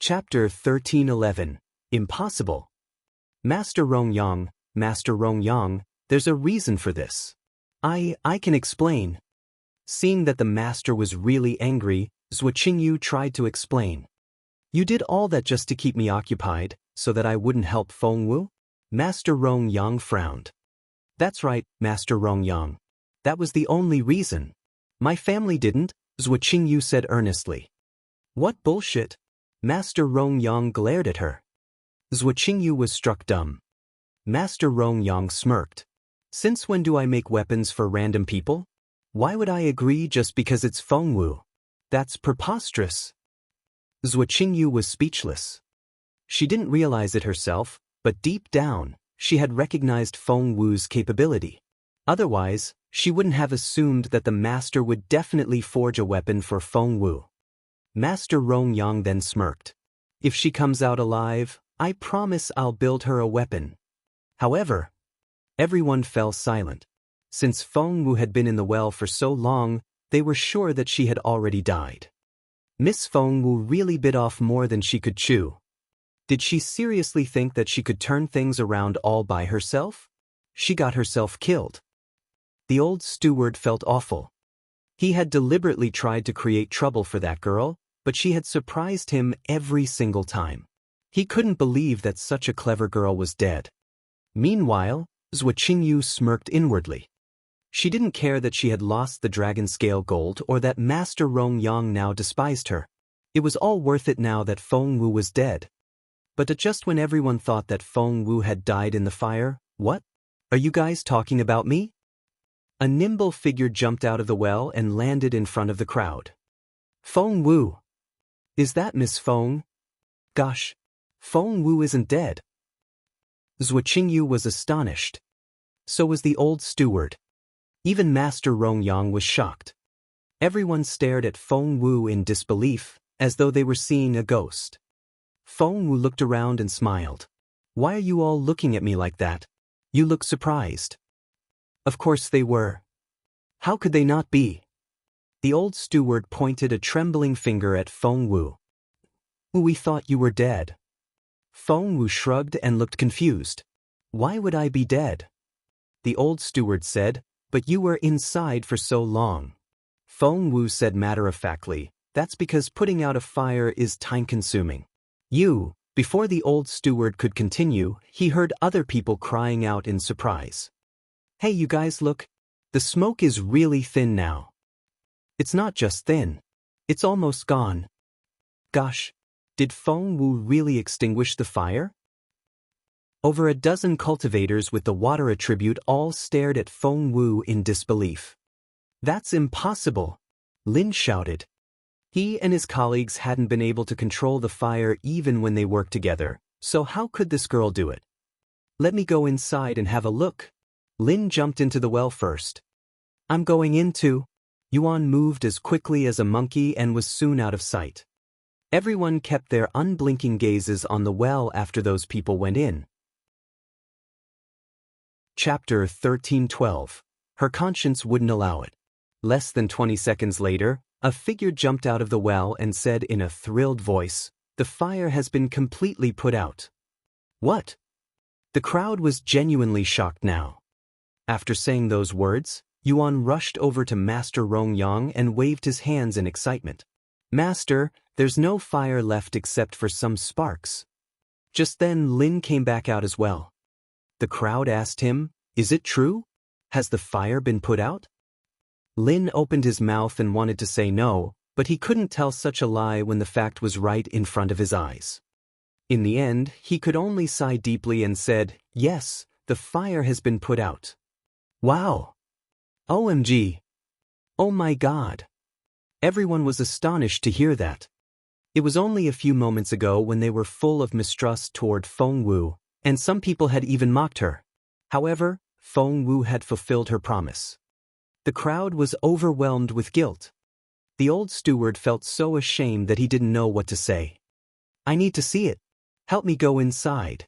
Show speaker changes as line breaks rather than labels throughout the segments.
Chapter 1311. Impossible. Master Rong Yang, there's a reason for this. I can explain. Seeing that the master was really angry, Zhuo Qingyu tried to explain. You did all that just to keep me occupied, so that I wouldn't help Fengwu? Master Rong Yang frowned. That's right, Master Rong Yang. That was the only reason. My family didn't, Zhuo Qingyu said earnestly. What bullshit? Master Rong Yang glared at her. Zhuo Qingyu was struck dumb. Master Rong Yang smirked. Since when do I make weapons for random people? Why would I agree just because it's Fengwu? That's preposterous. Zhuo Qingyu was speechless. She didn't realize it herself, but deep down, she had recognized Fengwu's capability. Otherwise, she wouldn't have assumed that the master would definitely forge a weapon for Fengwu. Master Rong Yang then smirked. If she comes out alive, I promise I'll build her a weapon. However, everyone fell silent. Since Fengwu had been in the well for so long, they were sure that she had already died. Miss Fengwu really bit off more than she could chew. Did she seriously think that she could turn things around all by herself? She got herself killed. The old steward felt awful. He had deliberately tried to create trouble for that girl, but she had surprised him every single time. He couldn't believe that such a clever girl was dead. Meanwhile, Zhuo Qingyu smirked inwardly. She didn't care that she had lost the dragon scale gold or that Master Rong Yang now despised her. It was all worth it now that Fengwu was dead. But just when everyone thought that Fengwu had died in the fire, what? Are you guys talking about me? A nimble figure jumped out of the well and landed in front of the crowd. Fengwu. Is that Miss Feng? Gosh, Fengwu isn't dead. Zhuo Qingyu was astonished. So was the old steward. Even Master Rong Yang was shocked. Everyone stared at Fengwu in disbelief, as though they were seeing a ghost. Fengwu looked around and smiled. Why are you all looking at me like that? You look surprised. Of course they were. How could they not be? The old steward pointed a trembling finger at Fengwu. We thought you were dead. Fengwu shrugged and looked confused. Why would I be dead? The old steward said, but you were inside for so long. Fengwu said matter-of-factly, that's because putting out a fire is time-consuming. Before the old steward could continue, he heard other people crying out in surprise. Hey you guys look, the smoke is really thin now. It's not just thin. It's almost gone. Gosh, did Fengwu really extinguish the fire? Over a dozen cultivators with the water attribute all stared at Fengwu in disbelief. That's impossible, Lin shouted. He and his colleagues hadn't been able to control the fire even when they worked together, so how could this girl do it? Let me go inside and have a look. Lin jumped into the well first. I'm going in too. Yuan moved as quickly as a monkey and was soon out of sight. Everyone kept their unblinking gazes on the well after those people went in. Chapter 1312. Her conscience wouldn't allow it. Less than 20 seconds later, a figure jumped out of the well and said in a thrilled voice, "The fire has been completely put out." What? The crowd was genuinely shocked now. After saying those words, Yuan rushed over to Master Rong Yang and waved his hands in excitement. Master, there's no fire left except for some sparks. Just then Lin came back out as well. The crowd asked him, is it true? Has the fire been put out? Lin opened his mouth and wanted to say no, but he couldn't tell such a lie when the fact was right in front of his eyes. In the end, he could only sigh deeply and said, yes, the fire has been put out. Wow! OMG! Oh my God! Everyone was astonished to hear that. It was only a few moments ago when they were full of mistrust toward Fengwu, and some people had even mocked her. However, Fengwu had fulfilled her promise. The crowd was overwhelmed with guilt. The old steward felt so ashamed that he didn't know what to say. I need to see it. Help me go inside.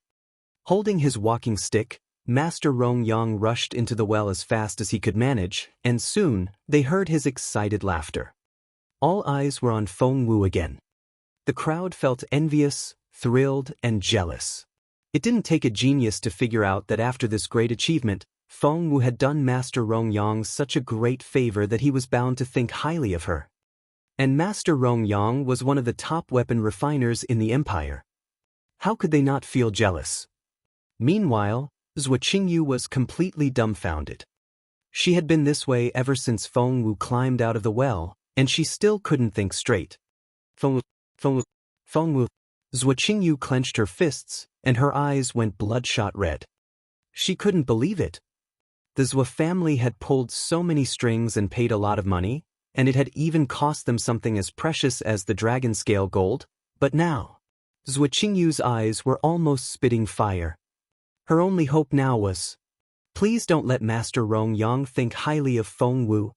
Holding his walking stick, Master Rong Yang rushed into the well as fast as he could manage, and soon they heard his excited laughter. All eyes were on Fengwu again. The crowd felt envious, thrilled, and jealous. It didn't take a genius to figure out that after this great achievement, Feng Wu had done Master Rongyang such a great favor that he was bound to think highly of her. And Master Rongyang was one of the top weapon refiners in the empire. How could they not feel jealous? Meanwhile, Zhuo Qingyu was completely dumbfounded. She had been this way ever since Feng Wu climbed out of the well, and she still couldn't think straight. Feng Wu. Zhuo Qingyu clenched her fists, and her eyes went bloodshot red. She couldn't believe it. The Zhuo family had pulled so many strings and paid a lot of money, and it had even cost them something as precious as the dragon scale gold, but now, Zhuo Qingyu's eyes were almost spitting fire. Her only hope now was, please don't let Master Rongyang think highly of Feng Wu.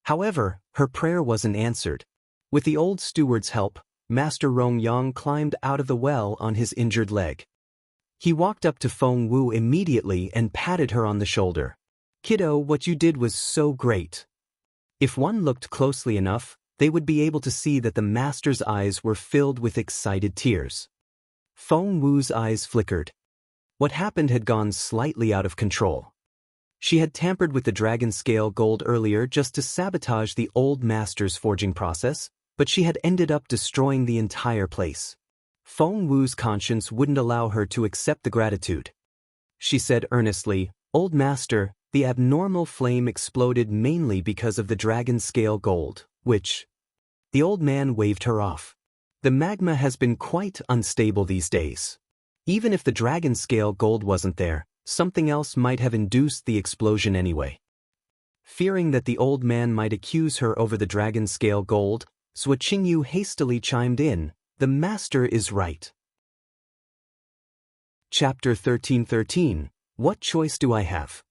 However, her prayer wasn't answered. With the old steward's help, Master Rongyang climbed out of the well on his injured leg. He walked up to Feng Wu immediately and patted her on the shoulder. "Kiddo, what you did was so great." If one looked closely enough, they would be able to see that the master's eyes were filled with excited tears. Feng Wu's eyes flickered. What happened had gone slightly out of control. She had tampered with the dragon scale gold earlier just to sabotage the old master's forging process, but she had ended up destroying the entire place. Feng Wu's conscience wouldn't allow her to accept the gratitude. She said earnestly, "Old master, the abnormal flame exploded mainly because of the dragon scale gold, which..." The old man waved her off. "The magma has been quite unstable these days. Even if the dragon scale gold wasn't there, something else might have induced the explosion anyway." Fearing that the old man might accuse her over the dragon scale gold, Zhuo Qingyu hastily chimed in, "The master is right." Chapter 13:13. What choice do I have?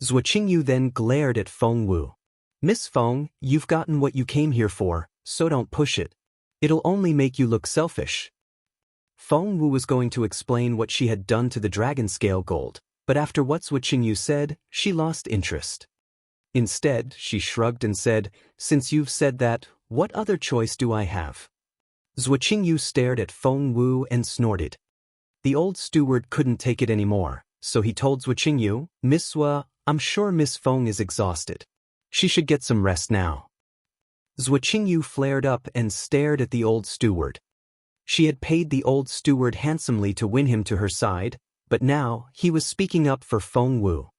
Zhuo Qingyu then glared at Feng Wu. "Miss Feng, you've gotten what you came here for, so don't push it. It'll only make you look selfish." Feng Wu was going to explain what she had done to the dragon scale gold, but after what Zhuo Qingyu said, she lost interest. Instead, she shrugged and said, "Since you've said that, what other choice do I have?" Zhuo Qingyu stared at Feng Wu and snorted. The old steward couldn't take it anymore, so he told Zhuo Qingyu, "Miss Zhuo, I'm sure Miss Feng is exhausted. She should get some rest now." Zhuo Qingyu flared up and stared at the old steward. She had paid the old steward handsomely to win him to her side, but now he was speaking up for Feng Wu.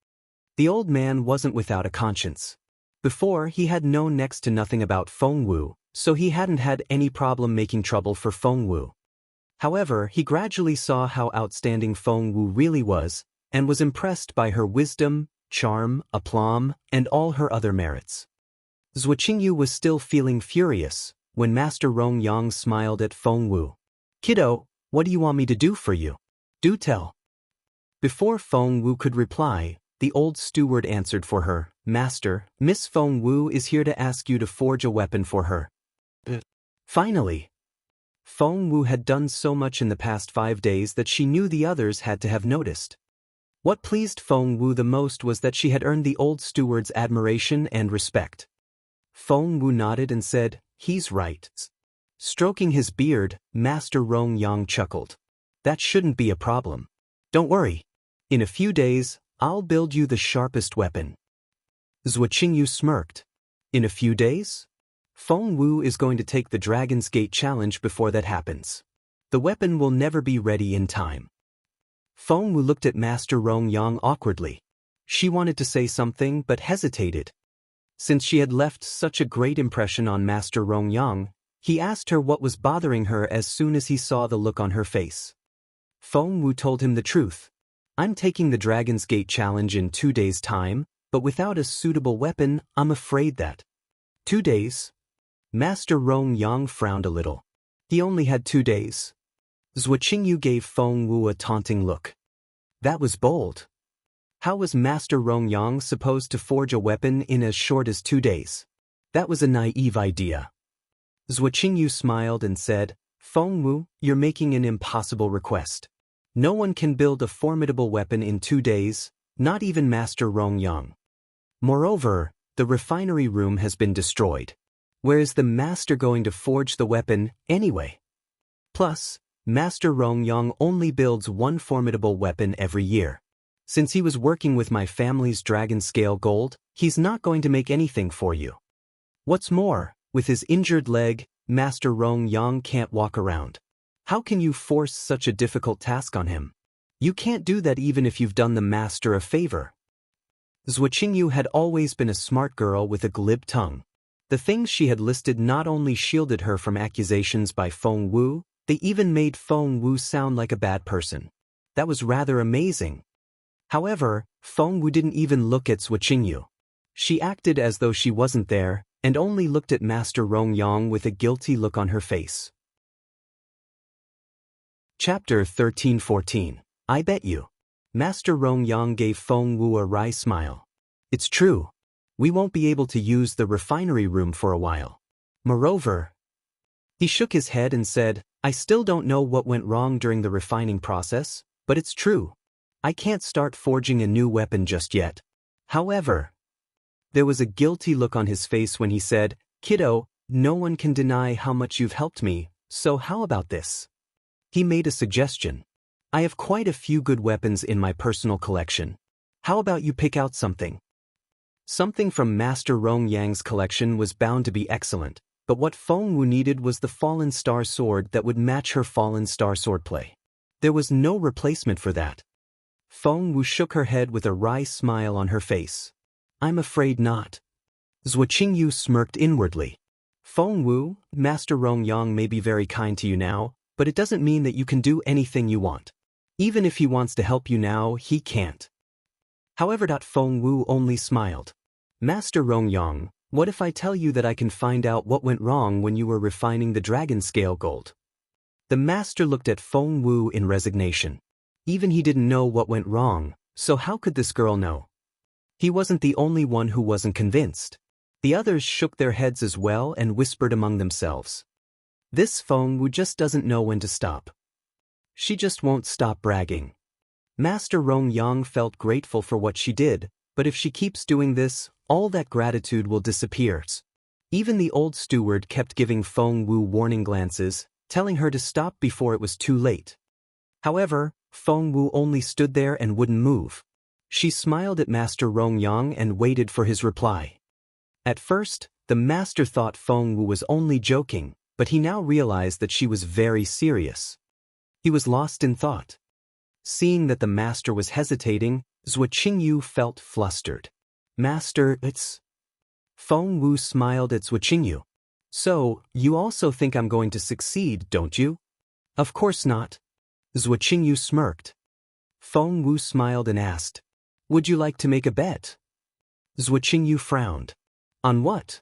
The old man wasn't without a conscience. Before, he had known next to nothing about Feng Wu, so he hadn't had any problem making trouble for Feng Wu. However, he gradually saw how outstanding Feng Wu really was, and was impressed by her wisdom, charm, aplomb, and all her other merits. Zhuo Qingyu was still feeling furious when Master Rongyang smiled at Feng Wu. "Kiddo, what do you want me to do for you? Do tell." Before Feng Wu could reply, the old steward answered for her, "Master, Miss Feng Wu is here to ask you to forge a weapon for her." Finally! Feng Wu had done so much in the past 5 days that she knew the others had to have noticed. What pleased Feng Wu the most was that she had earned the old steward's admiration and respect. Feng Wu nodded and said, "He's right." Stroking his beard, Master Rongyang chuckled. "That shouldn't be a problem. Don't worry. In a few days, I'll build you the sharpest weapon." Zhuo Qingyu smirked. "In a few days? Feng Wu is going to take the Dragon's Gate challenge before that happens. The weapon will never be ready in time." Feng Wu looked at Master Rongyang awkwardly. She wanted to say something but hesitated. Since she had left such a great impression on Master Rongyang, he asked her what was bothering her as soon as he saw the look on her face. Feng Wu told him the truth. "I'm taking the Dragon's Gate challenge in 2 days' time, but without a suitable weapon, I'm afraid that..." 2 days? Master Rongyang frowned a little. He only had 2 days. Zhuo Qingyu gave Feng Wu a taunting look. That was bold. How was Master Rongyang supposed to forge a weapon in as short as 2 days? That was a naive idea. Zhuo Qingyu smiled and said, "Feng Wu, you're making an impossible request. No one can build a formidable weapon in 2 days, not even Master Rongyang. Moreover, the refinery room has been destroyed. Where is the master going to forge the weapon, anyway?" Plus, Master Rongyang only builds one formidable weapon every year. Since he was working with my family's dragon scale gold, he's not going to make anything for you. What's more, with his injured leg, Master Rongyang can't walk around. How can you force such a difficult task on him? You can't do that even if you've done the master a favor. Zhuo Qingyu had always been a smart girl with a glib tongue. The things she had listed not only shielded her from accusations by Feng Wu, they even made Feng Wu sound like a bad person. That was rather amazing. However, Feng Wu didn't even look at Zhuo Qingyu. She acted as though she wasn't there, and only looked at Master Rongyang with a guilty look on her face. Chapter 13-14. I bet you. Master Rongyang gave Feng Wu a wry smile. It's true. We won't be able to use the refinery room for a while. Moreover, he shook his head and said, I still don't know what went wrong during the refining process, but it's true. I can't start forging a new weapon just yet. However, there was a guilty look on his face when he said, Kiddo, no one can deny how much you've helped me, so how about this? He made a suggestion. I have quite a few good weapons in my personal collection. How about you pick out something? Something from Master Rongyang's collection was bound to be excellent, but what Feng Wu needed was the Fallen Star Sword that would match her Fallen Star Swordplay. There was no replacement for that. Feng Wu shook her head with a wry smile on her face. I'm afraid not. Zhuo Qingyu smirked inwardly. Feng Wu, Master Rongyang may be very kind to you now, but it doesn't mean that you can do anything you want. Even if he wants to help you now, he can't. However, Feng Wu only smiled. Master Rongyang, what if I tell you that I can find out what went wrong when you were refining the dragon scale gold? The master looked at Feng Wu in resignation. Even he didn't know what went wrong, so how could this girl know? He wasn't the only one who wasn't convinced. The others shook their heads as well and whispered among themselves. This Feng Wu just doesn't know when to stop. She just won't stop bragging. Master Rongyang felt grateful for what she did, but if she keeps doing this, all that gratitude will disappear. Even the old steward kept giving Feng Wu warning glances, telling her to stop before it was too late. However, Feng Wu only stood there and wouldn't move. She smiled at Master Rongyang and waited for his reply. At first, the master thought Feng Wu was only joking, but he now realized that she was very serious. He was lost in thought. Seeing that the master was hesitating, Zhuo Qingyu felt flustered. Master, it's... Feng Wu smiled at Zhuo Qingyu. So, you also think I'm going to succeed, don't you? Of course not. Zhuo Qingyu smirked. Feng Wu smiled and asked, would you like to make a bet? Zhuo Qingyu frowned. On what?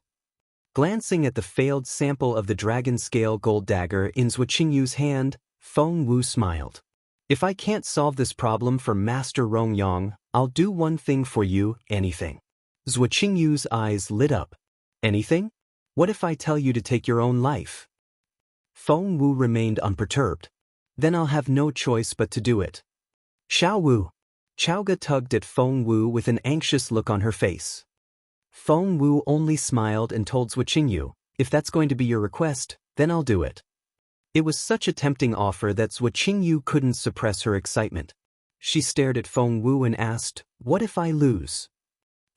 Glancing at the failed sample of the dragon scale gold dagger in Zhuo Qingyu's hand, Feng Wu smiled. If I can't solve this problem for Master Rongyang, I'll do one thing for you, anything. Zhuo Qingyu's eyes lit up. Anything? What if I tell you to take your own life? Feng Wu remained unperturbed. Then I'll have no choice but to do it. Xiao Wu. Chaoga tugged at Feng Wu with an anxious look on her face. Feng Wu only smiled and told Zhuo Qingyu, if that's going to be your request, then I'll do it. It was such a tempting offer that Zhuo Qingyu couldn't suppress her excitement. She stared at Feng Wu and asked, what if I lose?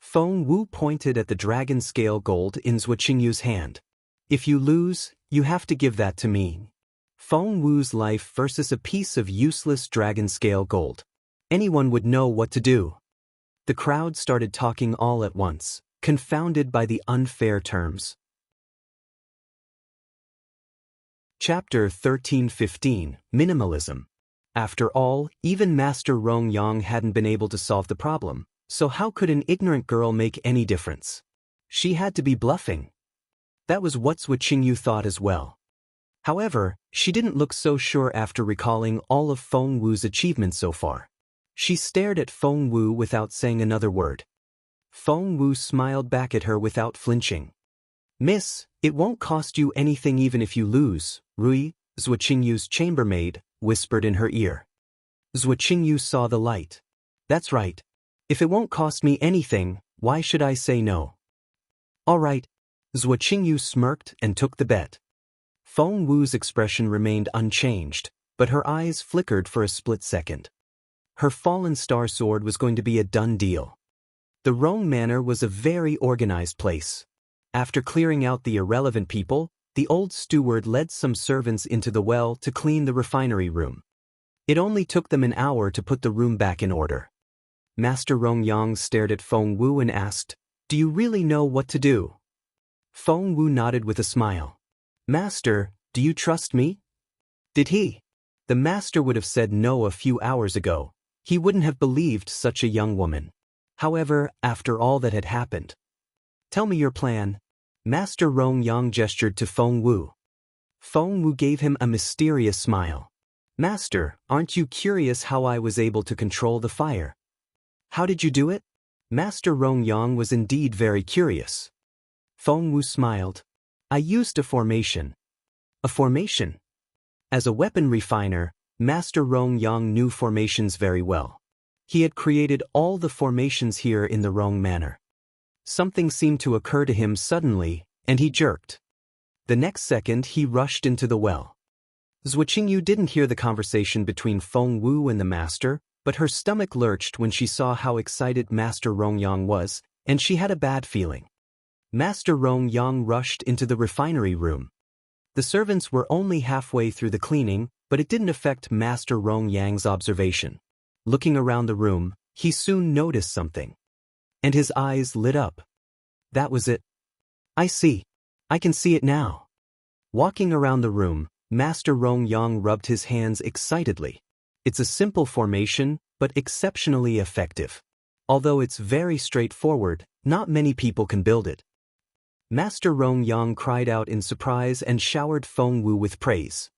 Feng Wu pointed at the dragon scale gold in Zhuo Qingyu's hand. If you lose, you have to give that to me. Feng Wu's life versus a piece of useless dragon scale gold. Anyone would know what to do. The crowd started talking all at once, confounded by the unfair terms. Chapter 13-15, Minimalism. After all, even Master Rongyang hadn't been able to solve the problem, so how could an ignorant girl make any difference? She had to be bluffing. That was what Zhuo Qingyu thought as well. However, she didn't look so sure after recalling all of Feng Wu's achievements so far. She stared at Feng Wu without saying another word. Feng Wu smiled back at her without flinching. Miss, it won't cost you anything even if you lose, Rui, Zhuo Qingyu's chambermaid, whispered in her ear. Zhuo Qingyu saw the light. That's right. If it won't cost me anything, why should I say no? All right. Zhuo Qingyu smirked and took the bet. Feng Wu's expression remained unchanged, but her eyes flickered for a split second. Her fallen star sword was going to be a done deal. The Rong Manor was a very organized place. After clearing out the irrelevant people, the old steward led some servants into the well to clean the refinery room. It only took them an hour to put the room back in order. Master Rong Yang stared at Feng Wu and asked, "Do you really know what to do?" Feng Wu nodded with a smile. "Master, do you trust me?" Did he? The master would have said no a few hours ago. He wouldn't have believed such a young woman. However, after all that had happened. "Tell me your plan." Master Rong Yang gestured to Feng Wu. Feng Wu gave him a mysterious smile. "Master, aren't you curious how I was able to control the fire?" "How did you do it?" Master Rong Yang was indeed very curious. Feng Wu smiled. "I used a formation." "A formation?" As a weapon refiner, Master Rong Yang knew formations very well. He had created all the formations here in the Rong Manor. Something seemed to occur to him suddenly, and he jerked. The next second he rushed into the well. Zhuo Qingyu didn't hear the conversation between Feng Wu and the master, but her stomach lurched when she saw how excited Master Rong Yang was, and she had a bad feeling. Master Rong Yang rushed into the refinery room. The servants were only halfway through the cleaning, but it didn't affect Master Rong Yang's observation. Looking around the room, he soon noticed something. And his eyes lit up. That was it. "I see. I can see it now." Walking around the room, Master Rong Yang rubbed his hands excitedly. It's a simple formation, but exceptionally effective. Although it's very straightforward, not many people can build it. Master Rong Yang cried out in surprise and showered Feng Wu with praise.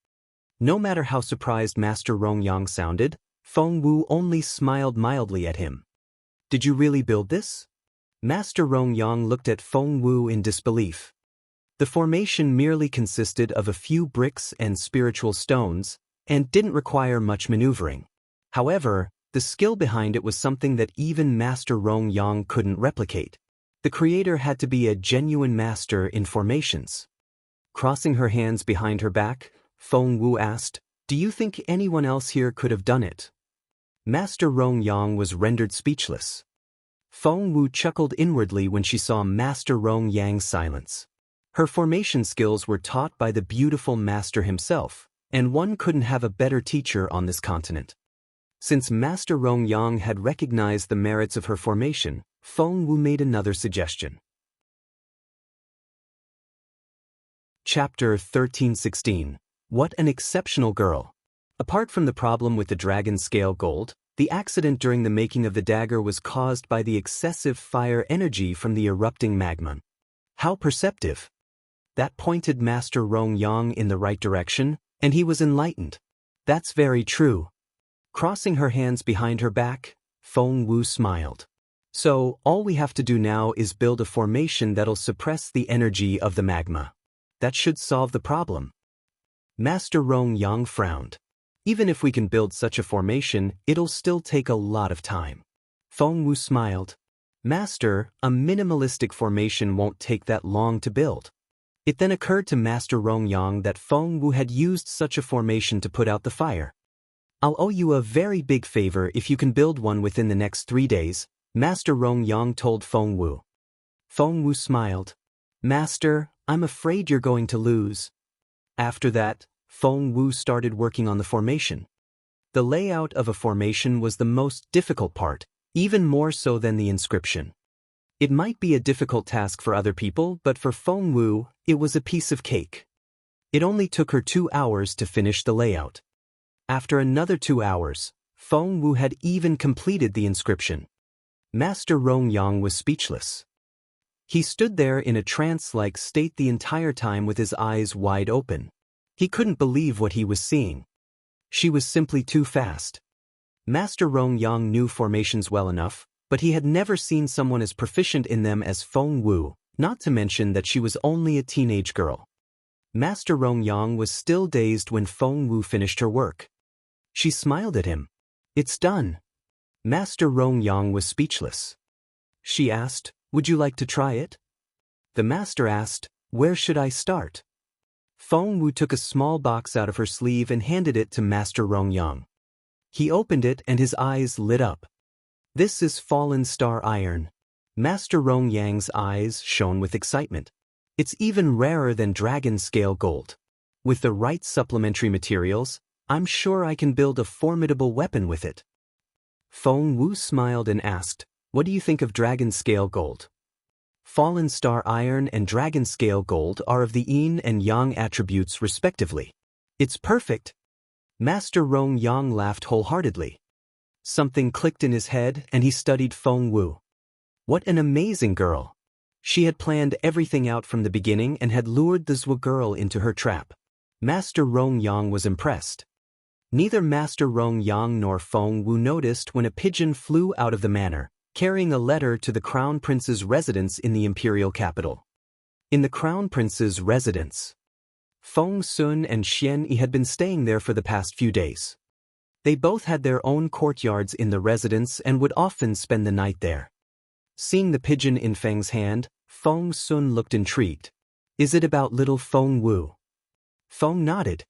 No matter how surprised Master Rong Yang sounded, Feng Wu only smiled mildly at him. "Did you really build this?" Master Rong Yang looked at Feng Wu in disbelief. The formation merely consisted of a few bricks and spiritual stones, and didn't require much maneuvering. However, the skill behind it was something that even Master Rong Yang couldn't replicate. The creator had to be a genuine master in formations. Crossing her hands behind her back, Feng Wu asked, "Do you think anyone else here could have done it?" Master Rong Yang was rendered speechless. Feng Wu chuckled inwardly when she saw Master Rong Yang's silence. Her formation skills were taught by the beautiful master himself, and one couldn't have a better teacher on this continent. Since Master Rong Yang had recognized the merits of her formation, Feng Wu made another suggestion. Chapter 1316. What an exceptional girl! Apart from the problem with the dragon scale gold, the accident during the making of the dagger was caused by the excessive fire energy from the erupting magma. How perceptive! That pointed Master Rong Yang in the right direction, and he was enlightened. That's very true. Crossing her hands behind her back, Feng Wu smiled. So, all we have to do now is build a formation that'll suppress the energy of the magma. That should solve the problem. Master Rong Yang frowned. Even if we can build such a formation, it'll still take a lot of time. Feng Wu smiled. Master, a minimalistic formation won't take that long to build. It then occurred to Master Rong Yang that Feng Wu had used such a formation to put out the fire. "I'll owe you a very big favor if you can build one within the next 3 days, Master Rong Yang told Feng Wu. Feng Wu smiled. "Master, I'm afraid you're going to lose." After that, Feng Wu started working on the formation. The layout of a formation was the most difficult part, even more so than the inscription. It might be a difficult task for other people, but for Feng Wu, it was a piece of cake. It only took her 2 hours to finish the layout. After another 2 hours, Feng Wu had even completed the inscription. Master Rong Yang was speechless. He stood there in a trance-like state the entire time with his eyes wide open. He couldn't believe what he was seeing. She was simply too fast. Master Rong Yang knew formations well enough, but he had never seen someone as proficient in them as Feng Wu, not to mention that she was only a teenage girl. Master Rong Yang was still dazed when Feng Wu finished her work. She smiled at him. "It's done." Master Rong Yang was speechless. She asked, "Would you like to try it?" The master asked, "Where should I start?" Feng Wu took a small box out of her sleeve and handed it to Master Rongyang. He opened it and his eyes lit up. This is fallen star iron. Master Rongyang's eyes shone with excitement. It's even rarer than dragon scale gold. With the right supplementary materials, I'm sure I can build a formidable weapon with it. Feng Wu smiled and asked, what do you think of dragon scale gold? Fallen star iron and dragon scale gold are of the yin and yang attributes respectively. It's perfect. Master Rongyang laughed wholeheartedly. Something clicked in his head and he studied Feng Wu. What an amazing girl. She had planned everything out from the beginning and had lured the Zhou girl into her trap. Master Rongyang was impressed. Neither Master Rongyang nor Feng Wu noticed when a pigeon flew out of the manor, carrying a letter to the Crown Prince's residence in the imperial capital. In the Crown Prince's residence, Feng Sun and Xian Yi had been staying there for the past few days. They both had their own courtyards in the residence and would often spend the night there. Seeing the pigeon in Feng's hand, Feng Sun looked intrigued. Is it about little Feng Wu? Feng nodded.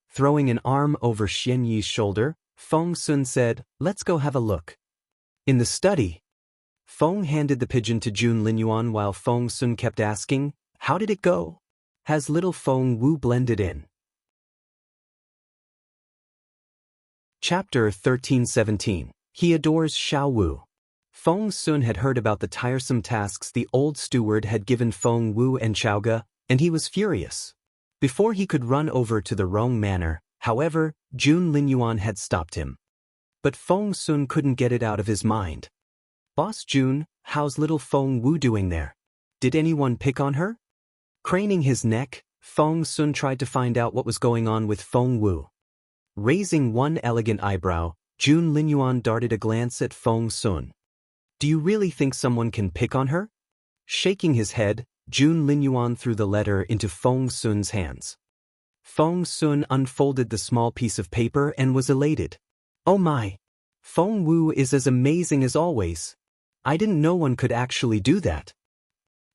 Throwing an arm over Xian Yi's shoulder, Feng Sun said, let's go have a look. In the study, Feng handed the pigeon to Jun Linyuan while Feng Sun kept asking, how did it go? Has little Feng Wu blended in? Chapter 1317. He adores Xiao Wu. Feng Sun had heard about the tiresome tasks the old steward had given Feng Wu and Chaoge, and he was furious. Before he could run over to the Rong Manor, however, Jun Linyuan had stopped him. But Feng Sun couldn't get it out of his mind. Boss Jun, how's little Feng Wu doing there? Did anyone pick on her? Craning his neck, Feng Sun tried to find out what was going on with Feng Wu. Raising one elegant eyebrow, Jun Linyuan darted a glance at Feng Sun. Do you really think someone can pick on her? Shaking his head, Jun Linyuan threw the letter into Feng Sun's hands. Feng Sun unfolded the small piece of paper and was elated. Oh my! Feng Wu is as amazing as always. I didn't know one could actually do that.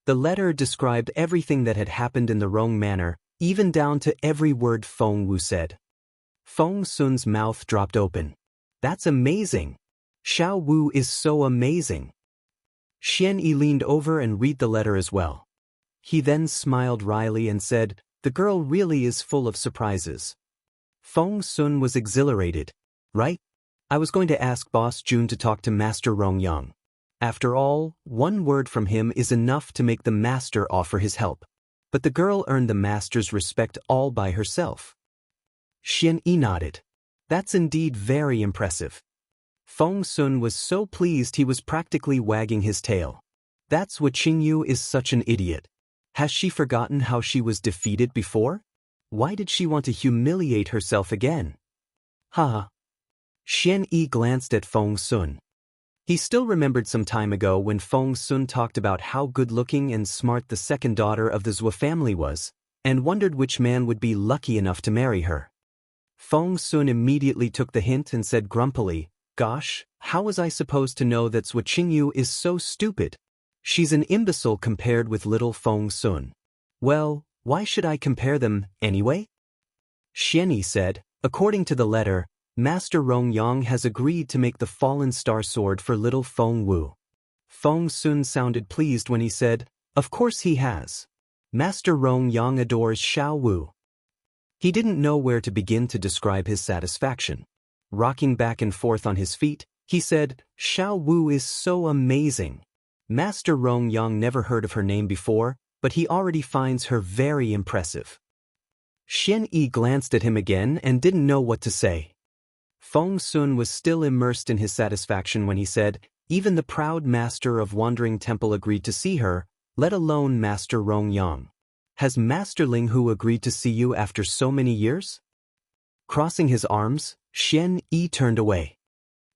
The letter described everything that had happened in the Rong Manor, even down to every word Feng Wu said. Feng Sun's mouth dropped open. That's amazing. Xiao Wu is so amazing. Xian Yi leaned over and read the letter as well. He then smiled wryly and said, the girl really is full of surprises. Feng Sun was exhilarated. Right? I was going to ask Boss Jun to talk to Master Rongyang. After all, one word from him is enough to make the master offer his help. But the girl earned the master's respect all by herself. Xian Yi nodded. That's indeed very impressive. Feng Sun was so pleased he was practically wagging his tail. That's what Qingyu is such an idiot. Has she forgotten how she was defeated before? Why did she want to humiliate herself again? Ha! Xian Yi glanced at Feng Sun. He still remembered some time ago when Feng Sun talked about how good-looking and smart the second daughter of the Zhou family was, and wondered which man would be lucky enough to marry her. Feng Sun immediately took the hint and said grumpily, gosh, how was I supposed to know that Zhou Qingyu is so stupid? She's an imbecile compared with little Feng Sun. Well, why should I compare them, anyway? Xian Yi said, according to the letter, Master Rongyang has agreed to make the fallen star sword for little Feng Wu. Feng Sun sounded pleased when he said, of course he has. Master Rongyang adores Xiao Wu. He didn't know where to begin to describe his satisfaction. Rocking back and forth on his feet, he said, Xiao Wu is so amazing. Master Rongyang never heard of her name before, but he already finds her very impressive. Xian Yi glanced at him again and didn't know what to say. Feng Sun was still immersed in his satisfaction when he said, even the proud master of Wandering Temple agreed to see her, let alone Master Rongyang. Has Master Ling Hu agreed to see you after so many years? Crossing his arms, Xian Yi turned away.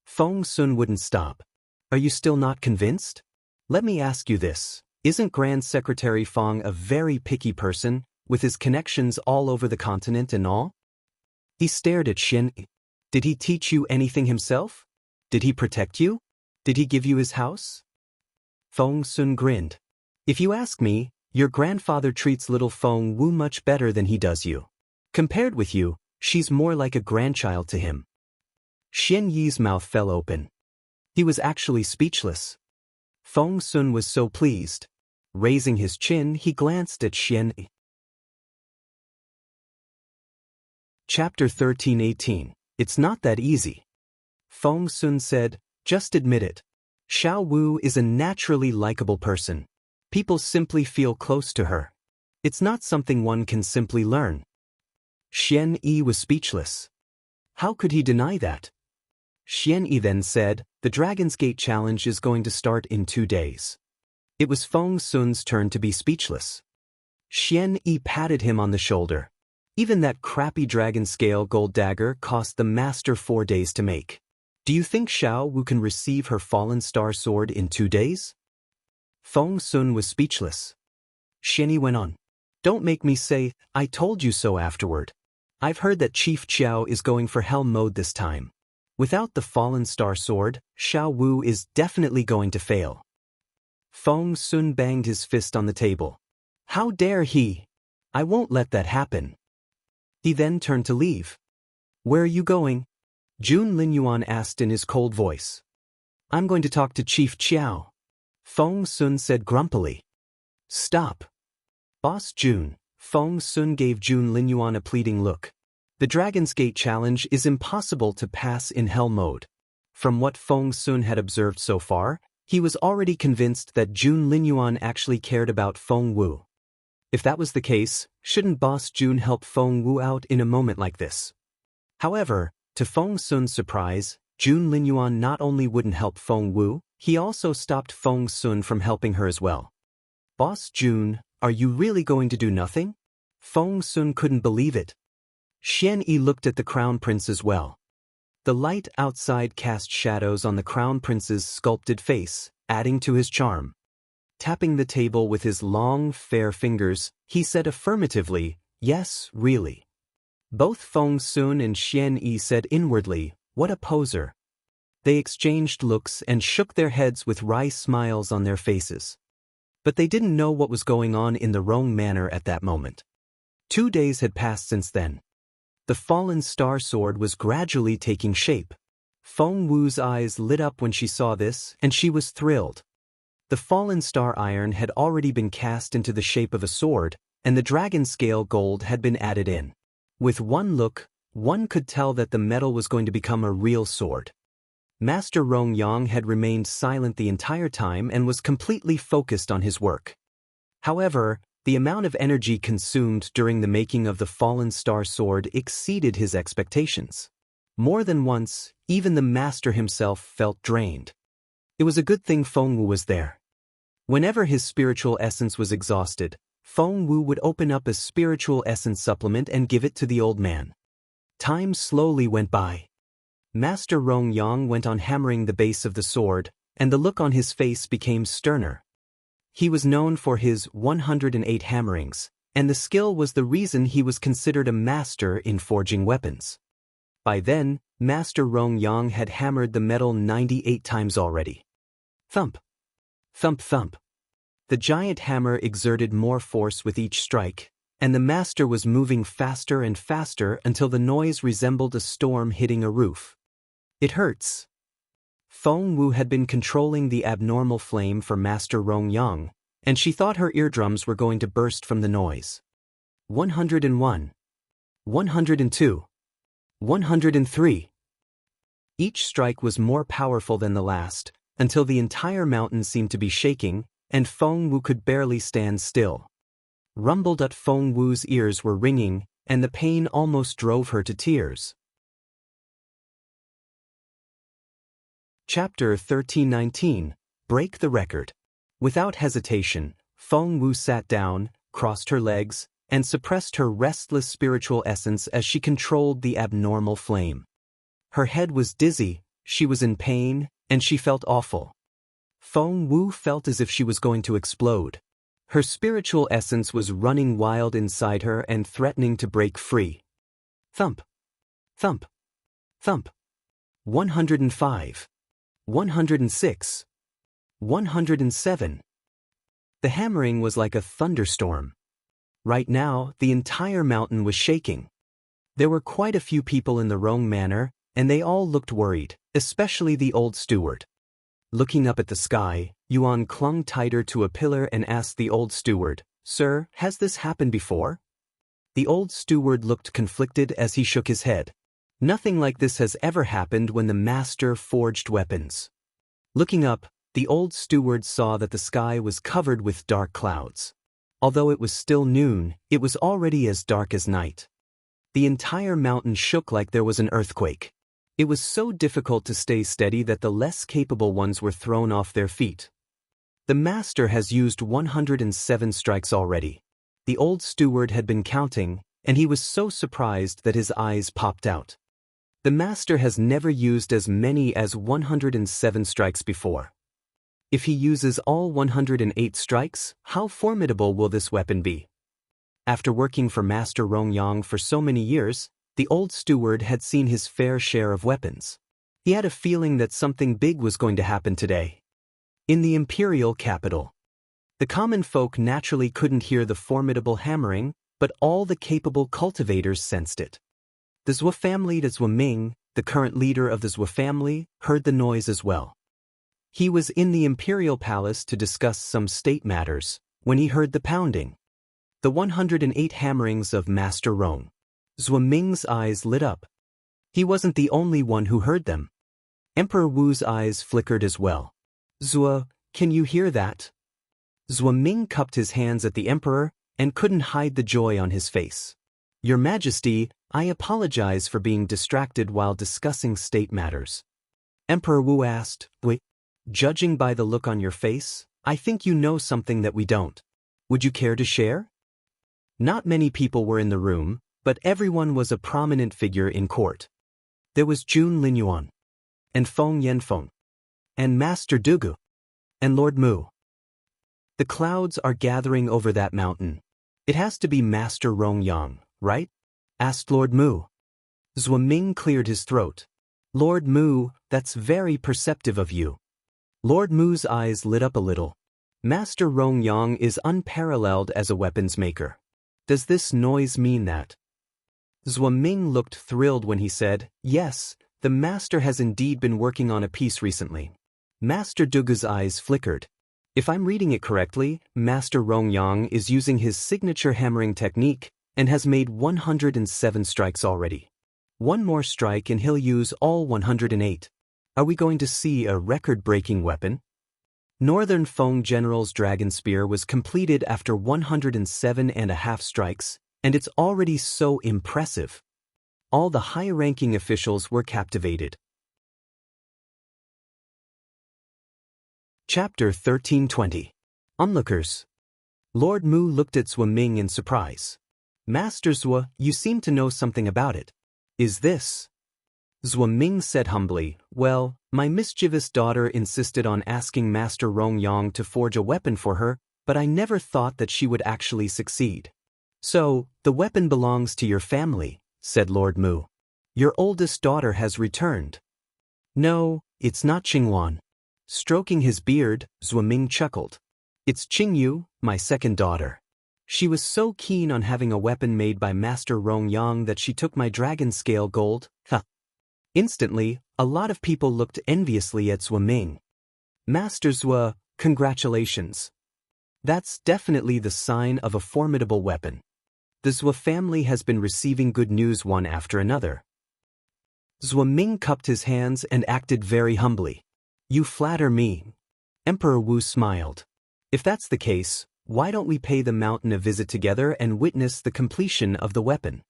Feng Sun wouldn't stop. Are you still not convinced? Let me ask you this. Isn't Grand Secretary Feng a very picky person, with his connections all over the continent and all? He stared at Xian Yi. Did he teach you anything himself? Did he protect you? Did he give you his house? Feng Sun grinned. If you ask me, Your grandfather treats little Feng Wu much better than he does you. Compared with you, she's more like a grandchild to him. Xian Yi's mouth fell open. He was actually speechless. Feng Sun was so pleased. Raising his chin, he glanced at Xian Yi. Chapter 13:18. It's not that easy. Feng Sun said, just admit it. Xiao Wu is a naturally likable person. People simply feel close to her. It's not something one can simply learn. Xian Yi was speechless. How could he deny that? Xian Yi then said, the Dragon's Gate challenge is going to start in 2 days. It was Feng Sun's turn to be speechless. Xian Yi patted him on the shoulder. Even that crappy dragon scale gold dagger cost the master 4 days to make. Do you think Xiao Wu can receive her fallen star sword in 2 days? Feng Sun was speechless. Xian Yi went on. Don't make me say, I told you so afterward. I've heard that Chief Qiao is going for hell mode this time. Without the fallen star sword, Xiao Wu is definitely going to fail. Feng Sun banged his fist on the table. How dare he? I won't let that happen. He then turned to leave. Where are you going? Jun Linyuan asked in his cold voice. I'm going to talk to Chief Qiao. Feng Sun said grumpily. Stop. Boss Jun. Feng Sun gave Jun Linyuan a pleading look. The Dragon's Gate challenge is impossible to pass in hell mode. From what Feng Sun had observed so far, he was already convinced that Jun Linyuan actually cared about Feng Wu. If that was the case, shouldn't Boss Jun help Feng Wu out in a moment like this? However, to Feng Sun's surprise, Jun Linyuan not only wouldn't help Feng Wu, he also stopped Feng Sun from helping her as well. Boss Jun, are you really going to do nothing? Feng Sun couldn't believe it. Xian Yi looked at the Crown Prince as well. The light outside cast shadows on the Crown Prince's sculpted face, adding to his charm. Tapping the table with his long, fair fingers, he said affirmatively, yes, really. Both Feng Sun and Xian Yi said inwardly, what a poser. They exchanged looks and shook their heads with wry smiles on their faces. But they didn't know what was going on in the Rong Manor at that moment. 2 days had passed since then. The fallen star sword was gradually taking shape. Feng Wu's eyes lit up when she saw this, and she was thrilled. The fallen star iron had already been cast into the shape of a sword, and the dragon scale gold had been added in. With one look, one could tell that the metal was going to become a real sword. Master Rong Yang had remained silent the entire time and was completely focused on his work. However, the amount of energy consumed during the making of the fallen star sword exceeded his expectations. More than once, even the master himself felt drained. It was a good thing Feng Wu was there. Whenever his spiritual essence was exhausted, Feng Wu would open up a spiritual essence supplement and give it to the old man. Time slowly went by. Master Rong Yang went on hammering the base of the sword, and the look on his face became sterner. He was known for his 108 hammerings, and the skill was the reason he was considered a master in forging weapons. By then, Master Rong Yang had hammered the metal 98 times already. Thump. Thump thump. The giant hammer exerted more force with each strike, and the master was moving faster and faster until the noise resembled a storm hitting a roof. It hurts. Feng Wu had been controlling the abnormal flame for Master Rong Yang, and she thought her eardrums were going to burst from the noise. 101. 102. 103. Each strike was more powerful than the last, until the entire mountain seemed to be shaking, and Feng Wu could barely stand still. Rumbled at Feng Wu's ears were ringing, and the pain almost drove her to tears. Chapter 13:19. Break the Record. Without hesitation, Feng Wu sat down, crossed her legs, and suppressed her restless spiritual essence as she controlled the abnormal flame. Her head was dizzy, she was in pain, and she felt awful. Feng Wu felt as if she was going to explode. Her spiritual essence was running wild inside her and threatening to break free. Thump. Thump. Thump. 105. 106. 107. The hammering was like a thunderstorm. Right now, the entire mountain was shaking. There were quite a few people in the Rong manor, and they all looked worried, especially the old steward. Looking up at the sky, Yuan clung tighter to a pillar and asked the old steward, "Sir, has this happened before?" The old steward looked conflicted as he shook his head. Nothing like this has ever happened when the master forged weapons. Looking up, the old steward saw that the sky was covered with dark clouds. Although it was still noon, it was already as dark as night. The entire mountain shook like there was an earthquake. It was so difficult to stay steady that the less capable ones were thrown off their feet. The master has used 107 strikes already. The old steward had been counting, and he was so surprised that his eyes popped out. The master has never used as many as 107 strikes before. If he uses all 108 strikes, how formidable will this weapon be? After working for Master Rongyang for so many years, the old steward had seen his fair share of weapons. He had a feeling that something big was going to happen today. In the imperial capital, the common folk naturally couldn't hear the formidable hammering, but all the capable cultivators sensed it. The Zhou family, the Zhou Ming, the current leader of the Zhou family, heard the noise as well. He was in the imperial palace to discuss some state matters when he heard the pounding. The 108 hammerings of Master Rong. Zhou Ming's eyes lit up. He wasn't the only one who heard them. Emperor Wu's eyes flickered as well. "Zhou, can you hear that?" Zhou Ming cupped his hands at the emperor and couldn't hide the joy on his face. "Your Majesty, I apologize for being distracted while discussing state matters." Emperor Wu asked, "Wait, judging by the look on your face, I think you know something that we don't. Would you care to share?" Not many people were in the room, but everyone was a prominent figure in court. There was Jun Linyuan, and Feng Yanfeng, and Master Dugu, and Lord Mu. The clouds are gathering over that mountain. It has to be Master Rongyang, right? Asked Lord Mu. Zhou Ming cleared his throat. "Lord Mu, that's very perceptive of you." Lord Mu's eyes lit up a little. Master Rongyang is unparalleled as a weapons maker. Does this noise mean that? Zhou Ming looked thrilled when he said, "Yes, the master has indeed been working on a piece recently." Master Dugu's eyes flickered. If I'm reading it correctly, Master Rongyang is using his signature hammering technique and has made 107 strikes already. One more strike and he'll use all 108. Are we going to see a record-breaking weapon? Northern Feng General's Dragon Spear was completed after 107.5 strikes, and it's already so impressive. All the high-ranking officials were captivated. Chapter 1320. Onlookers. Lord Mu looked at Zhou Ming in surprise. "Master Zhou, you seem to know something about it. Is this?" Zhou Ming said humbly, "Well, my mischievous daughter insisted on asking Master Rongyang to forge a weapon for her, but I never thought that she would actually succeed." "So, the weapon belongs to your family," said Lord Mu. "Your oldest daughter has returned." "No, it's not Qingwan." Stroking his beard, Zhou Ming chuckled. "It's Qingyu, my second daughter. She was so keen on having a weapon made by Master Rongyang that she took my dragon scale gold." Instantly, a lot of people looked enviously at Zhou Ming. "Master Zhou, congratulations. That's definitely the sign of a formidable weapon. The Zhou family has been receiving good news one after another." Zhou Ming cupped his hands and acted very humbly. "You flatter me." Emperor Wu smiled. "If that's the case, why don't we pay the mountain a visit together and witness the completion of the weapon?"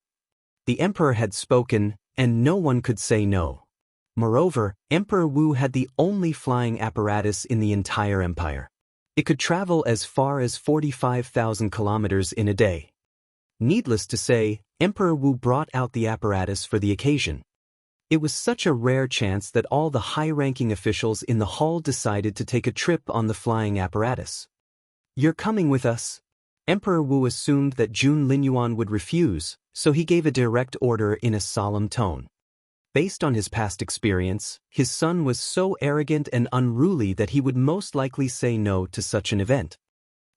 The emperor had spoken, and no one could say no. Moreover, Emperor Wu had the only flying apparatus in the entire empire. It could travel as far as 45,000 kilometers in a day. Needless to say, Emperor Wu brought out the apparatus for the occasion. It was such a rare chance that all the high-ranking officials in the hall decided to take a trip on the flying apparatus. "You're coming with us." Emperor Wu assumed that Jun Linyuan would refuse, so he gave a direct order in a solemn tone. Based on his past experience, his son was so arrogant and unruly that he would most likely say no to such an event.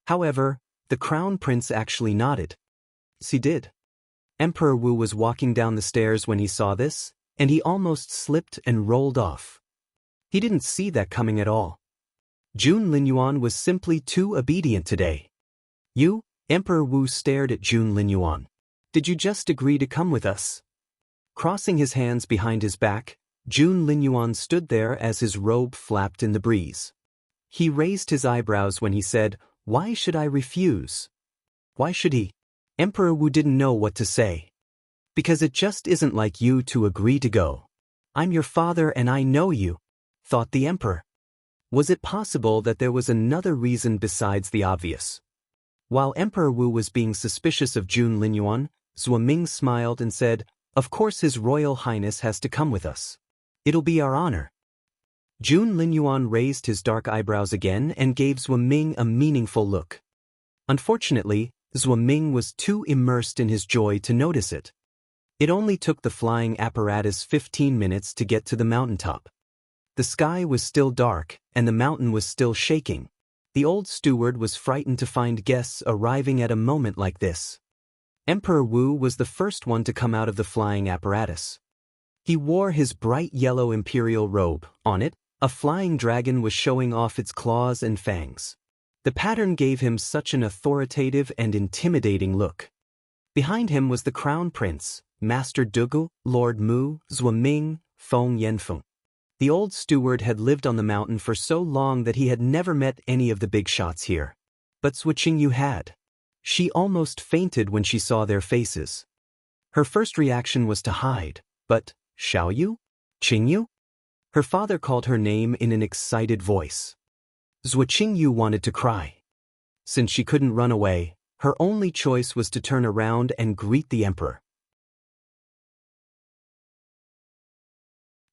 However, the crown prince actually nodded. Yes, he did. Emperor Wu was walking down the stairs when he saw this, and he almost slipped and rolled off. He didn't see that coming at all. Jun Linyuan was simply too obedient today. You, Emperor Wu stared at Jun Linyuan. Did you just agree to come with us? Crossing his hands behind his back, Jun Linyuan stood there as his robe flapped in the breeze. He raised his eyebrows when he said, "Why should I refuse?" Why should he? Emperor Wu didn't know what to say. Because it just isn't like you to agree to go. I'm your father and I know you, thought the emperor. Was it possible that there was another reason besides the obvious? While Emperor Wu was being suspicious of Jun Linyuan, Zhuo Ming smiled and said, "Of course His Royal Highness has to come with us. It'll be our honor." Jun Linyuan raised his dark eyebrows again and gave Zhuo Ming a meaningful look. Unfortunately, Zhuo Ming was too immersed in his joy to notice it. It only took the flying apparatus 15 minutes to get to the mountaintop. The sky was still dark, and the mountain was still shaking. The old steward was frightened to find guests arriving at a moment like this. Emperor Wu was the first one to come out of the flying apparatus. He wore his bright yellow imperial robe. On it, a flying dragon was showing off its claws and fangs. The pattern gave him such an authoritative and intimidating look. Behind him was the crown prince, Master Dugu, Lord Mu, Zhuo Ming, Feng Yanfeng. The old steward had lived on the mountain for so long that he had never met any of the big shots here. But Zhuo Qingyu had. She almost fainted when she saw their faces. Her first reaction was to hide, but, Xiaoyu? Qingyu? Her father called her name in an excited voice. Zhuo Qingyu wanted to cry. Since she couldn't run away, her only choice was to turn around and greet the emperor.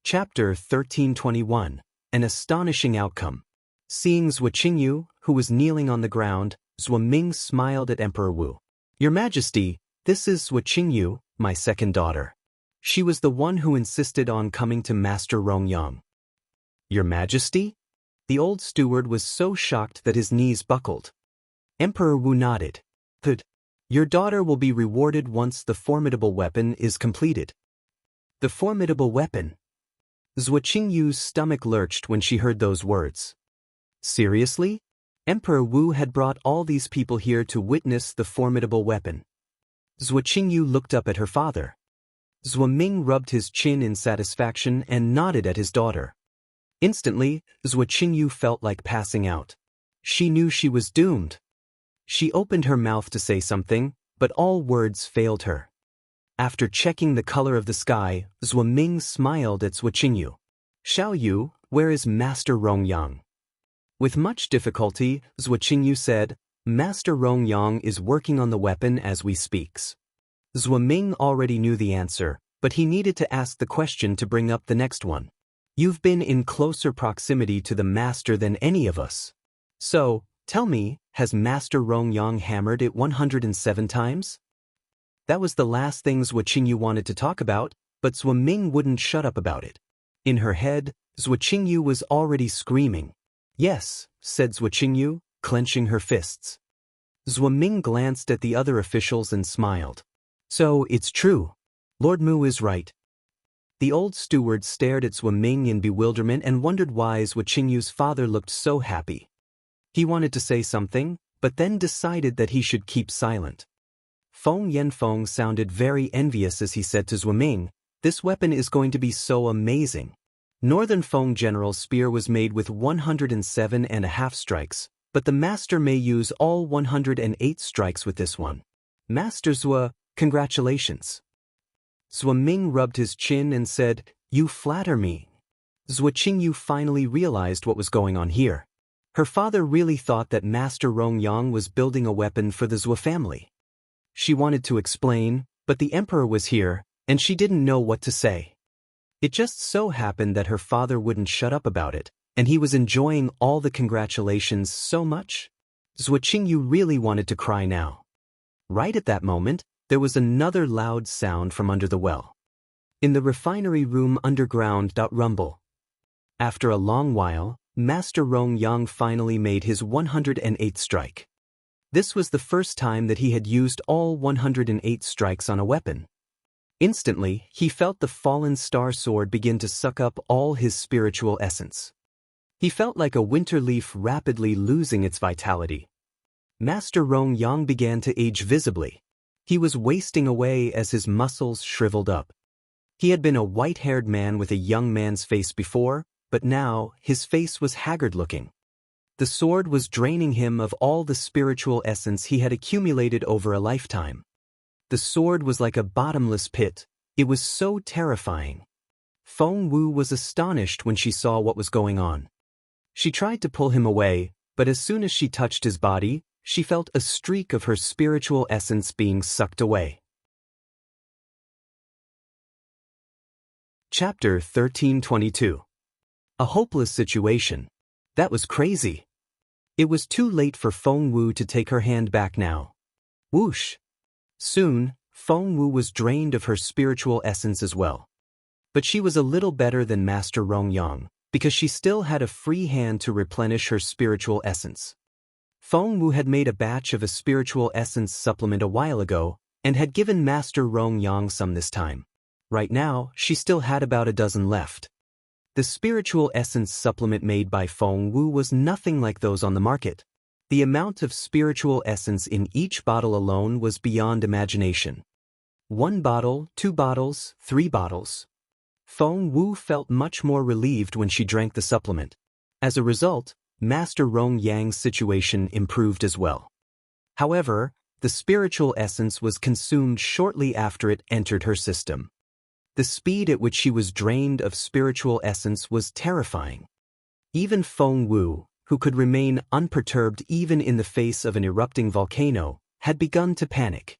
Chapter 1321, An Astonishing Outcome. Seeing Zhuo Qingyu, who was kneeling on the ground, Zhuo Ming smiled at Emperor Wu. "Your Majesty, this is Zhuo Qingyu, my second daughter." She was the one who insisted on coming to Master Rongyang. "Your Majesty?" The old steward was so shocked that his knees buckled. Emperor Wu nodded. "Good. Your daughter will be rewarded once the formidable weapon is completed." The formidable weapon? Zhuo Qingyu's stomach lurched when she heard those words. Seriously? Emperor Wu had brought all these people here to witness the formidable weapon. Zhuo Qingyu looked up at her father. Zhuo Ming rubbed his chin in satisfaction and nodded at his daughter. Instantly, Zhuo Qingyu felt like passing out. She knew she was doomed. She opened her mouth to say something, but all words failed her. After checking the color of the sky, Zhuo Ming smiled at Zhuo Qingyu. "Xiaoyu, where is Master Rongyang?" With much difficulty, Zhuo Qingyu said, "Master Rongyang is working on the weapon as we speaks." Zhuo Ming already knew the answer, but he needed to ask the question to bring up the next one. "You've been in closer proximity to the master than any of us. So, tell me, has Master Rongyang hammered it 107 times? That was the last thing Zhuo Qingyu wanted to talk about, but Zhuo Ming wouldn't shut up about it. In her head, Zhuo Qingyu was already screaming. "Yes," said Zhuo Qingyu, clenching her fists. Zhuo Ming glanced at the other officials and smiled. "So, it's true. Lord Mu is right." The old steward stared at Zhuo Ming in bewilderment and wondered why Zhuo Qingyu's father looked so happy. He wanted to say something, but then decided that he should keep silent. Feng Yanfeng sounded very envious as he said to Zhuo Ming, "This weapon is going to be so amazing." Northern Feng General's spear was made with 107.5 strikes, but the master may use all 108 strikes with this one. "Master Zhuo, congratulations." Zhuo Ming rubbed his chin and said, "You flatter me." Zhuo Qingyu finally realized what was going on here. Her father really thought that Master Rongyang was building a weapon for the Zhuo family. She wanted to explain, but the emperor was here, and she didn't know what to say. It just so happened that her father wouldn't shut up about it, and he was enjoying all the congratulations so much. Zhuo Qingyu really wanted to cry now. Right at that moment, there was another loud sound from under the well. In the refinery room underground. Rumble. After a long while, Master Rongyang finally made his 108th strike. This was the first time that he had used all 108 strikes on a weapon. Instantly, he felt the fallen star sword begin to suck up all his spiritual essence. He felt like a winter leaf rapidly losing its vitality. Master Rong Yang began to age visibly. He was wasting away as his muscles shriveled up. He had been a white-haired man with a young man's face before, but now his face was haggard-looking. The sword was draining him of all the spiritual essence he had accumulated over a lifetime. The sword was like a bottomless pit. It was so terrifying. Feng Wu was astonished when she saw what was going on. She tried to pull him away, but as soon as she touched his body, she felt a streak of her spiritual essence being sucked away. Chapter 1322. A hopeless situation. That was crazy. It was too late for Feng Wu to take her hand back now. Whoosh! Soon, Feng Wu was drained of her spiritual essence as well. But she was a little better than Master Rong Yang, because she still had a free hand to replenish her spiritual essence. Feng Wu had made a batch of a spiritual essence supplement a while ago, and had given Master Rong Yang some this time. Right now, she still had about a dozen left. The spiritual essence supplement made by Feng Wu was nothing like those on the market. The amount of spiritual essence in each bottle alone was beyond imagination. 1 bottle, 2 bottles, 3 bottles. Feng Wu felt much more relieved when she drank the supplement. As a result, Master Rong Yang's situation improved as well. However, the spiritual essence was consumed shortly after it entered her system. The speed at which she was drained of spiritual essence was terrifying. Even Feng Wu, who could remain unperturbed even in the face of an erupting volcano, had begun to panic.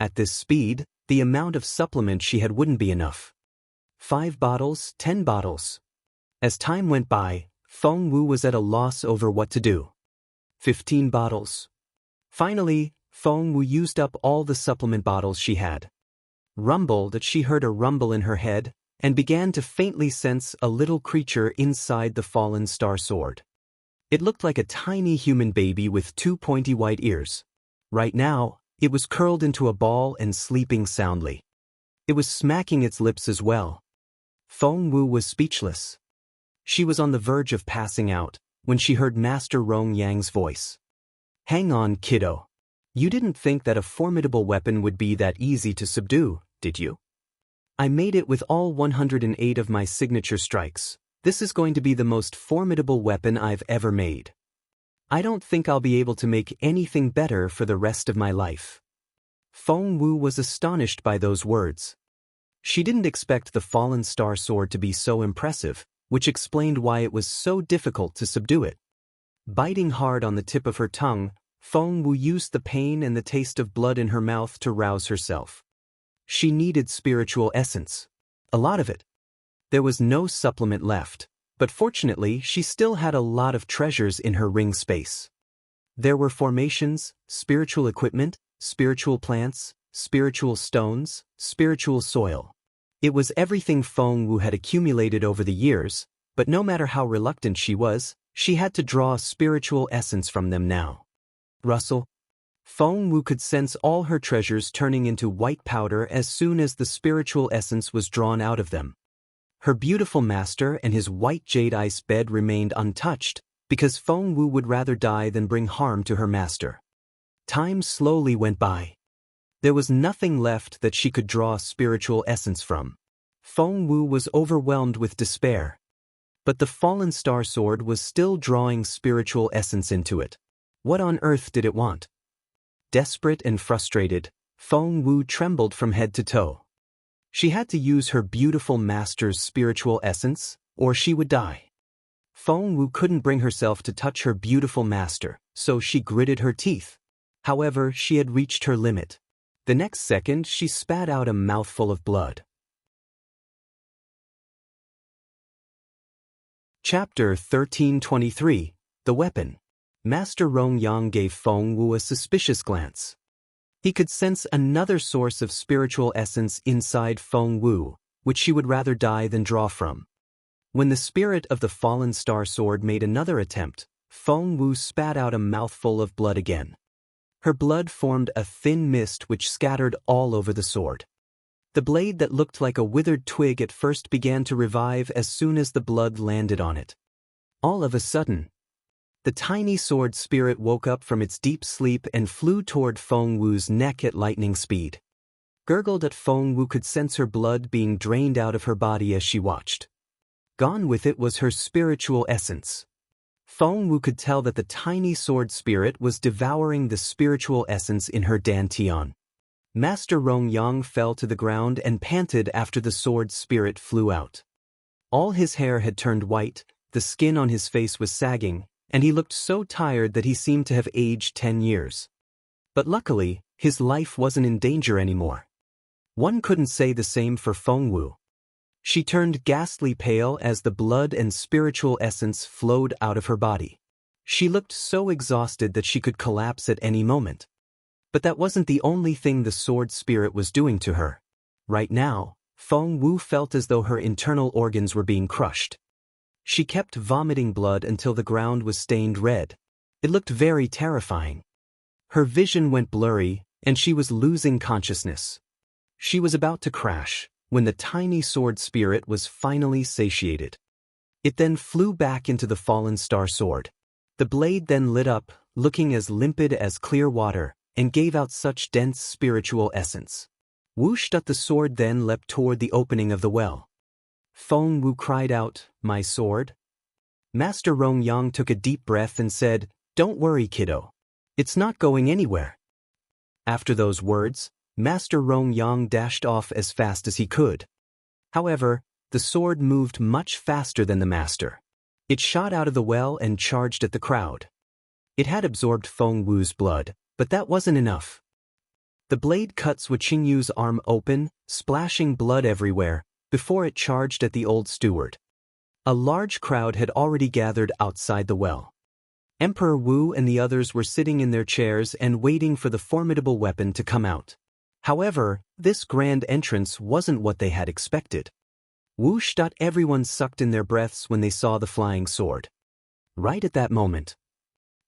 At this speed, the amount of supplement she had wouldn't be enough. 5 bottles, 10 bottles. As time went by, Feng Wu was at a loss over what to do. 15 bottles. Finally, Feng Wu used up all the supplement bottles she had. Rumbled, she heard a rumble in her head, and began to faintly sense a little creature inside the fallen star sword. It looked like a tiny human baby with 2 pointy white ears. Right now, it was curled into a ball and sleeping soundly. It was smacking its lips as well. Feng Wu was speechless. She was on the verge of passing out when she heard Master Rong Yang's voice. "Hang on, kiddo. You didn't think that a formidable weapon would be that easy to subdue, did you? I made it with all 108 of my signature strikes. This is going to be the most formidable weapon I've ever made. I don't think I'll be able to make anything better for the rest of my life." Feng Wu was astonished by those words. She didn't expect the fallen star sword to be so impressive, which explained why it was so difficult to subdue it. Biting hard on the tip of her tongue, Feng Wu used the pain and the taste of blood in her mouth to rouse herself. She needed spiritual essence. A lot of it. There was no supplement left, but fortunately she still had a lot of treasures in her ring space. There were formations, spiritual equipment, spiritual plants, spiritual stones, spiritual soil. It was everything Feng Wu had accumulated over the years, but no matter how reluctant she was, she had to draw spiritual essence from them now. Rustle. Feng Wu could sense all her treasures turning into white powder as soon as the spiritual essence was drawn out of them. Her beautiful master and his white jade ice bed remained untouched, because Feng Wu would rather die than bring harm to her master. Time slowly went by. There was nothing left that she could draw spiritual essence from. Feng Wu was overwhelmed with despair. But the fallen star sword was still drawing spiritual essence into it. What on earth did it want? Desperate and frustrated, Feng Wu trembled from head to toe. She had to use her beautiful master's spiritual essence, or she would die. Feng Wu couldn't bring herself to touch her beautiful master, so she gritted her teeth. However, she had reached her limit. The next second, she spat out a mouthful of blood. Chapter 1323. The Weapon. Master Rong Yang gave Feng Wu a suspicious glance. He could sense another source of spiritual essence inside Feng Wu, which she would rather die than draw from. When the spirit of the fallen star sword made another attempt, Feng Wu spat out a mouthful of blood again. Her blood formed a thin mist which scattered all over the sword. The blade that looked like a withered twig at first began to revive as soon as the blood landed on it. All of a sudden, the tiny sword spirit woke up from its deep sleep and flew toward Feng Wu's neck at lightning speed. Gurgled at Feng Wu could sense her blood being drained out of her body as she watched. Gone with it was her spiritual essence. Feng Wu could tell that the tiny sword spirit was devouring the spiritual essence in her dantian. Master Rongyang fell to the ground and panted after the sword spirit flew out. All his hair had turned white, the skin on his face was sagging, and he looked so tired that he seemed to have aged 10 years. But luckily, his life wasn't in danger anymore. One couldn't say the same for Feng Wu. She turned ghastly pale as the blood and spiritual essence flowed out of her body. She looked so exhausted that she could collapse at any moment. But that wasn't the only thing the sword spirit was doing to her. Right now, Feng Wu felt as though her internal organs were being crushed. She kept vomiting blood until the ground was stained red. It looked very terrifying. Her vision went blurry, and she was losing consciousness. She was about to crash when the tiny sword spirit was finally satiated. It then flew back into the fallen star sword. The blade then lit up, looking as limpid as clear water, and gave out such dense spiritual essence. Whooshed, the sword then leapt toward the opening of the well. Feng Wu cried out, "My sword?" Master Rongyang took a deep breath and said, "Don't worry, kiddo. It's not going anywhere." After those words, Master Rongyang dashed off as fast as he could. However, the sword moved much faster than the master. It shot out of the well and charged at the crowd. It had absorbed Feng Wu's blood, but that wasn't enough. The blade cut Zhuo Qingyu's arm open, splashing blood everywhere, before it charged at the old steward. A large crowd had already gathered outside the well. Emperor Wu and the others were sitting in their chairs and waiting for the formidable weapon to come out. However, this grand entrance wasn't what they had expected. Whoosh! Everyone sucked in their breaths when they saw the flying sword. Right at that moment,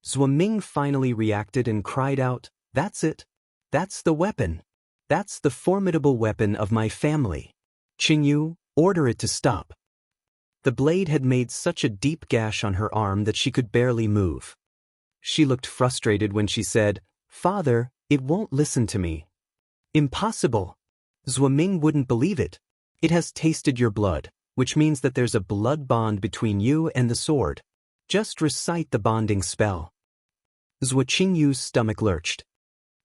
Zhuo Ming finally reacted and cried out, "That's it! That's the weapon! That's the formidable weapon of my family! Qingyu, order it to stop!" The blade had made such a deep gash on her arm that she could barely move. She looked frustrated when she said, "Father, it won't listen to me." "Impossible! Zhuo Ming wouldn't believe it. It has tasted your blood, which means that there's a blood bond between you and the sword. Just recite the bonding spell." Zhuo Qingyu's stomach lurched.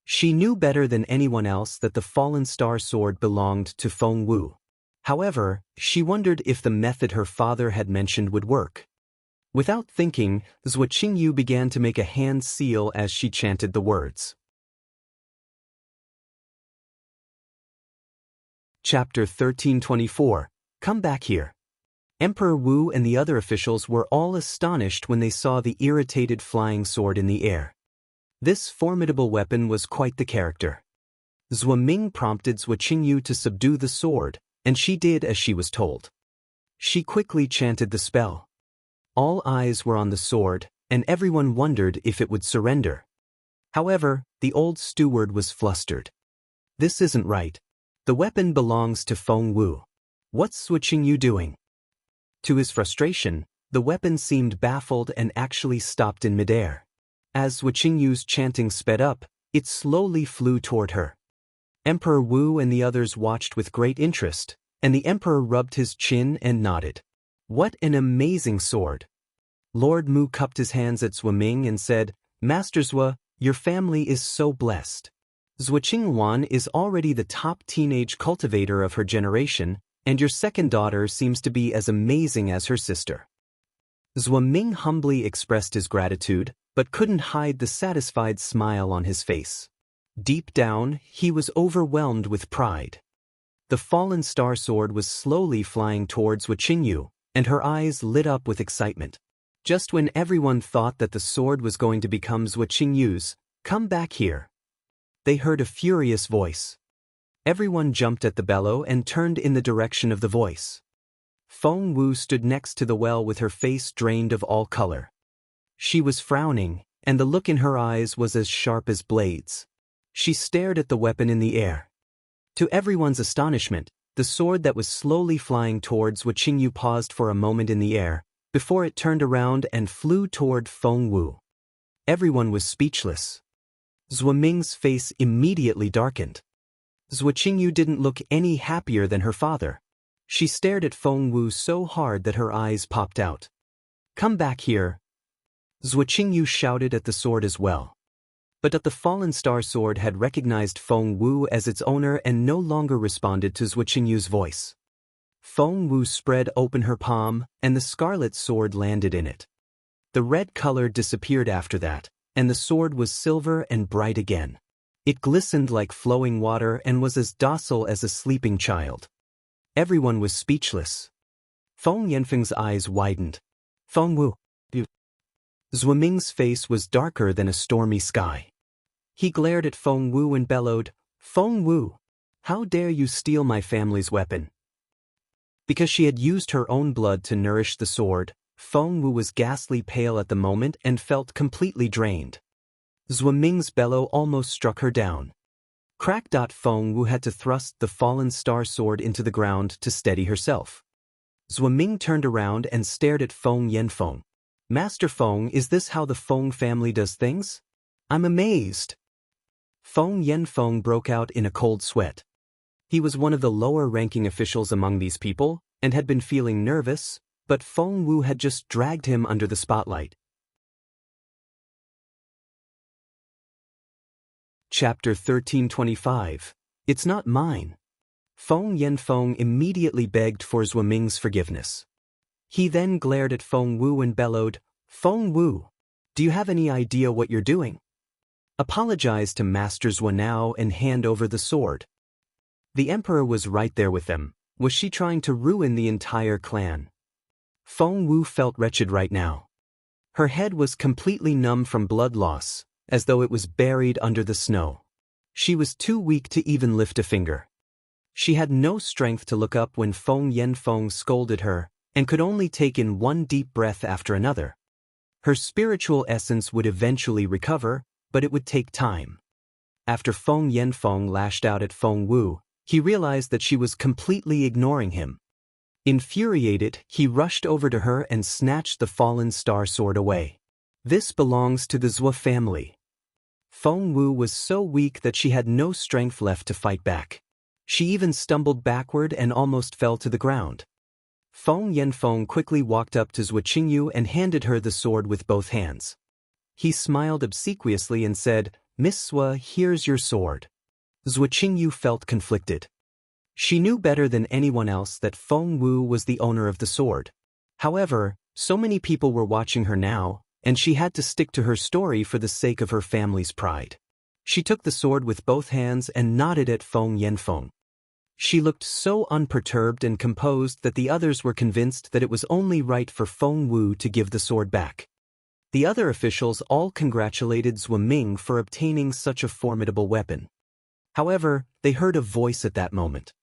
She knew better than anyone else that the fallen star sword belonged to Feng Wu. However, she wondered if the method her father had mentioned would work. Without thinking, Zhuo Qingyu began to make a hand seal as she chanted the words. Chapter 1324. Come back here. Emperor Wu and the other officials were all astonished when they saw the irritated flying sword in the air. This formidable weapon was quite the character. Zhuo Ming prompted Zhuo Qingyu to subdue the sword, and she did as she was told. She quickly chanted the spell. All eyes were on the sword, and everyone wondered if it would surrender. However, the old steward was flustered. "This isn't right. The weapon belongs to Feng Wu. What's Zhuo Qingyu doing?" To his frustration, the weapon seemed baffled and actually stopped in midair. As Zhuo Qingyu's chanting sped up, it slowly flew toward her. Emperor Wu and the others watched with great interest, and the emperor rubbed his chin and nodded. "What an amazing sword!" Lord Mu cupped his hands at Zhuo Ming and said, "Master Zhuo, your family is so blessed. Zhuo Qingwan is already the top teenage cultivator of her generation, and your second daughter seems to be as amazing as her sister." Zhuo Ming humbly expressed his gratitude, but couldn't hide the satisfied smile on his face. Deep down, he was overwhelmed with pride. The fallen star sword was slowly flying towards Zhuo Qingyu, and her eyes lit up with excitement. Just when everyone thought that the sword was going to become Zhuo Qingyu's, "Come back here," they heard a furious voice. Everyone jumped at the bellow and turned in the direction of the voice. Feng Wu stood next to the well with her face drained of all color. She was frowning, and the look in her eyes was as sharp as blades. She stared at the weapon in the air. To everyone's astonishment, the sword that was slowly flying towards Zhuo Qingyu paused for a moment in the air, before it turned around and flew toward Feng Wu. Everyone was speechless. Zhuo Ming's face immediately darkened. Zhuo Qingyu didn't look any happier than her father. She stared at Feng Wu so hard that her eyes popped out. "Come back here." Zhuo Qingyu shouted at the sword as well. But the fallen star sword had recognized Feng Wu as its owner and no longer responded to Zhuo Qingyu's voice. Feng Wu spread open her palm, and the scarlet sword landed in it. The red color disappeared after that, and the sword was silver and bright again. It glistened like flowing water and was as docile as a sleeping child. Everyone was speechless. Feng Yanfeng's eyes widened. "Feng Wu, you..." Zhuo Ming's face was darker than a stormy sky. He glared at Feng Wu and bellowed, "Feng Wu, how dare you steal my family's weapon?" Because she had used her own blood to nourish the sword, Feng Wu was ghastly pale at the moment and felt completely drained. Zhuo Ming's bellow almost struck her down. Crack. Feng Wu had to thrust the fallen star sword into the ground to steady herself. Zhuo Ming turned around and stared at Feng Yanfeng. "Master Feng, is this how the Feng family does things? I'm amazed." Feng Yanfeng broke out in a cold sweat. He was one of the lower-ranking officials among these people, and had been feeling nervous, but Feng Wu had just dragged him under the spotlight. Chapter 1325. It's not mine. Feng Yanfeng immediately begged for Zhuo Ming's forgiveness. He then glared at Feng Wu and bellowed, "Feng Wu, do you have any idea what you're doing? Apologize to Master Zhuo now and hand over the sword." The emperor was right there with them. Was she trying to ruin the entire clan? Feng Wu felt wretched right now. Her head was completely numb from blood loss, as though it was buried under the snow. She was too weak to even lift a finger. She had no strength to look up when Feng Yanfeng scolded her, and could only take in one deep breath after another. Her spiritual essence would eventually recover, but it would take time. After Feng Yanfeng lashed out at Feng Wu, he realized that she was completely ignoring him. Infuriated, he rushed over to her and snatched the fallen star sword away. "This belongs to the Zhuo family." Feng Wu was so weak that she had no strength left to fight back. She even stumbled backward and almost fell to the ground. Feng Yanfeng quickly walked up to Zhuo Qingyu and handed her the sword with both hands. He smiled obsequiously and said, "Miss Zhuo, here's your sword." Zhuo Qingyu felt conflicted. She knew better than anyone else that Feng Wu was the owner of the sword. However, so many people were watching her now, and she had to stick to her story for the sake of her family's pride. She took the sword with both hands and nodded at Feng Yanfeng. She looked so unperturbed and composed that the others were convinced that it was only right for Feng Wu to give the sword back. The other officials all congratulated Zhuo Ming for obtaining such a formidable weapon. However, they heard a voice at that moment.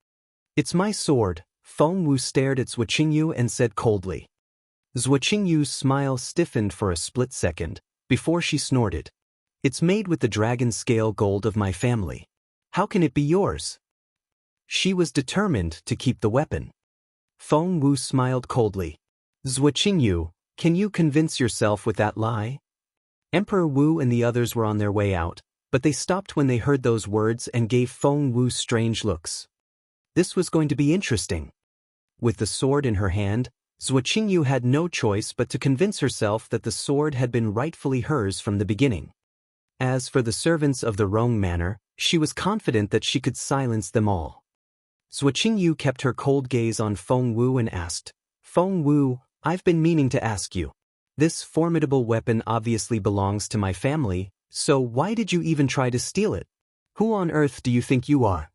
"It's my sword." Feng Wu stared at Zhuo Qingyu and said coldly. Zhuo Qingyu's smile stiffened for a split second, before she snorted. "It's made with the dragon scale gold of my family. How can it be yours?" She was determined to keep the weapon. Feng Wu smiled coldly. "Zhuo Qingyu, can you convince yourself with that lie?" Emperor Wu and the others were on their way out, but they stopped when they heard those words and gave Feng Wu strange looks. This was going to be interesting. With the sword in her hand, Zhuo Qingyu had no choice but to convince herself that the sword had been rightfully hers from the beginning. As for the servants of the Rong Manor, she was confident that she could silence them all. Zhuo Qingyu kept her cold gaze on Feng Wu and asked, "Feng Wu, I've been meaning to ask you. This formidable weapon obviously belongs to my family, so why did you even try to steal it? Who on earth do you think you are?"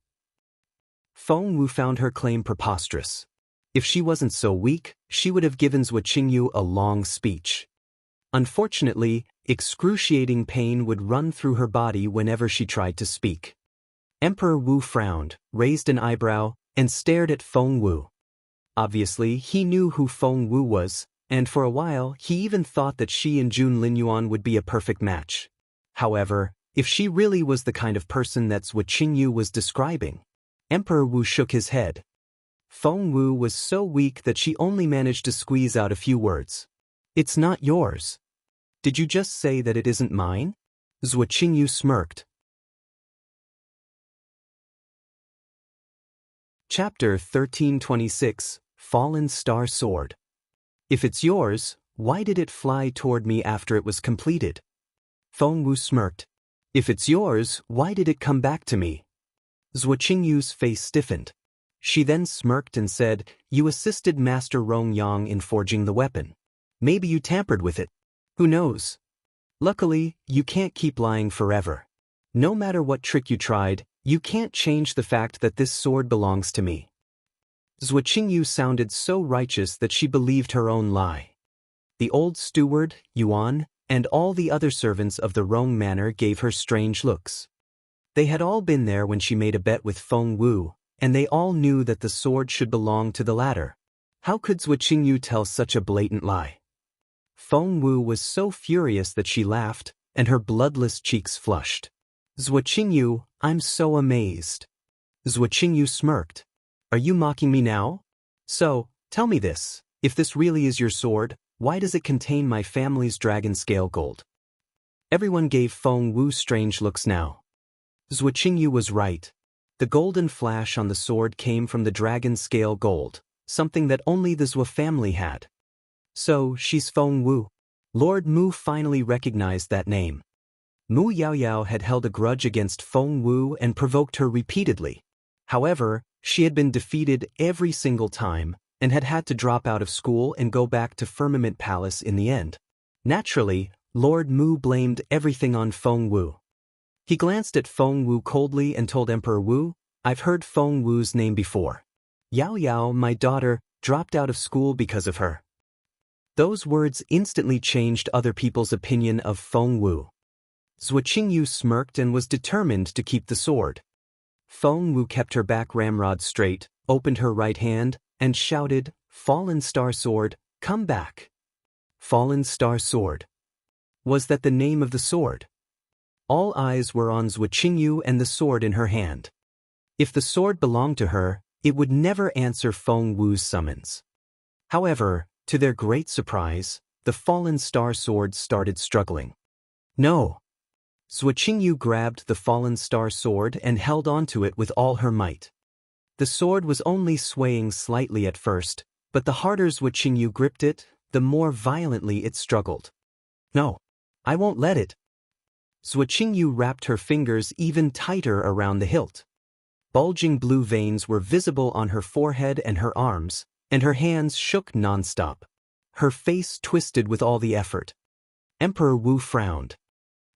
Feng Wu found her claim preposterous. If she wasn't so weak, she would have given Zhuo Qingyu a long speech. Unfortunately, excruciating pain would run through her body whenever she tried to speak. Emperor Wu frowned, raised an eyebrow, and stared at Feng Wu. Obviously, he knew who Feng Wu was, and for a while he even thought that she and Jun Linyuan would be a perfect match. However, if she really was the kind of person that Zhuo Qingyu was describing. Emperor Wu shook his head. Feng Wu was so weak that she only managed to squeeze out a few words. "It's not yours. Did you just say that it isn't mine?" Zhuo Qingyu smirked. Chapter 1326, Fallen Star Sword. "If it's yours, why did it fly toward me after it was completed?" Feng Wu smirked. "If it's yours, why did it come back to me?" Zhuo Qingyu's face stiffened. She then smirked and said, "You assisted Master Rongyang in forging the weapon. Maybe you tampered with it. Who knows? Luckily, you can't keep lying forever. No matter what trick you tried, you can't change the fact that this sword belongs to me." Zhuo Qingyu sounded so righteous that she believed her own lie. The old steward, Yuan, and all the other servants of the Rong Manor gave her strange looks. They had all been there when she made a bet with Feng Wu, and they all knew that the sword should belong to the latter. How could Zhuo Qingyu tell such a blatant lie? Feng Wu was so furious that she laughed, and her bloodless cheeks flushed. "Zhuo Qingyu, I'm so amazed." Zhuo Qingyu smirked. "Are you mocking me now? So, tell me this, if this really is your sword, why does it contain my family's dragon scale gold?" Everyone gave Feng Wu strange looks now. Zhuo Qingyu was right. The golden flash on the sword came from the dragon scale gold, something that only the Zhuo family had. So, she's Feng Wu. Lord Mu finally recognized that name. Mu Yaoyao had held a grudge against Feng Wu and provoked her repeatedly. However, she had been defeated every single time, and had had to drop out of school and go back to Firmament Palace in the end. Naturally, Lord Mu blamed everything on Feng Wu. He glanced at Feng Wu coldly and told Emperor Wu, "I've heard Feng Wu's name before. Yao Yao, my daughter, dropped out of school because of her." Those words instantly changed other people's opinion of Feng Wu. Zhuo Qingyu smirked and was determined to keep the sword. Feng Wu kept her back ramrod straight, opened her right hand, and shouted, "Fallen Star Sword, come back." Fallen Star Sword. Was that the name of the sword? All eyes were on Zhuo Qingyu and the sword in her hand. If the sword belonged to her, it would never answer Feng Wu's summons. However, to their great surprise, the Fallen Star Sword started struggling. "No!" Zhuo Qingyu grabbed the Fallen Star Sword and held onto it with all her might. The sword was only swaying slightly at first, but the harder Zhuo Qingyu gripped it, the more violently it struggled. "No! I won't let it!" Zhuo Qingyu wrapped her fingers even tighter around the hilt. Bulging blue veins were visible on her forehead and her arms, and her hands shook nonstop. Her face twisted with all the effort. Emperor Wu frowned.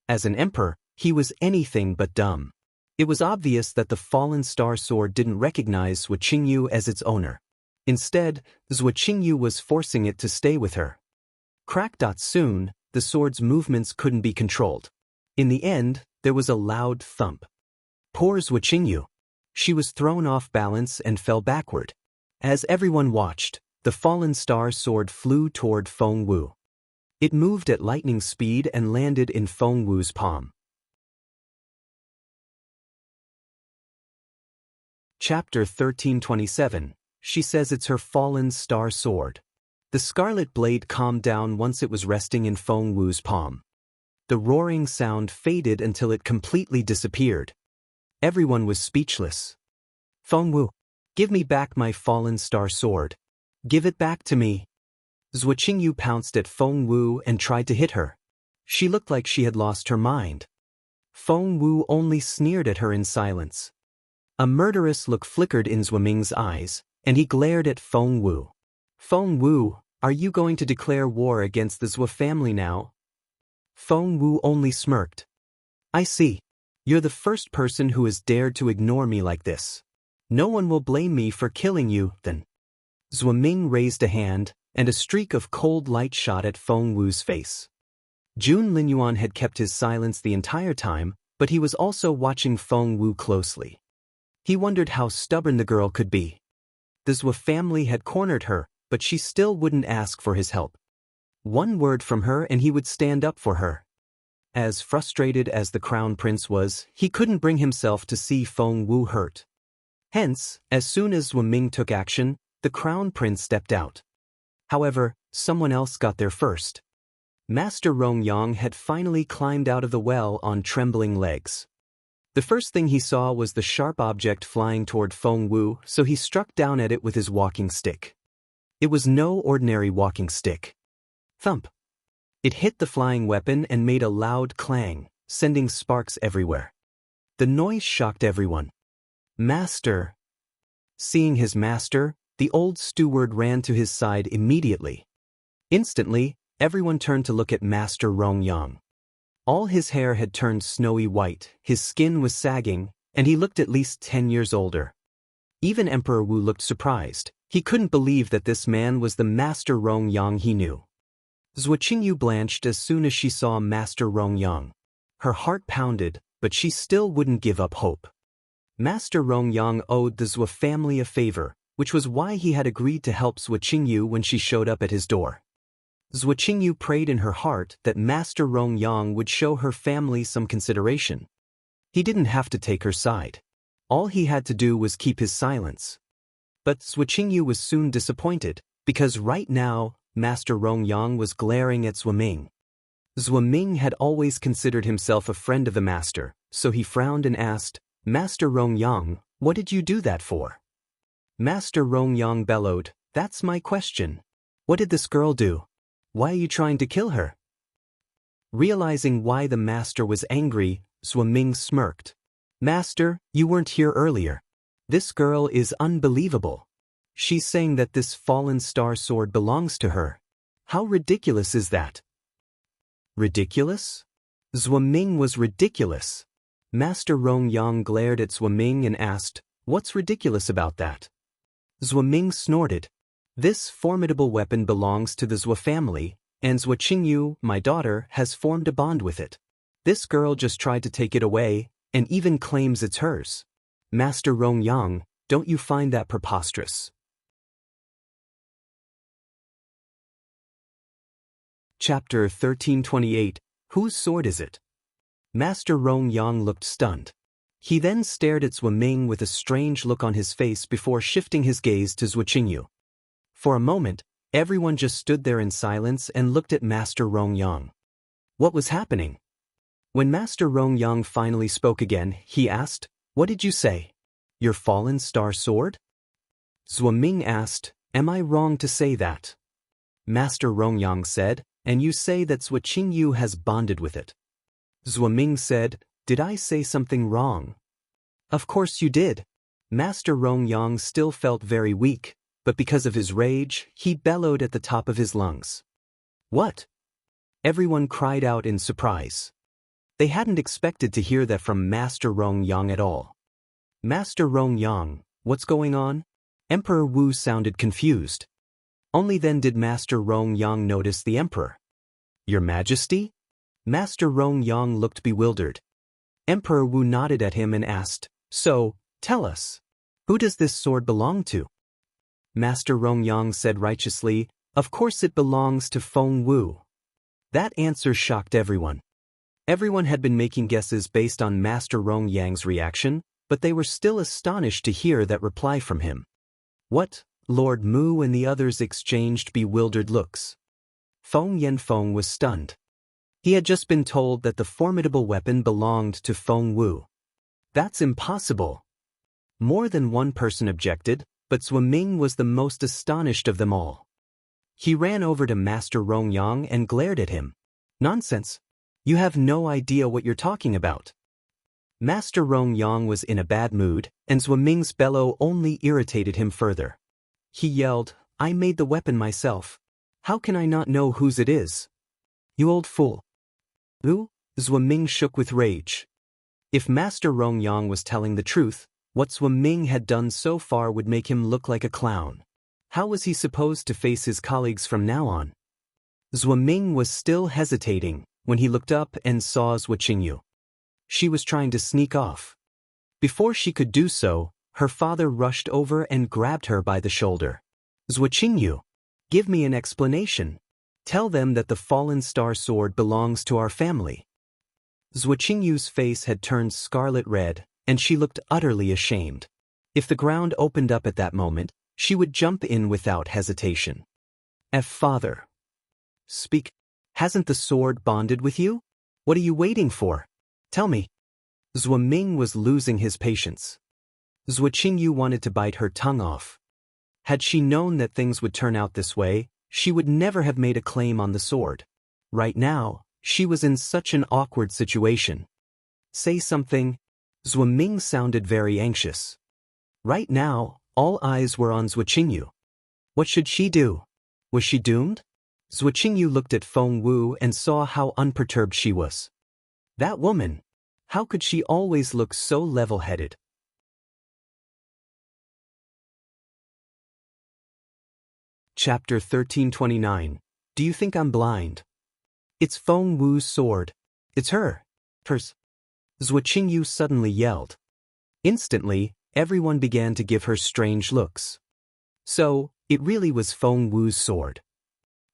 As an emperor, he was anything but dumb. It was obvious that the Fallen Star Sword didn't recognize Zhuo Qingyu as its owner. Instead, Zhuo Qingyu was forcing it to stay with her. Soon, the sword's movements couldn't be controlled. In the end, there was a loud thump. Poor Zhuo Qingyu. She was thrown off balance and fell backward. As everyone watched, the Fallen Star Sword flew toward Feng Wu. It moved at lightning speed and landed in Feng Wu's palm. Chapter 1327. She says it's her Fallen Star Sword. The scarlet blade calmed down once it was resting in Feng Wu's palm. The roaring sound faded until it completely disappeared. Everyone was speechless. "Feng Wu, give me back my Fallen Star Sword. Give it back to me." Zhuo Qingyu pounced at Feng Wu and tried to hit her. She looked like she had lost her mind. Feng Wu only sneered at her in silence. A murderous look flickered in Zhuo Ming's eyes, and he glared at Feng Wu. "Feng Wu, are you going to declare war against the Zhuo family now?" Feng Wu only smirked. "I see. You're the first person who has dared to ignore me like this. No one will blame me for killing you, then." Zhuo Ming raised a hand, and a streak of cold light shot at Feng Wu's face. Jun Linyuan had kept his silence the entire time, but he was also watching Feng Wu closely. He wondered how stubborn the girl could be. The Zhuo family had cornered her, but she still wouldn't ask for his help. One word from her and he would stand up for her. As frustrated as the crown prince was, he couldn't bring himself to see Feng Wu hurt. Hence, as soon as Zhuo Ming took action, the crown prince stepped out. However, someone else got there first. Master Rongyang had finally climbed out of the well on trembling legs. The first thing he saw was the sharp object flying toward Feng Wu, so he struck down at it with his walking stick. It was no ordinary walking stick. Thump! It hit the flying weapon and made a loud clang, sending sparks everywhere. The noise shocked everyone. Master! Seeing his master, the old steward ran to his side immediately. Instantly, everyone turned to look at Master Rongyang. All his hair had turned snowy white, his skin was sagging, and he looked at least 10 years older. Even Emperor Wu looked surprised. He couldn't believe that this man was the Master Rongyang he knew. Zhuo Qingyu blanched as soon as she saw Master Rongyang. Her heart pounded, but she still wouldn't give up hope. Master Rongyang owed the Zhuo family a favor, which was why he had agreed to help Zhuo Qingyu when she showed up at his door. Zhuo Qingyu prayed in her heart that Master Rongyang would show her family some consideration. He didn't have to take her side. All he had to do was keep his silence. But Zhuo Qingyu was soon disappointed, because right now, Master Rongyang was glaring at Zhuo Ming. Zhuo Ming had always considered himself a friend of the master, so he frowned and asked, "Master Rongyang, what did you do that for?" Master Rongyang bellowed, "That's my question. What did this girl do? Why are you trying to kill her?" Realizing why the master was angry, Zhuo Ming smirked. "Master, you weren't here earlier. This girl is unbelievable. She's saying that this fallen star sword belongs to her. How ridiculous is that?" Ridiculous? Zhuo Ming was ridiculous. Master Rongyang glared at Zhuo Ming and asked, "What's ridiculous about that?" Zhuo Ming snorted. "This formidable weapon belongs to the Zhuo family, and Zhuo Qingyu, my daughter, has formed a bond with it. This girl just tried to take it away, and even claims it's hers. Master Rongyang, don't you find that preposterous?" Chapter 1328, Whose Sword Is It? Master Rongyang looked stunned. He then stared at Zhuo Ming with a strange look on his face before shifting his gaze to Zhuo Qingyu. For a moment, everyone just stood there in silence and looked at Master Rongyang. What was happening? When Master Rongyang finally spoke again, he asked, "What did you say? Your fallen star sword?" Zhuo Ming asked, "Am I wrong to say that?" Master Rongyang said, "And you say that Zhuo Qingyu has bonded with it." Zhuo Ming said, "Did I say something wrong?" "Of course you did." Master Rongyang still felt very weak, but because of his rage, he bellowed at the top of his lungs. "What?" Everyone cried out in surprise. They hadn't expected to hear that from Master Rongyang at all. "Master Rongyang, what's going on?" Emperor Wu sounded confused. Only then did Master Rongyang notice the emperor. "Your Majesty?" Master Rongyang looked bewildered. Emperor Wu nodded at him and asked, "So, tell us, who does this sword belong to?" Master Rongyang said righteously, "Of course it belongs to Feng Wu." That answer shocked everyone. Everyone had been making guesses based on Master Rongyang's reaction, but they were still astonished to hear that reply from him. "What?" Lord Mu and the others exchanged bewildered looks. Feng Yanfeng was stunned. He had just been told that the formidable weapon belonged to Feng Wu. That's impossible. More than one person objected, but Zhuo Ming was the most astonished of them all. He ran over to Master Rongyang and glared at him. "Nonsense. You have no idea what you're talking about." Master Rongyang was in a bad mood, and Zhuo Ming's bellow only irritated him further. He yelled, "I made the weapon myself. How can I not know whose it is? You old fool." Who? Zhuo Ming shook with rage. If Master Rongyang was telling the truth, what Zhuo Ming had done so far would make him look like a clown. How was he supposed to face his colleagues from now on? Zhuo Ming was still hesitating when he looked up and saw Zhuo Qingyu. She was trying to sneak off. Before she could do so, her father rushed over and grabbed her by the shoulder. "Zhuo Qingyu, Give me an explanation. Tell them that the fallen star sword belongs to our family. Zhuo Qingyu's face had turned scarlet red, and she looked utterly ashamed. If the ground opened up at that moment, she would jump in without hesitation. Father. Speak. Hasn't the sword bonded with you? What are you waiting for? Tell me. Zhuo Ming was losing his patience. Zhuo Qingyu wanted to bite her tongue off. Had she known that things would turn out this way, she would never have made a claim on the sword. Right now, she was in such an awkward situation. Say something. Zhuo Ming sounded very anxious. Right now, all eyes were on Zhuo Qingyu. What should she do? Was she doomed? Zhuo Qingyu looked at Feng Wu and saw how unperturbed she was. That woman. How could she always look so level-headed? Chapter 1329. Do you think I'm blind? It's Feng Wu's sword. It's her. Hers. Zhuo Qingyu suddenly yelled. Instantly, everyone began to give her strange looks. So, it really was Feng Wu's sword.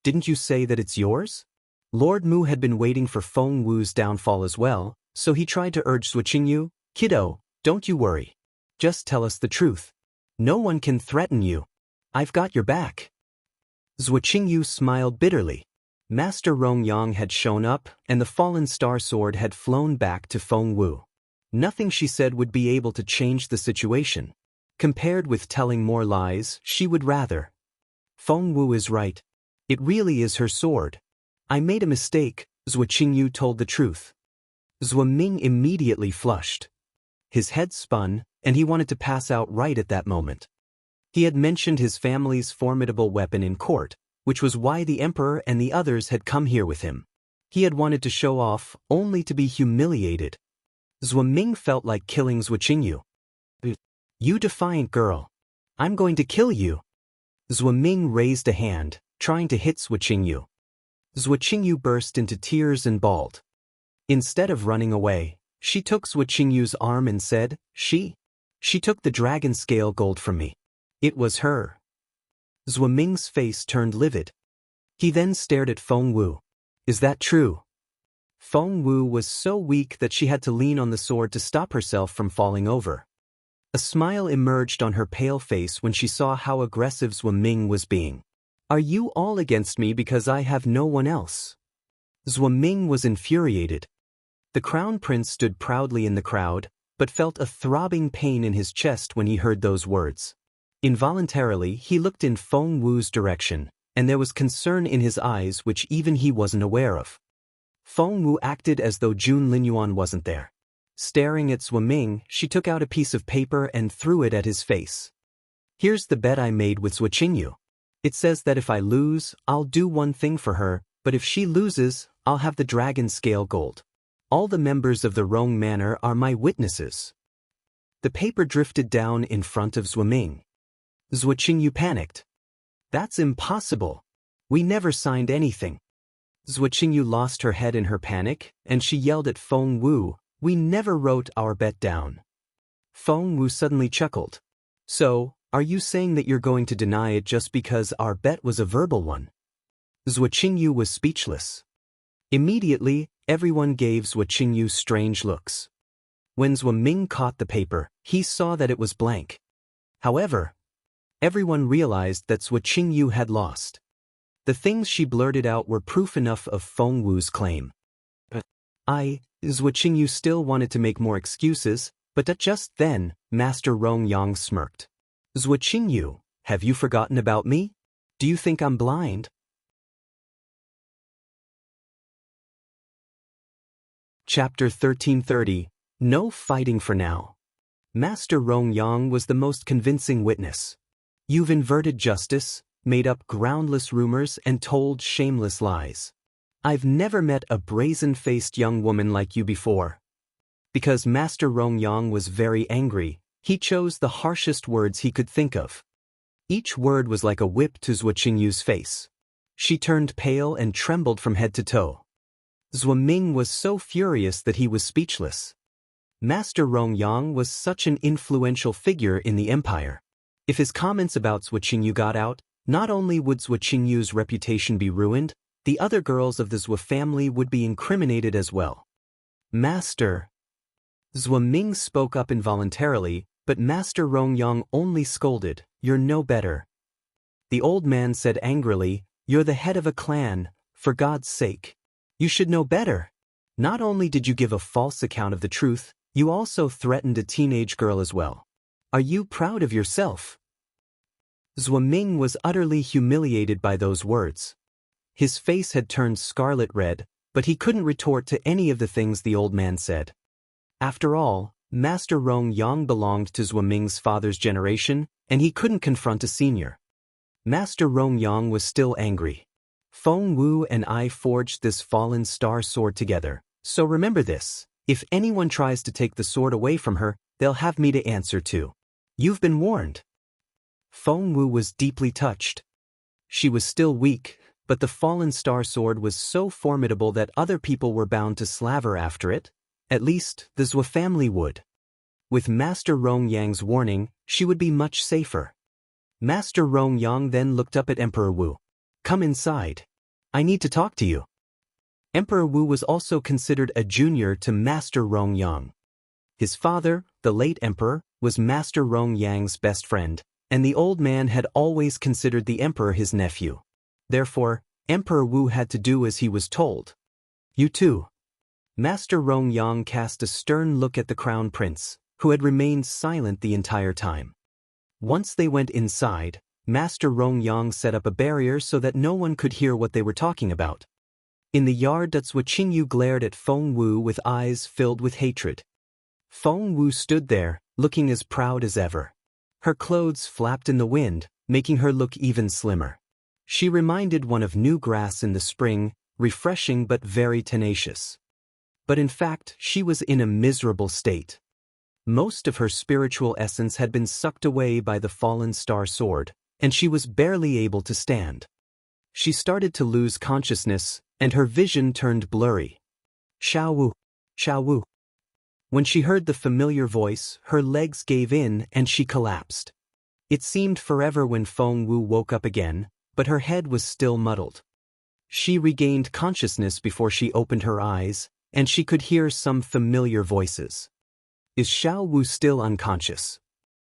Didn't you say that it's yours? Lord Mu had been waiting for Feng Wu's downfall as well, so he tried to urge Zhuo Qingyu, "Kiddo, don't you worry. Just tell us the truth. No one can threaten you. I've got your back." Zhuo Qingyu smiled bitterly. Master Rongyang had shown up, and the fallen star sword had flown back to Feng Wu. Nothing she said would be able to change the situation. Compared with telling more lies, she would rather. Feng Wu is right. It really is her sword. I made a mistake, Zhuo Qingyu told the truth. Zhuo Ming immediately flushed. His head spun, and he wanted to pass out right at that moment. He had mentioned his family's formidable weapon in court, which was why the emperor and the others had come here with him. He had wanted to show off, only to be humiliated. Zhuo Ming felt like killing Zhuo Qingyu. You defiant girl. I'm going to kill you. Zhuo Ming raised a hand, trying to hit Zhuo Qingyu. Zhuo Qingyu burst into tears and bawled. Instead of running away, she took Zhuo Qingyu's arm and said, She took the dragon scale gold from me. It was her. Zhuo Ming's face turned livid. He then stared at Feng Wu. Is that true? Feng Wu was so weak that she had to lean on the sword to stop herself from falling over. A smile emerged on her pale face when she saw how aggressive Zhuo Ming was being. Are you all against me because I have no one else? Zhuo Ming was infuriated. The crown prince stood proudly in the crowd, but felt a throbbing pain in his chest when he heard those words. Involuntarily, he looked in Feng Wu's direction, and there was concern in his eyes which even he wasn't aware of. Feng Wu acted as though Jun Linyuan wasn't there. Staring at Zhuo Ming, she took out a piece of paper and threw it at his face. Here's the bet I made with Zhuo Qingyu. It says that if I lose, I'll do one thing for her, but if she loses, I'll have the dragon scale gold. All the members of the Rong Manor are my witnesses. The paper drifted down in front of Zhuo Ming. Zhuo Qingyu panicked. That's impossible. We never signed anything. Zhuo Qingyu lost her head in her panic, and she yelled at Feng Wu, We never wrote our bet down. Feng Wu suddenly chuckled. So, are you saying that you're going to deny it just because our bet was a verbal one? Zhuo Qingyu was speechless. Immediately, everyone gave Zhuo Qingyu strange looks. When Zhuo Ming caught the paper, he saw that it was blank. However, everyone realized that Zhuo Qingyu had lost. The things she blurted out were proof enough of Feng Wu's claim. Zhuo Qingyu still wanted to make more excuses, but just then, Master Rongyang smirked. Zhuo Qingyu, have you forgotten about me? Do you think I'm blind? Chapter 1330. No fighting for now. Master Rongyang was the most convincing witness. You've inverted justice, made up groundless rumors, and told shameless lies. I've never met a brazen-faced young woman like you before. Because Master Rongyang was very angry, he chose the harshest words he could think of. Each word was like a whip to Zhuo Qingyu's face. She turned pale and trembled from head to toe. Zhuo Ming was so furious that he was speechless. Master Rongyang was such an influential figure in the empire. If his comments about Zhuo Qingyu got out, Not only would Zhou Qingyu's reputation be ruined, the other girls of the Zhou family would be incriminated as well. Master. Zhou Ming spoke up involuntarily, but Master Rongyang only scolded, "You're no better." The old man said angrily, "You're the head of a clan, for God's sake. You should know better. Not only did you give a false account of the truth, you also threatened a teenage girl as well. Are you proud of yourself?" Zhou Ming was utterly humiliated by those words. His face had turned scarlet red, but he couldn't retort to any of the things the old man said. After all, Master Rongyang belonged to Zhou Ming's father's generation, and he couldn't confront a senior. Master Rongyang was still angry. "Feng Wu and I forged this fallen star sword together, so remember this. If anyone tries to take the sword away from her, they'll have me to answer to. You've been warned." Feng Wu was deeply touched. She was still weak, but the fallen star sword was so formidable that other people were bound to slaver after it. At least, the Zhou family would. With Master Rongyang's warning, she would be much safer. Master Rongyang then looked up at Emperor Wu. "Come inside. I need to talk to you." Emperor Wu was also considered a junior to Master Rongyang. His father, the late emperor, was Master Rongyang's best friend, and the old man had always considered the emperor his nephew. Therefore, Emperor Wu had to do as he was told. "You too." Master Rongyang cast a stern look at the crown prince, who had remained silent the entire time. Once they went inside, Master Rongyang set up a barrier so that no one could hear what they were talking about. In the yard, Zhou Qingyu glared at Feng Wu with eyes filled with hatred. Feng Wu stood there, looking as proud as ever. Her clothes flapped in the wind, making her look even slimmer. She reminded one of new grass in the spring, refreshing but very tenacious. But in fact, she was in a miserable state. Most of her spiritual essence had been sucked away by the fallen star sword, and she was barely able to stand. She started to lose consciousness, and her vision turned blurry. "Xiao Wu, Xiao Wu." When she heard the familiar voice, her legs gave in and she collapsed. It seemed forever when Feng Wu woke up again, but her head was still muddled. She regained consciousness before she opened her eyes, and she could hear some familiar voices. "Is Xiao Wu still unconscious?"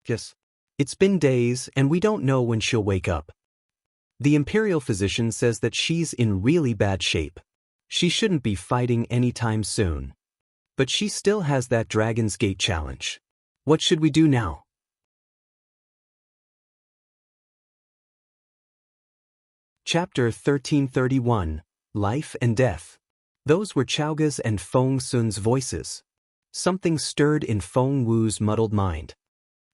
"Yes. It's been days and we don't know when she'll wake up. The imperial physician says that she's in really bad shape. She shouldn't be fighting anytime soon. But she still has that Dragon's Gate challenge. What should we do now?" Chapter 1331, Life and Death. Those were Chaoga's and Feng Sun's voices. Something stirred in Feng Wu's muddled mind.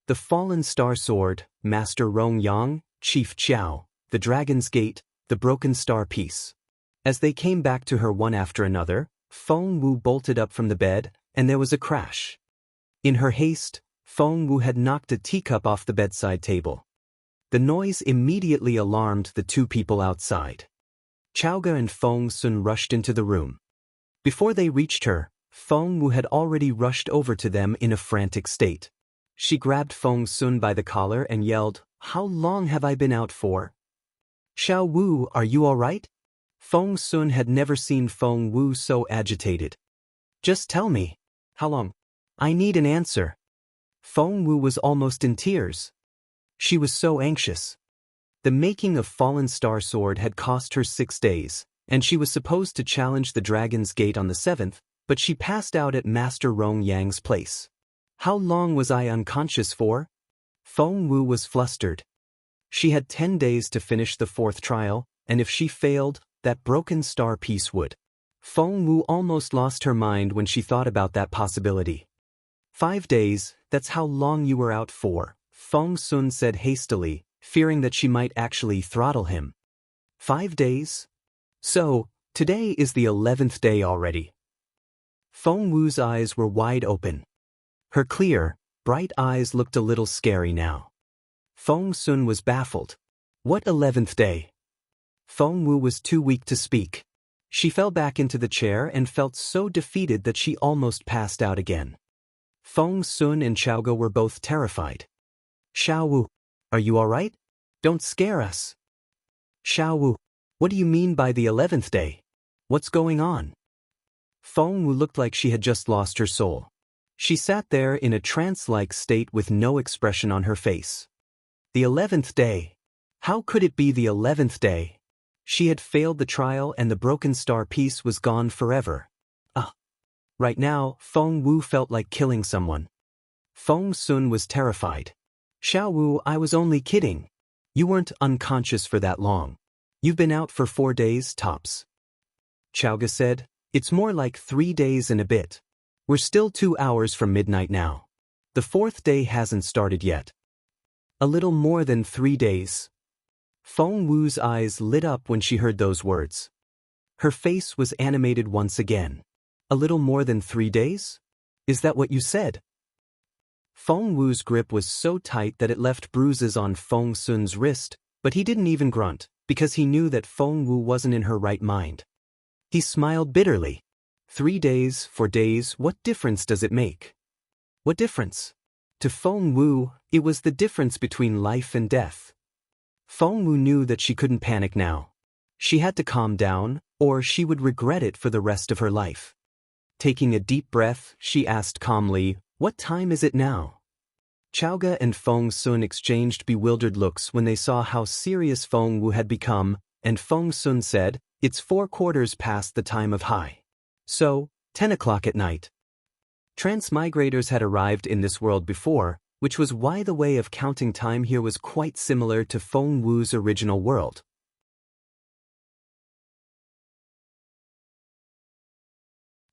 The fallen star sword, Master Rongyang, Chief Qiao, the Dragon's Gate, the broken star piece. As they came back to her one after another, Feng Wu bolted up from the bed, and there was a crash. In her haste, Feng Wu had knocked a teacup off the bedside table. The noise immediately alarmed the two people outside. Chaoga and Feng Sun rushed into the room. Before they reached her, Feng Wu had already rushed over to them in a frantic state. She grabbed Feng Sun by the collar and yelled, "How long have I been out for?" "Xiao Wu, are you all right?" Feng Sun had never seen Feng Wu so agitated. "Just tell me. How long? I need an answer." Feng Wu was almost in tears. She was so anxious. The making of Fallen Star Sword had cost her 6 days, and she was supposed to challenge the Dragon's Gate on the 7th, but she passed out at Master Rongyang's place. "How long was I unconscious for?" Feng Wu was flustered. She had 10 days to finish the 4th trial, and if she failed, that broken star piece would. Feng Wu almost lost her mind when she thought about that possibility. 5 days, that's how long you were out for, Feng Sun said hastily, fearing that she might actually throttle him. 5 days? So, today is the 11th day already. Feng Wu's eyes were wide open. Her clear, bright eyes looked a little scary now. Feng Sun was baffled. What 11th day? Feng Wu was too weak to speak. She fell back into the chair and felt so defeated that she almost passed out again. Feng Sun and Chaoga were both terrified. "Xiao Wu, are you all right? Don't scare us." Xiao Wu, what do you mean by the 11th day? What's going on? Feng Wu looked like she had just lost her soul. She sat there in a trance-like state with no expression on her face. The 11th day. How could it be the 11th day? She had failed the trial and the broken star piece was gone forever. Right now, Feng Wu felt like killing someone. Feng Sun was terrified. Xiao Wu, I was only kidding. You weren't unconscious for that long. You've been out for 4 days, tops. Chaoga said, it's more like 3 days and a bit. We're still 2 hours from midnight now. The 4th day hasn't started yet. A little more than 3 days. Feng Wu's eyes lit up when she heard those words. Her face was animated once again. A little more than 3 days? Is that what you said? Feng Wu's grip was so tight that it left bruises on Feng Sun's wrist, but he didn't even grunt, because he knew that Feng Wu wasn't in her right mind. He smiled bitterly. 3 days, 4 days, what difference does it make? What difference? To Feng Wu, it was the difference between life and death. Feng Wu knew that she couldn't panic now. She had to calm down, or she would regret it for the rest of her life. Taking a deep breath, she asked calmly, what time is it now? Chaoga and Feng Sun exchanged bewildered looks when they saw how serious Feng Wu had become, and Feng Sun said, it's 4/4 past the time of high. So, 10 o'clock at night. Transmigrators had arrived in this world before, which was why the way of counting time here was quite similar to Feng Wu's original world.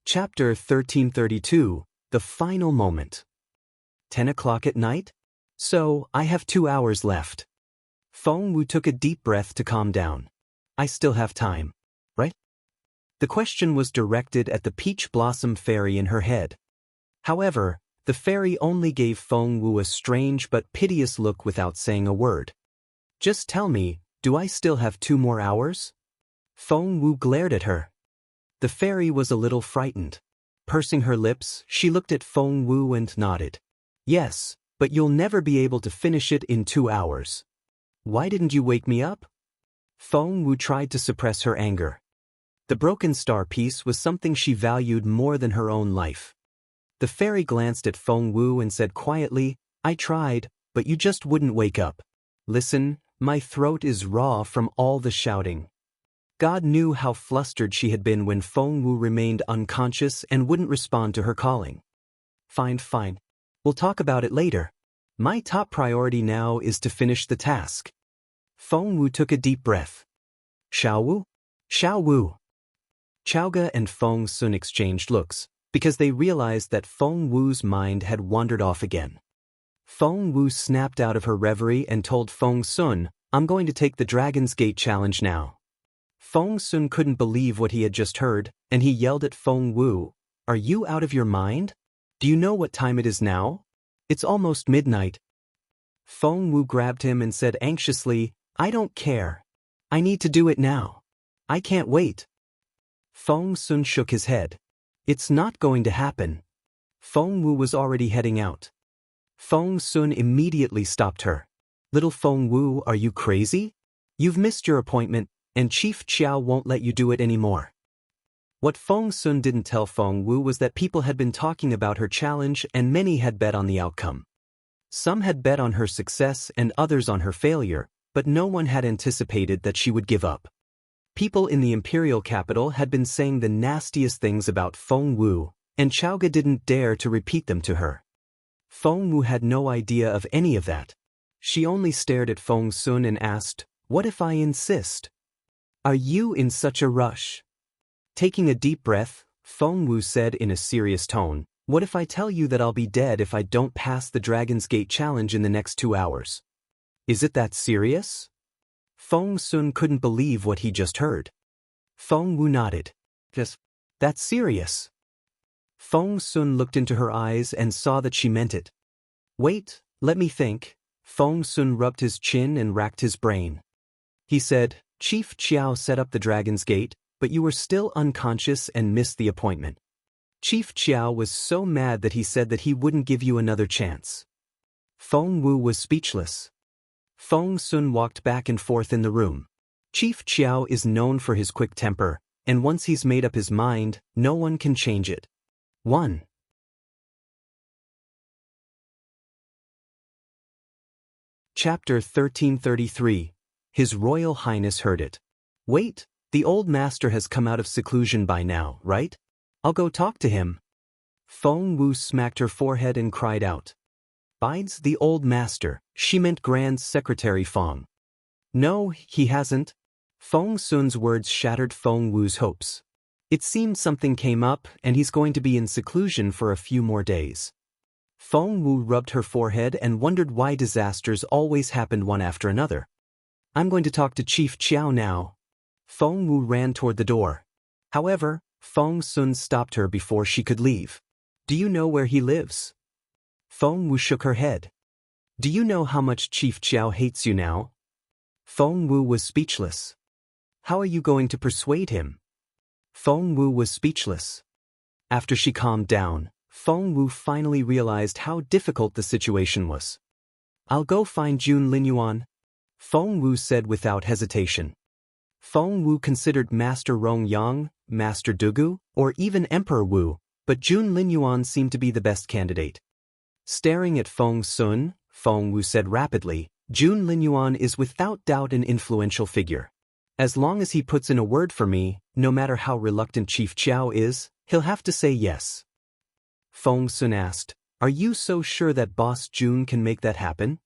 Chapter 1332, The Final Moment. 10 o'clock at night? So, I have 2 hours left. Feng Wu took a deep breath to calm down. I still have time, right? The question was directed at the peach blossom fairy in her head. However, the fairy only gave Feng Wu a strange but piteous look without saying a word. Just tell me, do I still have 2 more hours? Feng Wu glared at her. The fairy was a little frightened. Pursing her lips, she looked at Feng Wu and nodded. Yes, but you'll never be able to finish it in 2 hours. Why didn't you wake me up? Feng Wu tried to suppress her anger. The broken star piece was something she valued more than her own life. The fairy glanced at Feng Wu and said quietly, I tried, but you just wouldn't wake up. Listen, my throat is raw from all the shouting. God knew how flustered she had been when Feng Wu remained unconscious and wouldn't respond to her calling. Fine. We'll talk about it later. My top priority now is to finish the task. Feng Wu took a deep breath. Xiao Wu? Xiao Wu. Chaoga and Feng Sun exchanged looks, because they realized that Feng Wu's mind had wandered off again. Feng Wu snapped out of her reverie and told Feng Sun, I'm going to take the Dragon's Gate challenge now. Feng Sun couldn't believe what he had just heard, and he yelled at Feng Wu, Are you out of your mind? Do you know what time it is now? It's almost midnight. Feng Wu grabbed him and said anxiously, I don't care. I need to do it now. I can't wait. Feng Sun shook his head. It's not going to happen. Feng Wu was already heading out. Feng Sun immediately stopped her. Little Feng Wu, are you crazy? You've missed your appointment, and Chief Qiao won't let you do it anymore. What Feng Sun didn't tell Feng Wu was that people had been talking about her challenge and many had bet on the outcome. Some had bet on her success and others on her failure, but no one had anticipated that she would give up. People in the imperial capital had been saying the nastiest things about Feng Wu, and Chaoga didn't dare to repeat them to her. Feng Wu had no idea of any of that. She only stared at Feng Sun and asked, What if I insist? Are you in such a rush? Taking a deep breath, Feng Wu said in a serious tone, What if I tell you that I'll be dead if I don't pass the Dragon's Gate challenge in the next 2 hours? Is it that serious? Feng Sun couldn't believe what he just heard. Feng Wu nodded. Yes, that's serious. Feng Sun looked into her eyes and saw that she meant it. Wait, let me think. Feng Sun rubbed his chin and racked his brain. He said, Chief Qiao set up the Dragon's Gate, but you were still unconscious and missed the appointment. Chief Qiao was so mad that he said that he wouldn't give you another chance. Feng Wu was speechless. Feng Sun walked back and forth in the room. Chief Chiao is known for his quick temper, and once he's made up his mind, no one can change it. 1. Chapter 1333. His Royal Highness heard it. Wait, the old master has come out of seclusion by now, right? I'll go talk to him. Feng Wu smacked her forehead and cried out. Bides the old master, she meant Grand Secretary Feng. No, he hasn't. Feng Sun's words shattered Feng Wu's hopes. It seemed something came up and he's going to be in seclusion for a few more days. Feng Wu rubbed her forehead and wondered why disasters always happened one after another. I'm going to talk to Chief Chiao now. Feng Wu ran toward the door. However, Feng Sun stopped her before she could leave. Do you know where he lives? Feng Wu shook her head. Do you know how much Chief Chiao hates you now? Feng Wu was speechless. How are you going to persuade him? Feng Wu was speechless. After she calmed down, Feng Wu finally realized how difficult the situation was. I'll go find Jun Linyuan, Feng Wu said without hesitation. Feng Wu considered Master Rong Yang, Master Dugu, or even Emperor Wu, but Jun Linyuan seemed to be the best candidate. Staring at Feng Sun, Feng Wu said rapidly, Jun Linyuan is without doubt an influential figure. As long as he puts in a word for me, no matter how reluctant Chief Chiao is, he'll have to say yes. Feng Sun asked, Are you so sure that Boss Jun can make that happen?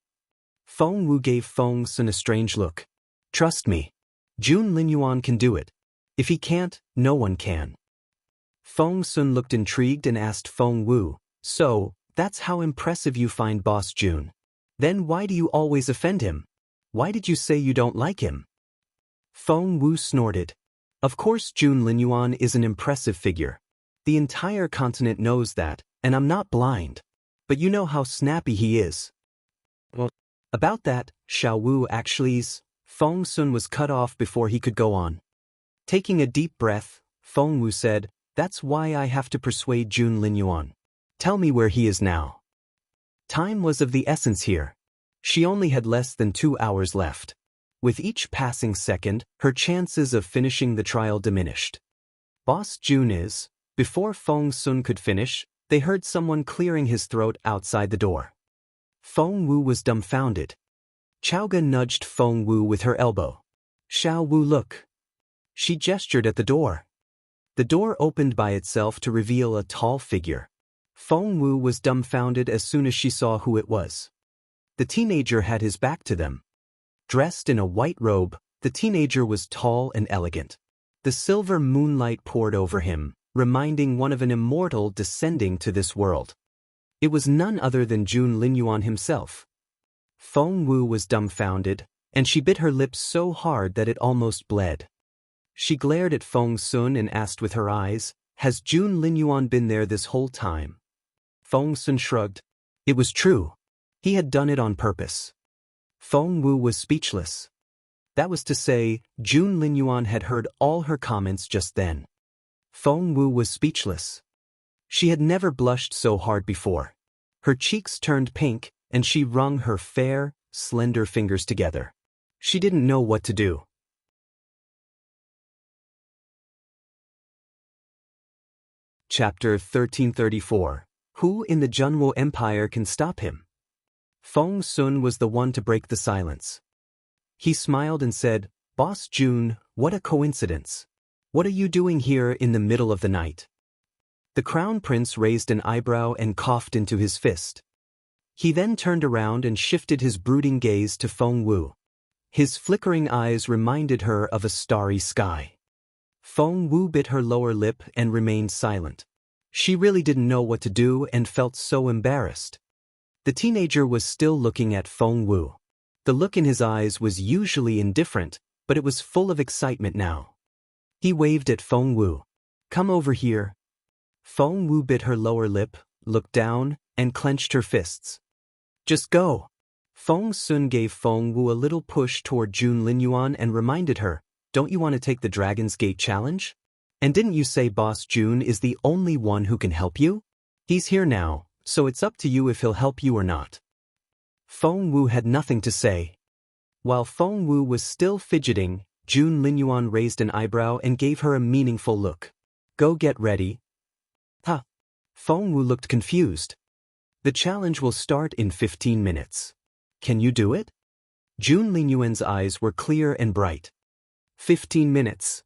Feng Wu gave Feng Sun a strange look. Trust me. Jun Linyuan can do it. If he can't, no one can. Feng Sun looked intrigued and asked Feng Wu, So, that's how impressive you find Boss Jun. Then why do you always offend him? Why did you say you don't like him? Feng Wu snorted. Of course Jun Linyuan is an impressive figure. The entire continent knows that, and I'm not blind. But you know how snappy he is. Well, about that, Xiao Wu actually's, Feng Sun was cut off before he could go on. Taking a deep breath, Feng Wu said, That's why I have to persuade Jun Linyuan. Tell me where he is now. Time was of the essence here. She only had less than 2 hours left. With each passing second, her chances of finishing the trial diminished. Boss Jun is. Before Feng Sun could finish, they heard someone clearing his throat outside the door. Feng Wu was dumbfounded. Chaoga nudged Feng Wu with her elbow. Xiao Wu, look. She gestured at the door. The door opened by itself to reveal a tall figure. Feng Wu was dumbfounded as soon as she saw who it was. The teenager had his back to them. Dressed in a white robe, the teenager was tall and elegant. The silver moonlight poured over him, reminding one of an immortal descending to this world. It was none other than Jun Linyuan himself. Feng Wu was dumbfounded, and she bit her lips so hard that it almost bled. She glared at Feng Sun and asked with her eyes, Has Jun Linyuan been there this whole time? Feng Sun shrugged. It was true. He had done it on purpose. Feng Wu was speechless. That was to say, Jun Linyuan had heard all her comments just then. Feng Wu was speechless. She had never blushed so hard before. Her cheeks turned pink, and she wrung her fair, slender fingers together. She didn't know what to do. Chapter 1334. Who in the Junwo Empire can stop him? Feng Sun was the one to break the silence. He smiled and said, Boss Jun, what a coincidence. What are you doing here in the middle of the night? The crown prince raised an eyebrow and coughed into his fist. He then turned around and shifted his brooding gaze to Feng Wu. His flickering eyes reminded her of a starry sky. Feng Wu bit her lower lip and remained silent. She really didn't know what to do and felt so embarrassed. The teenager was still looking at Feng Wu. The look in his eyes was usually indifferent, but it was full of excitement now. He waved at Feng Wu. Come over here. Feng Wu bit her lower lip, looked down, and clenched her fists. Just go. Feng Sun gave Feng Wu a little push toward Jun Linyuan and reminded her, Don't you want to take the Dragon's Gate challenge? And didn't you say Boss Jun is the only one who can help you? He's here now, so it's up to you if he'll help you or not. Feng Wu had nothing to say. While Feng Wu was still fidgeting, Jun Linyuan raised an eyebrow and gave her a meaningful look. Go get ready. Huh. Feng Wu looked confused. The challenge will start in 15 minutes. Can you do it? Jun Linyuan's eyes were clear and bright. 15 minutes.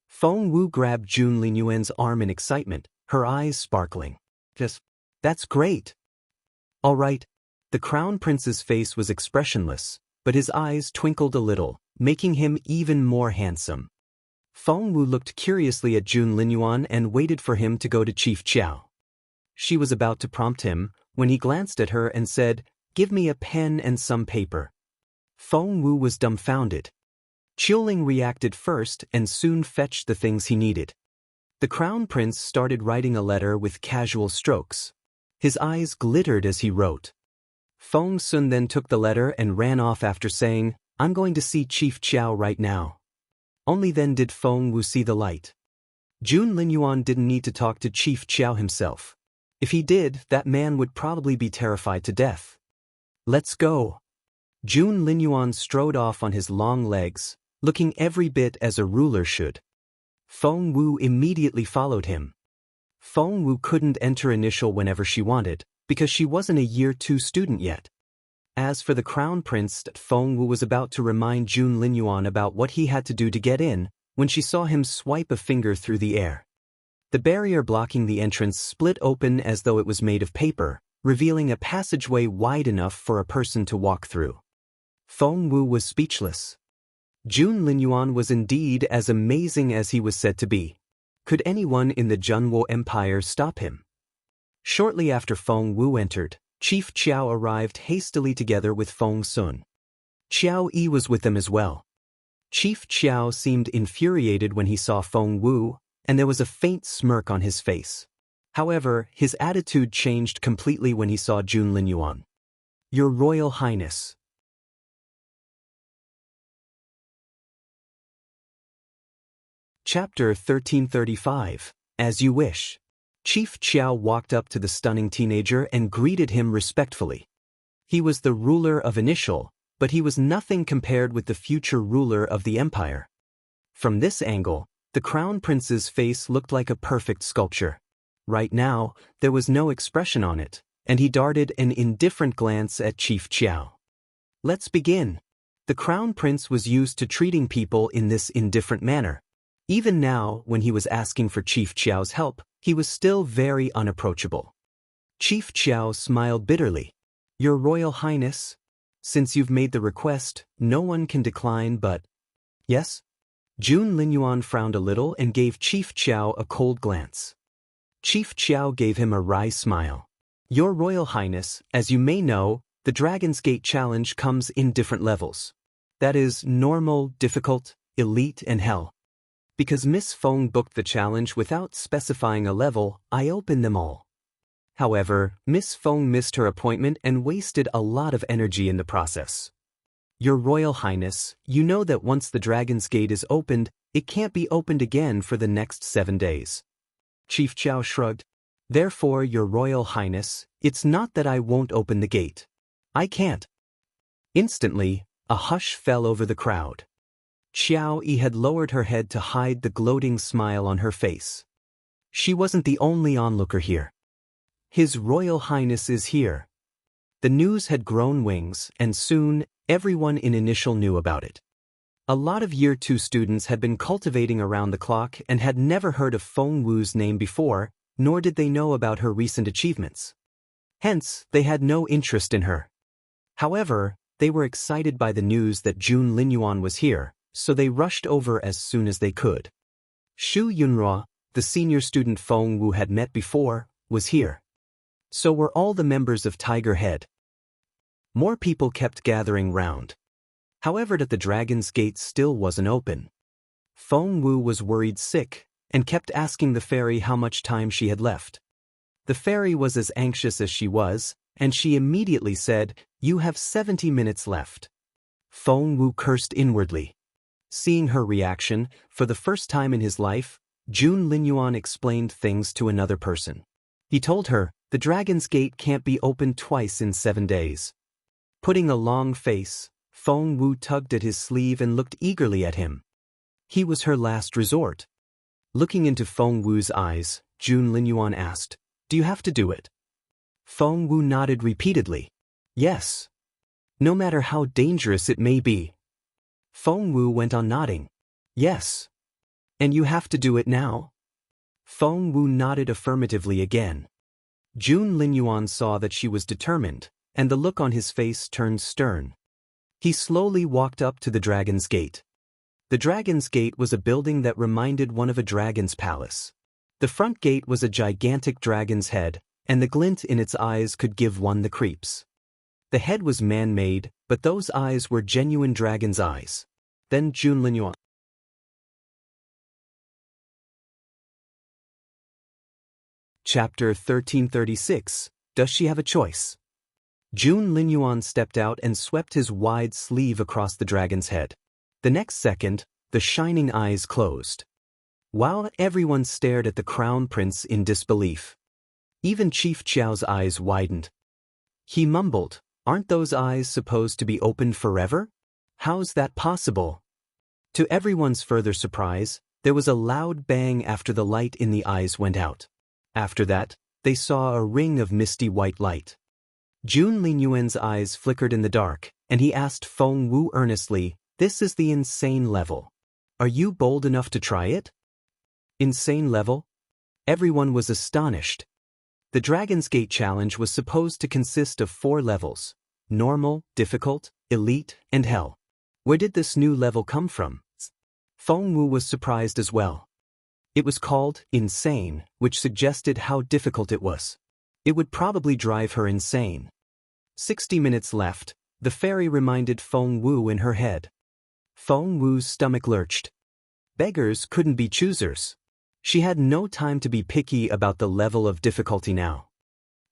Feng Wu grabbed Jun Linyuan's arm in excitement, her eyes sparkling. That's great. All right. The crown prince's face was expressionless, but his eyes twinkled a little, making him even more handsome. Feng Wu looked curiously at Jun Linyuan and waited for him to go to Chief Chiao. She was about to prompt him, when he glanced at her and said, "Give me a pen and some paper." Feng Wu was dumbfounded. Qiuling reacted first and soon fetched the things he needed. The crown prince started writing a letter with casual strokes. His eyes glittered as he wrote. Feng Sun then took the letter and ran off after saying, "I'm going to see Chief Chiao right now." Only then did Feng Wu see the light. Jun Linyuan didn't need to talk to Chief Chiao himself. If he did, that man would probably be terrified to death. Let's go. Jun Linyuan strode off on his long legs, looking every bit as a ruler should. Feng Wu immediately followed him. Feng Wu couldn't enter initial whenever she wanted, because she wasn't a year 2 student yet. As for the crown prince, Feng Wu was about to remind Jun Linyuan about what he had to do to get in, when she saw him swipe a finger through the air. The barrier blocking the entrance split open as though it was made of paper, revealing a passageway wide enough for a person to walk through. Feng Wu was speechless. Jun Linyuan was indeed as amazing as he was said to be. Could anyone in the Junwo Empire stop him? Shortly after Feng Wu entered, Chief Chiao arrived hastily together with Feng Sun. Qiao Yi was with them as well. Chief Chiao seemed infuriated when he saw Feng Wu, and there was a faint smirk on his face. However, his attitude changed completely when he saw Jun Linyuan. "Your Royal Highness." Chapter 1335, As You Wish. Chief Chiao walked up to the stunning teenager and greeted him respectfully. He was the ruler of Initial, but he was nothing compared with the future ruler of the empire. From this angle, the crown prince's face looked like a perfect sculpture. Right now, there was no expression on it, and he darted an indifferent glance at Chief Chiao. Let's begin. The crown prince was used to treating people in this indifferent manner. Even now, when he was asking for Chief Chiao's help, he was still very unapproachable. Chief Chiao smiled bitterly. "Your Royal Highness, since you've made the request, no one can decline but..." "Yes?" Jun Linyuan frowned a little and gave Chief Chiao a cold glance. Chief Chiao gave him a wry smile. "Your Royal Highness, as you may know, the Dragon's Gate challenge comes in different levels. That is, normal, difficult, elite, and hell. Because Miss Feng booked the challenge without specifying a level, I opened them all. However, Miss Feng missed her appointment and wasted a lot of energy in the process. Your Royal Highness, you know that once the Dragon's Gate is opened, it can't be opened again for the next 7 days. Chief Chiao shrugged. Therefore, Your Royal Highness, it's not that I won't open the gate. I can't. Instantly, a hush fell over the crowd. Qiao Yi had lowered her head to hide the gloating smile on her face. She wasn't the only onlooker here. His Royal Highness is here. The news had grown wings, and soon, everyone in Initial knew about it. A lot of Year 2 students had been cultivating around the clock and had never heard of Feng Wu's name before, nor did they know about her recent achievements. Hence, they had no interest in her. However, they were excited by the news that Jun Linyuan was here, so they rushed over as soon as they could. Shu Yunhua, the senior student Feng Wu had met before, was here. So were all the members of Tiger Head. More people kept gathering round. However, the Dragon's Gate still wasn't open. Feng Wu was worried sick, and kept asking the fairy how much time she had left. The fairy was as anxious as she was, and she immediately said, "You have 70 minutes left." Feng Wu cursed inwardly. Seeing her reaction, for the first time in his life, Jun Linyuan explained things to another person. He told her, the Dragon's Gate can't be opened twice in 7 days. Putting a long face, Feng Wu tugged at his sleeve and looked eagerly at him. He was her last resort. Looking into Feng Wu's eyes, Jun Linyuan asked, "Do you have to do it?" Feng Wu nodded repeatedly. "Yes. No matter how dangerous it may be." Feng Wu went on nodding. "Yes. And you have to do it now?" Feng Wu nodded affirmatively again. Jun Linyuan saw that she was determined, and the look on his face turned stern. He slowly walked up to the Dragon's Gate. The Dragon's Gate was a building that reminded one of a dragon's palace. The front gate was a gigantic dragon's head, and the glint in its eyes could give one the creeps. The head was man-made, but those eyes were genuine dragon's eyes. Then Jun Linyuan. Chapter 1336. Does she have a choice? Jun Linyuan stepped out and swept his wide sleeve across the dragon's head. The next second, the shining eyes closed. While everyone stared at the crown prince in disbelief. Even Chief Qiao's eyes widened. He mumbled, "Aren't those eyes supposed to be opened forever? How's that possible?" To everyone's further surprise, there was a loud bang after the light in the eyes went out. After that, they saw a ring of misty white light. Jun Linyuan's eyes flickered in the dark, and he asked Feng Wu earnestly, "This is the insane level. Are you bold enough to try it?" Insane level? Everyone was astonished. The Dragon's Gate challenge was supposed to consist of 4 levels: normal, difficult, elite, and hell. Where did this new level come from? Feng Wu was surprised as well. It was called insane, which suggested how difficult it was. It would probably drive her insane. 60 minutes left, the fairy reminded Feng Wu in her head. Feng Wu's stomach lurched. Beggars couldn't be choosers. She had no time to be picky about the level of difficulty now.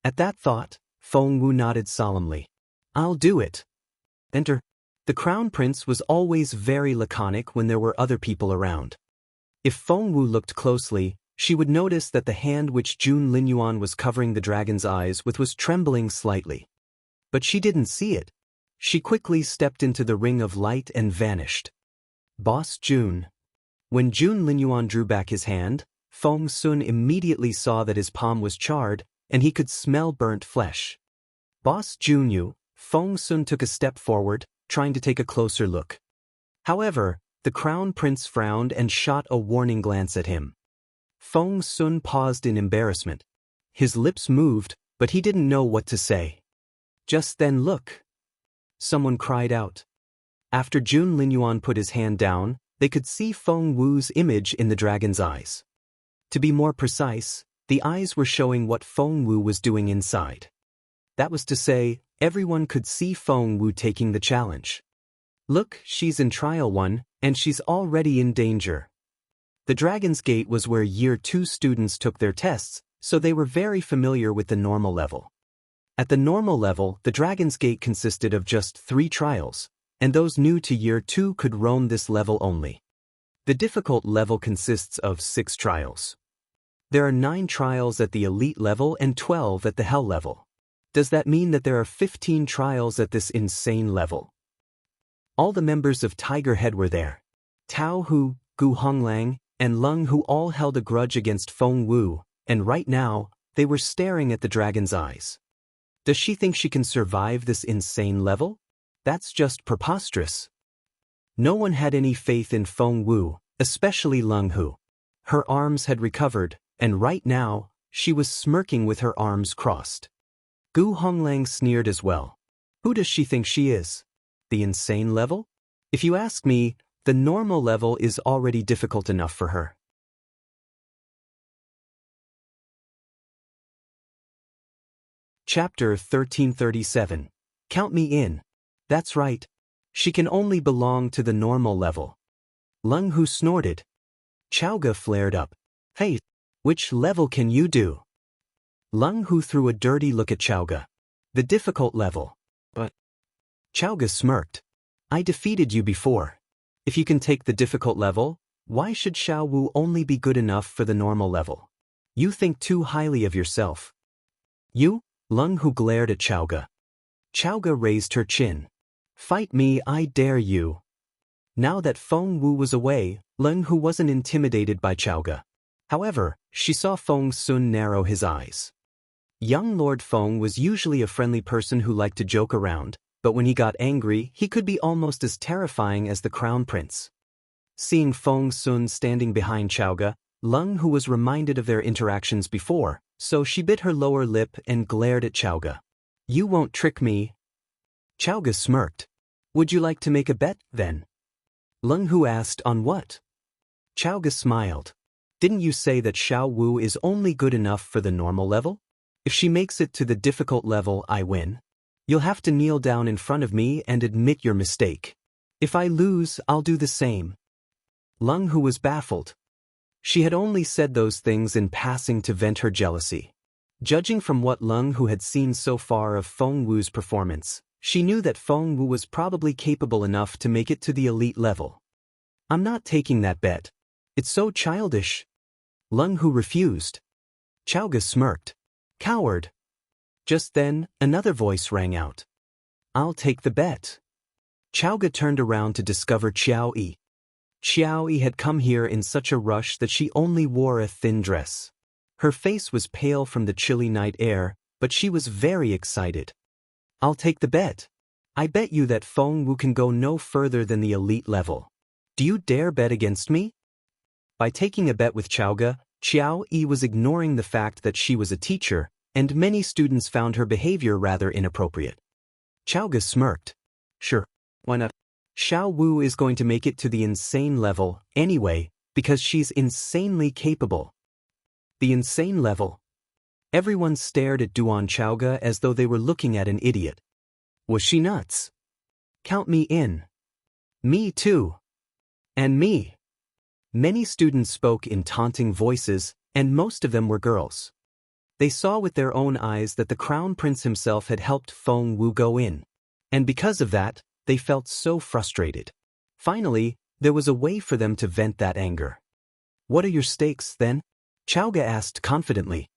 At that thought, Feng Wu nodded solemnly. "I'll do it." Enter. The crown prince was always very laconic when there were other people around. If Feng Wu looked closely, she would notice that the hand which Jun Linyuan was covering the dragon's eyes with was trembling slightly. But she didn't see it. She quickly stepped into the ring of light and vanished. "Boss Jun." When Jun Linyuan drew back his hand, Feng Sun immediately saw that his palm was charred, and he could smell burnt flesh. "Boss Junyu," Feng Sun took a step forward, trying to take a closer look. However, the crown prince frowned and shot a warning glance at him. Feng Sun paused in embarrassment. His lips moved, but he didn't know what to say. Just then, "Look!" someone cried out. After Jun Linyuan put his hand down, they could see Feng Wu's image in the dragon's eyes. To be more precise, the eyes were showing what Feng Wu was doing inside. That was to say, everyone could see Feng Wu taking the challenge. "Look, she's in Trial 1, and she's already in danger." The Dragon's Gate was where Year 2 students took their tests, so they were very familiar with the normal level. At the normal level, the Dragon's Gate consisted of just 3 trials, and those new to Year 2 could roam this level only. The difficult level consists of 6 trials. There are 9 trials at the elite level and 12 at the hell level. Does that mean that there are 15 trials at this insane level? All the members of Tiger Head were there. Tao Hu, Gu Honglang, and Lung Hu all held a grudge against Feng Wu, and right now, they were staring at the dragon's eyes. Does she think she can survive this insane level? That's just preposterous. No one had any faith in Feng Wu, especially Lung Hu. Her arms had recovered, and right now, she was smirking with her arms crossed. Gu Honglang sneered as well. Who does she think she is? The insane level? If you ask me, the normal level is already difficult enough for her. Chapter 1337. Count me in. That's right. She can only belong to the normal level. Lung Hu snorted. Chaoga flared up. Hey, which level can you do? Lung Hu threw a dirty look at Chaoga. The difficult level. But Chaoga smirked. I defeated you before. If you can take the difficult level, why should Xiao Wu only be good enough for the normal level? You think too highly of yourself. You? Lung Hu glared at Chaoga. Chaoga raised her chin. Fight me, I dare you. Now that Feng Wu was away, Leng Hu wasn't intimidated by Chao. However, she saw Feng Sun narrow his eyes. Young Lord Feng was usually a friendly person who liked to joke around, but when he got angry, he could be almost as terrifying as the crown prince. Seeing Feng Sun standing behind Chao, Leng Hu was reminded of their interactions before, so she bit her lower lip and glared at Chao. "You won't trick me." Chao smirked. "Would you like to make a bet, then?" Leng Hu asked, "On what?" Chao smiled. "Didn't you say that Xiao Wu is only good enough for the normal level? If she makes it to the difficult level, I win. You'll have to kneel down in front of me and admit your mistake. If I lose, I'll do the same." Leng Hu was baffled. She had only said those things in passing to vent her jealousy. Judging from what Leng Hu had seen so far of Feng Wu's performance, she knew that Feng Wu was probably capable enough to make it to the elite level. "I'm not taking that bet. It's so childish." Leng Hu refused. Chao smirked. "Coward." Just then, another voice rang out. "I'll take the bet." Chao turned around to discover Qiao Yi. Qiao Yi had come here in such a rush that she only wore a thin dress. Her face was pale from the chilly night air, but she was very excited. "I'll take the bet. I bet you that Feng Wu can go no further than the elite level. Do you dare bet against me?" By taking a bet with Chao, Qiao Yi was ignoring the fact that she was a teacher, and many students found her behavior rather inappropriate. Chao smirked. "Sure, why not? Xiao Wu is going to make it to the insane level, anyway, because she's insanely capable." The insane level? Everyone stared at Duan Chao as though they were looking at an idiot. Was she nuts? "Count me in." "Me too." "And me." Many students spoke in taunting voices, and most of them were girls. They saw with their own eyes that the crown prince himself had helped Feng Wu go in. And because of that, they felt so frustrated. Finally, there was a way for them to vent that anger. "What are your stakes, then?" Chao asked confidently.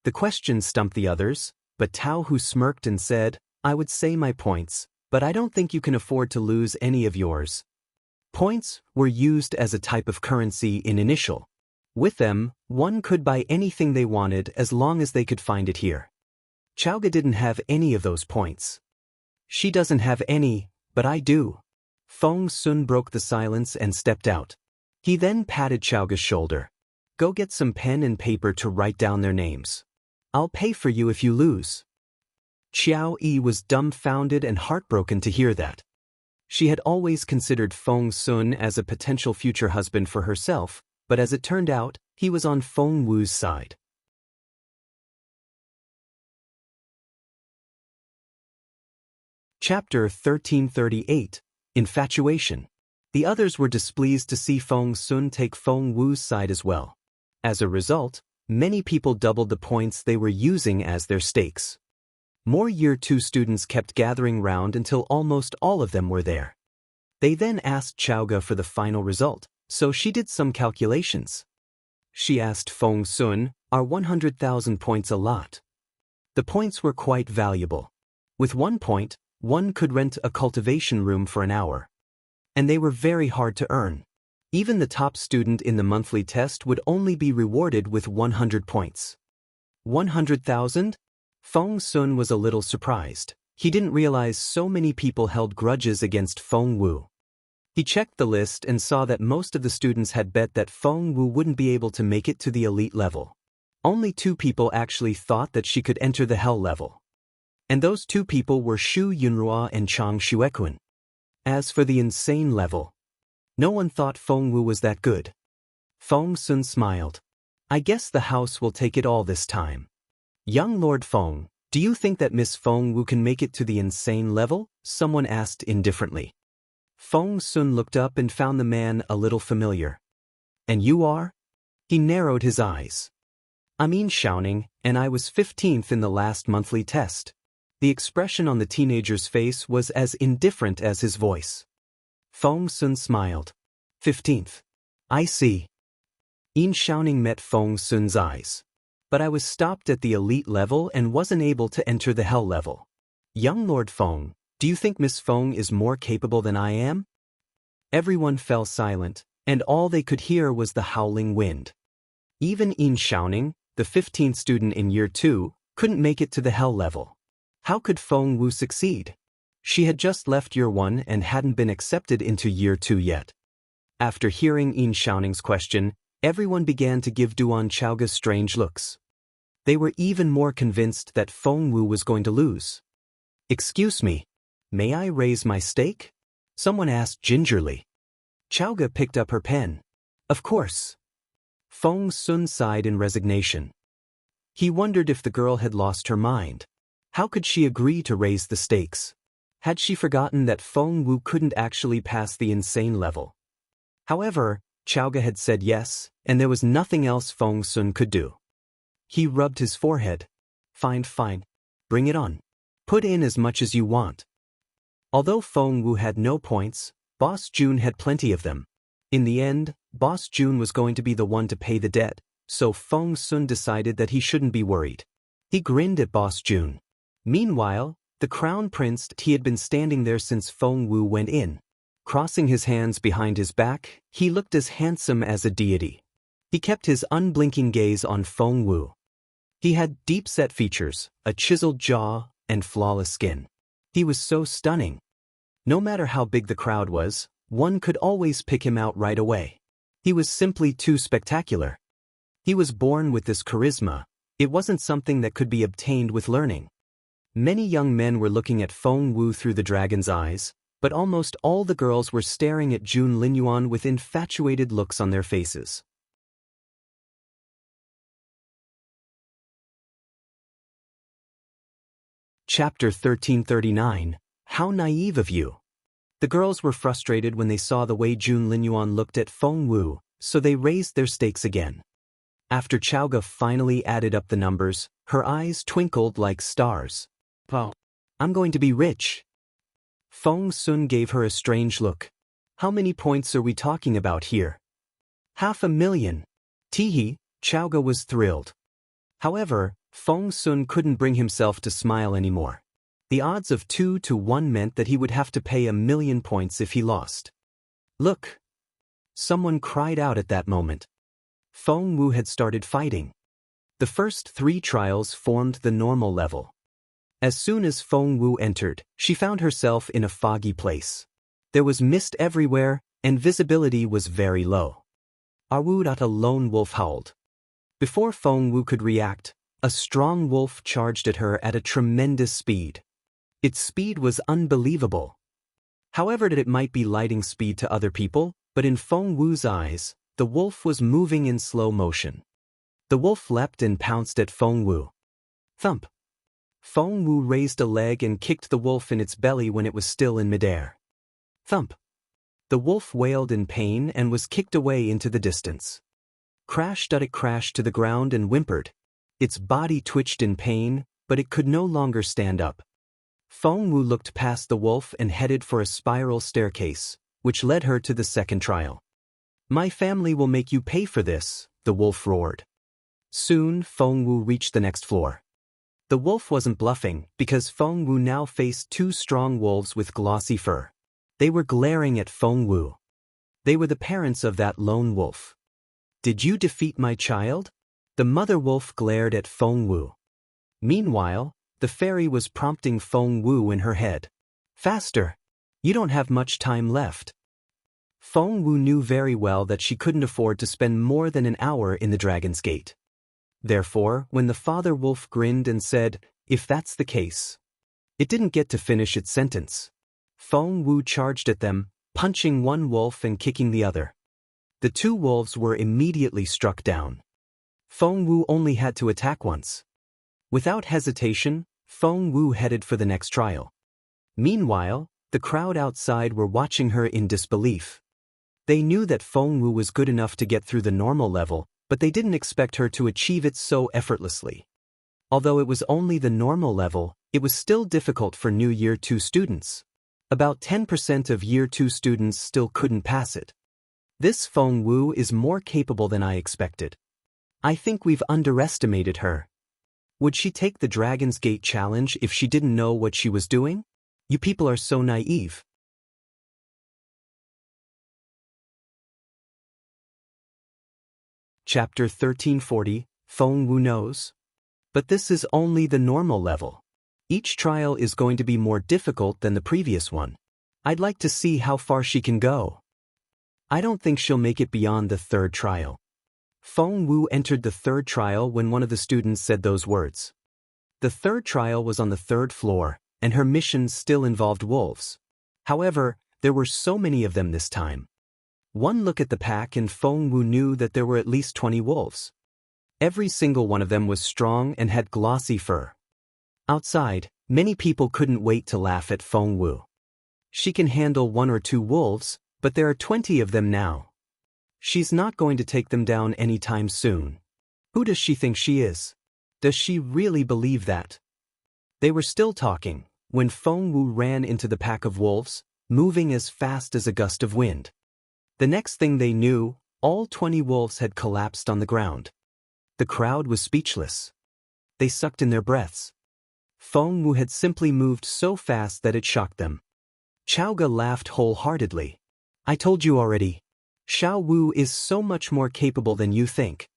The question stumped the others, but Tao Hu smirked and said, "I would say my points, but I don't think you can afford to lose any of yours." Points were used as a type of currency in Initial. With them, one could buy anything they wanted as long as they could find it here. Chao didn't have any of those points. "She doesn't have any, but I do." Feng Sun broke the silence and stepped out. He then patted Chao's shoulder. "Go get some pen and paper to write down their names. I'll pay for you if you lose." Qiao Yi was dumbfounded and heartbroken to hear that. She had always considered Feng Sun as a potential future husband for herself, but as it turned out, he was on Feng Wu's side. Chapter 1338, Infatuation. The others were displeased to see Feng Sun take Feng Wu's side as well. As a result, many people doubled the points they were using as their stakes. More Year 2 students kept gathering round until almost all of them were there. They then asked Chao for the final result, so she did some calculations. She asked Feng Sun, "Are 100,000 points a lot?" The points were quite valuable. With 1 point, one could rent a cultivation room for an hour. And they were very hard to earn. Even the top student in the monthly test would only be rewarded with 100 points. 100,000? Feng Sun was a little surprised. He didn't realize so many people held grudges against Feng Wu. He checked the list and saw that most of the students had bet that Feng Wu wouldn't be able to make it to the elite level. Only 2 people actually thought that she could enter the hell level. And those 2 people were Shu Yunhua and Chang Xuequn. As for the insane level, no one thought Feng Wu was that good. Feng Sun smiled. "I guess the house will take it all this time." "Young Lord Feng, do you think that Miss Feng Wu can make it to the insane level?" someone asked indifferently. Feng Sun looked up and found the man a little familiar. "And you are?" He narrowed his eyes. "I'm Xiaoning, and I was 15th in the last monthly test." The expression on the teenager's face was as indifferent as his voice. Feng Sun smiled. 15th. I see. Xiaoning met Feng Sun's eyes. But I was stopped at the elite level and wasn't able to enter the hell level. Young Lord Feng, do you think Miss Feng is more capable than I am? Everyone fell silent, and all they could hear was the howling wind. Even Yin Xiaoning, the 15th student in Year 2, couldn't make it to the hell level. How could Feng Wu succeed? She had just left Year 1 and hadn't been accepted into Year 2 yet. After hearing Yin Xiaoning's question, everyone began to give Duan Chaoga strange looks. They were even more convinced that Feng Wu was going to lose. "Excuse me, may I raise my stake?" someone asked gingerly. Chaoga picked up her pen. "Of course." Feng Sun sighed in resignation. He wondered if the girl had lost her mind. How could she agree to raise the stakes? Had she forgotten that Feng Wu couldn't actually pass the insane level? However, Chaoga had said yes, and there was nothing else Feng Sun could do. He rubbed his forehead. Fine, fine. Bring it on. Put in as much as you want." Although Feng Wu had no points, Boss Jun had plenty of them. In the end, Boss Jun was going to be the one to pay the debt, so Feng Sun decided that he shouldn't be worried. He grinned at Boss Jun. Meanwhile, the Crown Prince had been standing there since Feng Wu went in. Crossing his hands behind his back, he looked as handsome as a deity. He kept his unblinking gaze on Feng Wu. He had deep-set features, a chiseled jaw, and flawless skin. He was so stunning. No matter how big the crowd was, one could always pick him out right away. He was simply too spectacular. He was born with this charisma. It wasn't something that could be obtained with learning. Many young men were looking at Feng Wu through the dragon's eyes, but almost all the girls were staring at Jun Linyuan with infatuated looks on their faces. Chapter 1339, How naive of you. The girls were frustrated when they saw the way Jun Linyuan looked at Feng Wu, so they raised their stakes again. After Chaoga finally added up the numbers, her eyes twinkled like stars. "Wow, I'm going to be rich." Feng Sun gave her a strange look. "How many points are we talking about here?" "500,000. Teehee," Chaoga was thrilled. However, Feng Sun couldn't bring himself to smile anymore. The odds of 2 to 1 meant that he would have to pay 1,000,000 points if he lost. "Look!" Someone cried out at that moment. Feng Wu had started fighting. The first 3 trials formed the normal level. As soon as Feng Wu entered, she found herself in a foggy place. There was mist everywhere, and visibility was very low. "Awoo!" A lone wolf howled. Before Feng Wu could react, a strong wolf charged at her at a tremendous speed. Its speed was unbelievable. However, it might be lightning speed to other people, but in Feng Wu's eyes, the wolf was moving in slow motion. The wolf leapt and pounced at Feng Wu. Thump! Feng Wu raised a leg and kicked the wolf in its belly when it was still in midair. Thump! The wolf wailed in pain and was kicked away into the distance. Crash! It crashed to the ground and whimpered. Its body twitched in pain, but it could no longer stand up. Feng Wu looked past the wolf and headed for a spiral staircase, which led her to the second trial. "My family will make you pay for this," the wolf roared. Soon, Feng Wu reached the next floor. The wolf wasn't bluffing, because Feng Wu now faced 2 strong wolves with glossy fur. They were glaring at Feng Wu. They were the parents of that lone wolf. "Did you defeat my child?" The mother wolf glared at Feng Wu. Meanwhile, the fairy was prompting Feng Wu in her head. "Faster! You don't have much time left." Feng Wu knew very well that she couldn't afford to spend more than an hour in the Dragon's Gate. Therefore, when the father wolf grinned and said, "If that's the case," it didn't get to finish its sentence. Feng Wu charged at them, punching one wolf and kicking the other. The 2 wolves were immediately struck down. Feng Wu only had to attack once. Without hesitation, Feng Wu headed for the next trial. Meanwhile, the crowd outside were watching her in disbelief. They knew that Feng Wu was good enough to get through the normal level, but they didn't expect her to achieve it so effortlessly. Although it was only the normal level, it was still difficult for new Year 2 students. About 10% of Year 2 students still couldn't pass it. This Feng Wu is more capable than I expected. I think we've underestimated her. Would she take the Dragon's Gate challenge if she didn't know what she was doing? You people are so naive. Chapter 1340, Feng Wu knows. But this is only the normal level. Each trial is going to be more difficult than the previous one. I'd like to see how far she can go. I don't think she'll make it beyond the third trial. Feng Wu entered the third trial when one of the students said those words. The third trial was on the third floor, and her mission still involved wolves. However, there were so many of them this time. One look at the pack and Feng Wu knew that there were at least 20 wolves. Every single one of them was strong and had glossy fur. Outside, many people couldn't wait to laugh at Feng Wu. She can handle 1 or 2 wolves, but there are 20 of them now. She's not going to take them down anytime soon. Who does she think she is? Does she really believe that? They were still talking when Feng Wu ran into the pack of wolves, moving as fast as a gust of wind. The next thing they knew, all 20 wolves had collapsed on the ground. The crowd was speechless. They sucked in their breaths. Feng Wu had simply moved so fast that it shocked them. Chao laughed wholeheartedly. I told you already. Xiao Wu is so much more capable than you think.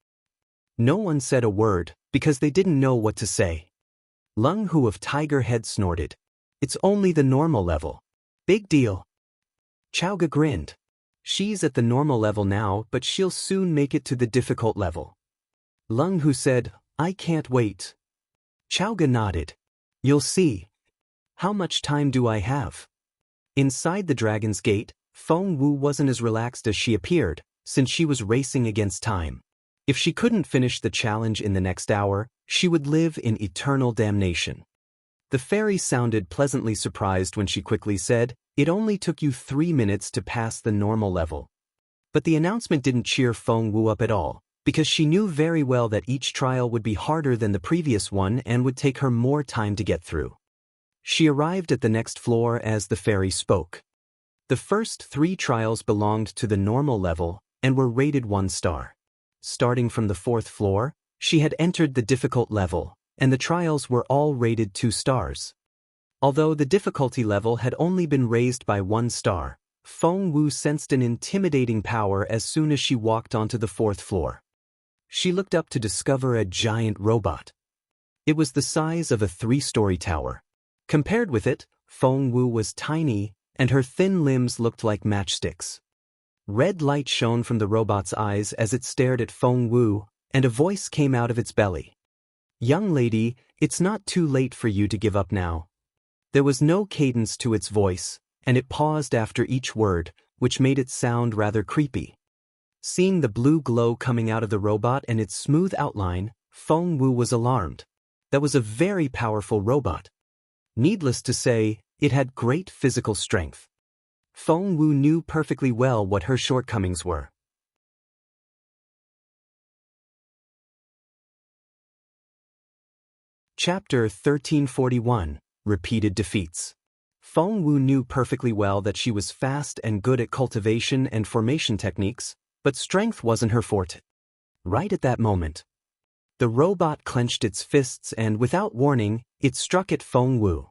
No one said a word, because they didn't know what to say. Leng Hu of Tiger Head snorted. It's only the normal level. Big deal. Chao grinned. She's at the normal level now, but she'll soon make it to the difficult level. Leng Hu said, I can't wait. Chao nodded. You'll see. How much time do I have? Inside the Dragon's Gate, Feng Wu wasn't as relaxed as she appeared, since she was racing against time. If she couldn't finish the challenge in the next hour, she would live in eternal damnation. The fairy sounded pleasantly surprised when she quickly said, it only took you 3 minutes to pass the normal level. But the announcement didn't cheer Feng Wu up at all, because she knew very well that each trial would be harder than the previous one and would take her more time to get through. She arrived at the next floor as the fairy spoke. The first 3 trials belonged to the normal level and were rated 1 star. Starting from the 4th floor, she had entered the difficult level, and the trials were all rated 2 stars. Although the difficulty level had only been raised by 1 star, Feng Wu sensed an intimidating power as soon as she walked onto the 4th floor. She looked up to discover a giant robot. It was the size of a 3-story tower. Compared with it, Feng Wu was tiny, and her thin limbs looked like matchsticks. Red light shone from the robot's eyes as it stared at Feng Wu, and a voice came out of its belly. Young lady, it's not too late for you to give up now. There was no cadence to its voice, and it paused after each word, which made it sound rather creepy. Seeing the blue glow coming out of the robot and its smooth outline, Feng Wu was alarmed. That was a very powerful robot. Needless to say, it had great physical strength. Feng Wu knew perfectly well what her shortcomings were. Chapter 1341, Repeated Defeats. Feng Wu knew perfectly well that she was fast and good at cultivation and formation techniques, but strength wasn't her forte. Right at that moment, the robot clenched its fists and, without warning, it struck at Feng Wu.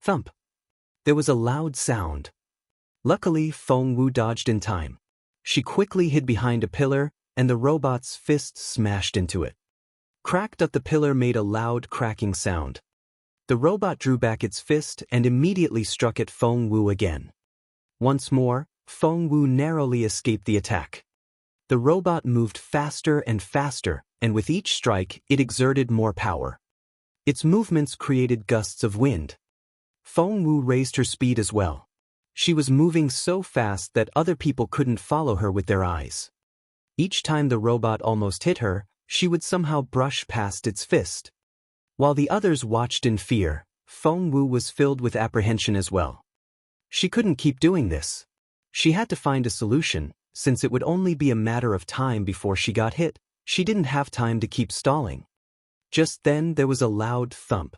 Thump. There was a loud sound. Luckily, Feng Wu dodged in time. She quickly hid behind a pillar, and the robot's fist smashed into it. Cracked up, the pillar made a loud cracking sound. The robot drew back its fist and immediately struck at Feng Wu again. Once more, Feng Wu narrowly escaped the attack. The robot moved faster and faster, and with each strike, it exerted more power. Its movements created gusts of wind. Feng Wu raised her speed as well. She was moving so fast that other people couldn't follow her with their eyes. Each time the robot almost hit her, she would somehow brush past its fist. While the others watched in fear, Feng Wu was filled with apprehension as well. She couldn't keep doing this. She had to find a solution, since it would only be a matter of time before she got hit. She didn't have time to keep stalling. Just then there was a loud thump.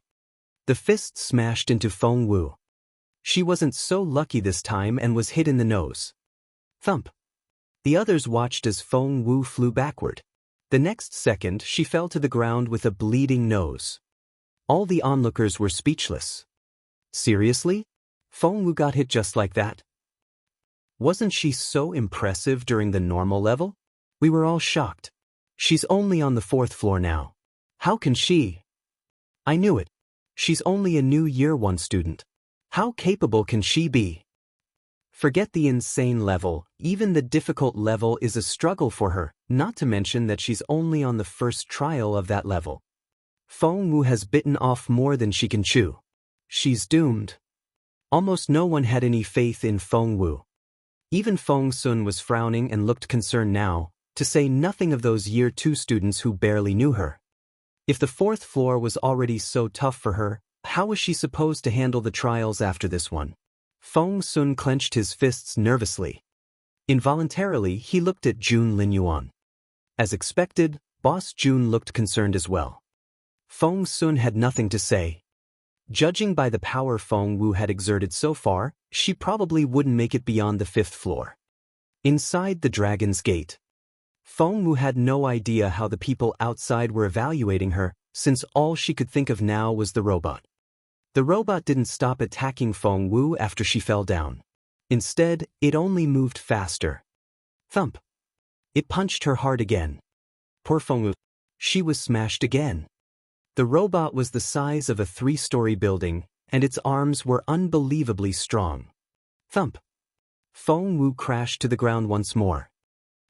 The fist smashed into Feng Wu. She wasn't so lucky this time and was hit in the nose. Thump. The others watched as Feng Wu flew backward. The next second she fell to the ground with a bleeding nose. All the onlookers were speechless. Seriously? Feng Wu got hit just like that? Wasn't she so impressive during the normal level? We were all shocked. She's only on the 4th floor now. How can she? I knew it. She's only a new year 1 student. How capable can she be? Forget the insane level, even the difficult level is a struggle for her, not to mention that she's only on the first trial of that level. Feng Wu has bitten off more than she can chew. She's doomed. Almost no one had any faith in Feng Wu. Even Feng Sun was frowning and looked concerned now, to say nothing of those year 2 students who barely knew her. If the 4th floor was already so tough for her, how was she supposed to handle the trials after this one? Feng Sun clenched his fists nervously. Involuntarily, he looked at Jun Linyuan. As expected, Boss Jun looked concerned as well. Feng Sun had nothing to say. Judging by the power Feng Wu had exerted so far, she probably wouldn't make it beyond the 5th floor. Inside the Dragon's Gate, Feng Wu had no idea how the people outside were evaluating her, since all she could think of now was the robot. The robot didn't stop attacking Feng Wu after she fell down. Instead, it only moved faster. Thump. It punched her hard again. Poor Feng Wu. She was smashed again. The robot was the size of a 3-story building, and its arms were unbelievably strong. Thump. Feng Wu crashed to the ground once more.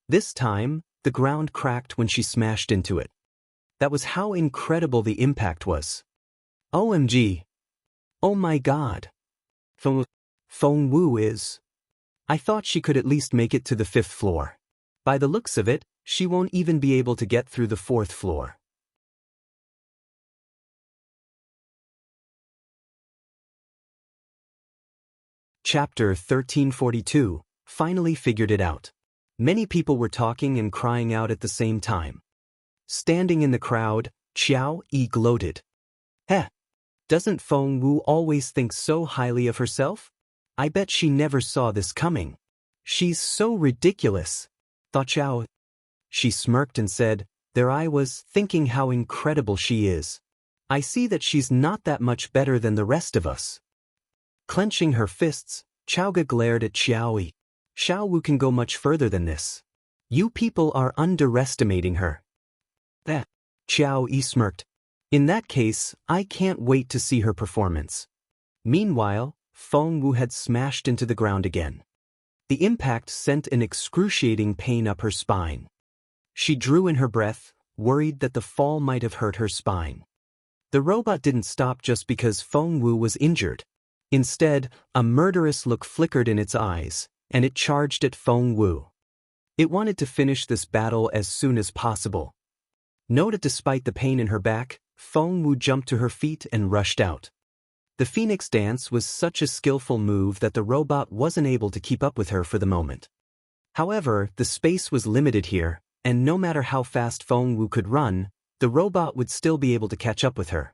This time, the ground cracked when she smashed into it. That was how incredible the impact was. OMG. Oh my god. Feng Wu is. I thought she could at least make it to the 5th floor. By the looks of it, she won't even be able to get through the 4th floor. Chapter 1342, finally figured it out. Many people were talking and crying out at the same time. Standing in the crowd, Qiao Yi gloated. Heh. Doesn't Feng Wu always think so highly of herself? I bet she never saw this coming. She's so ridiculous, thought Qiao. She smirked and said, there I was, thinking how incredible she is. I see that she's not that much better than the rest of us. Clenching her fists, Qiaoge glared at Qiao Yi. Xiao Wu can go much further than this. You people are underestimating her. That. Qiao Yi smirked. In that case, I can't wait to see her performance. Meanwhile, Feng Wu had smashed into the ground again. The impact sent an excruciating pain up her spine. She drew in her breath, worried that the fall might have hurt her spine. The robot didn't stop just because Feng Wu was injured. Instead, a murderous look flickered in its eyes, and it charged at Feng Wu. It wanted to finish this battle as soon as possible. Note that despite the pain in her back, Feng Wu jumped to her feet and rushed out. The Phoenix dance was such a skillful move that the robot wasn't able to keep up with her for the moment. However, the space was limited here, and no matter how fast Feng Wu could run, the robot would still be able to catch up with her.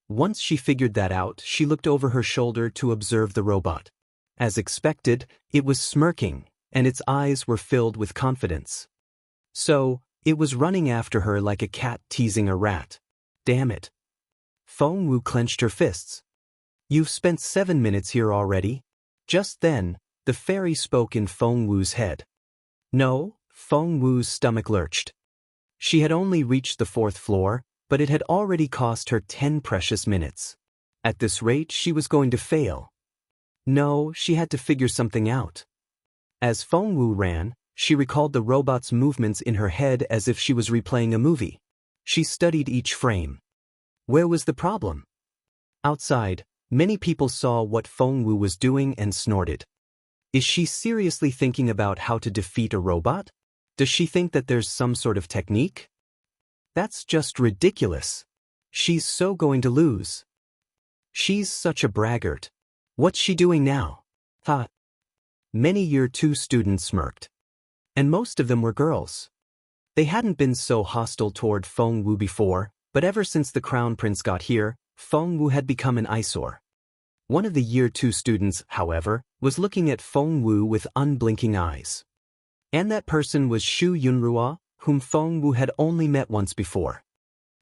Once she figured that out, she looked over her shoulder to observe the robot. As expected, it was smirking, and its eyes were filled with confidence. So, it was running after her like a cat teasing a rat. Damn it. Feng Wu clenched her fists. You've spent 7 minutes here already? Just then, the fairy spoke in Feng Wu's head. No, Feng Wu's stomach lurched. She had only reached the 4th floor, but it had already cost her 10 precious minutes. At this rate, she was going to fail. No, she had to figure something out. As Feng Wu ran, she recalled the robot's movements in her head as if she was replaying a movie. She studied each frame. Where was the problem? Outside, many people saw what Feng Wu was doing and snorted. Is she seriously thinking about how to defeat a robot? Does she think that there's some sort of technique? That's just ridiculous. She's so going to lose. She's such a braggart. What's she doing now? Ha. Many Year 2 students smirked. And most of them were girls. They hadn't been so hostile toward Feng Wu before, but ever since the Crown Prince got here, Feng Wu had become an eyesore. One of the Year 2 students, however, was looking at Feng Wu with unblinking eyes. And that person was Xu Yunrua, whom Feng Wu had only met once before.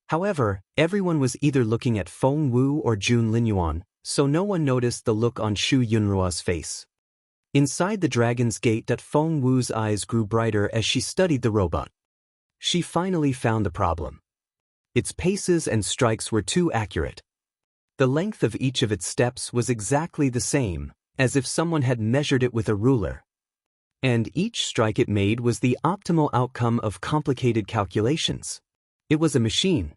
However, everyone was either looking at Feng Wu or Jun Linyuan, so no one noticed the look on Xu Yunrua's face. Inside the Dragon's Gate, that Feng Wu's eyes grew brighter as she studied the robot. She finally found the problem. Its paces and strikes were too accurate. The length of each of its steps was exactly the same, as if someone had measured it with a ruler. And each strike it made was the optimal outcome of complicated calculations. It was a machine.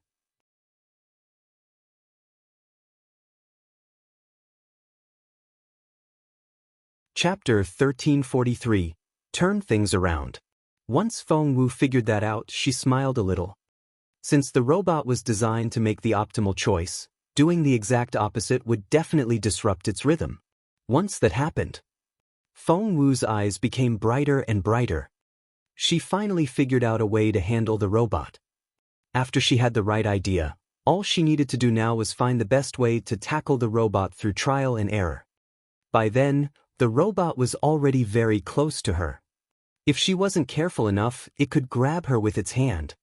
Chapter 1343. Turn Things Around. Once Feng Wu figured that out, she smiled a little. Since the robot was designed to make the optimal choice, doing the exact opposite would definitely disrupt its rhythm. Once that happened, Feng Wu's eyes became brighter and brighter. She finally figured out a way to handle the robot. After she had the right idea, all she needed to do now was find the best way to tackle the robot through trial and error. By then, the robot was already very close to her. If she wasn't careful enough, it could grab her with its hand.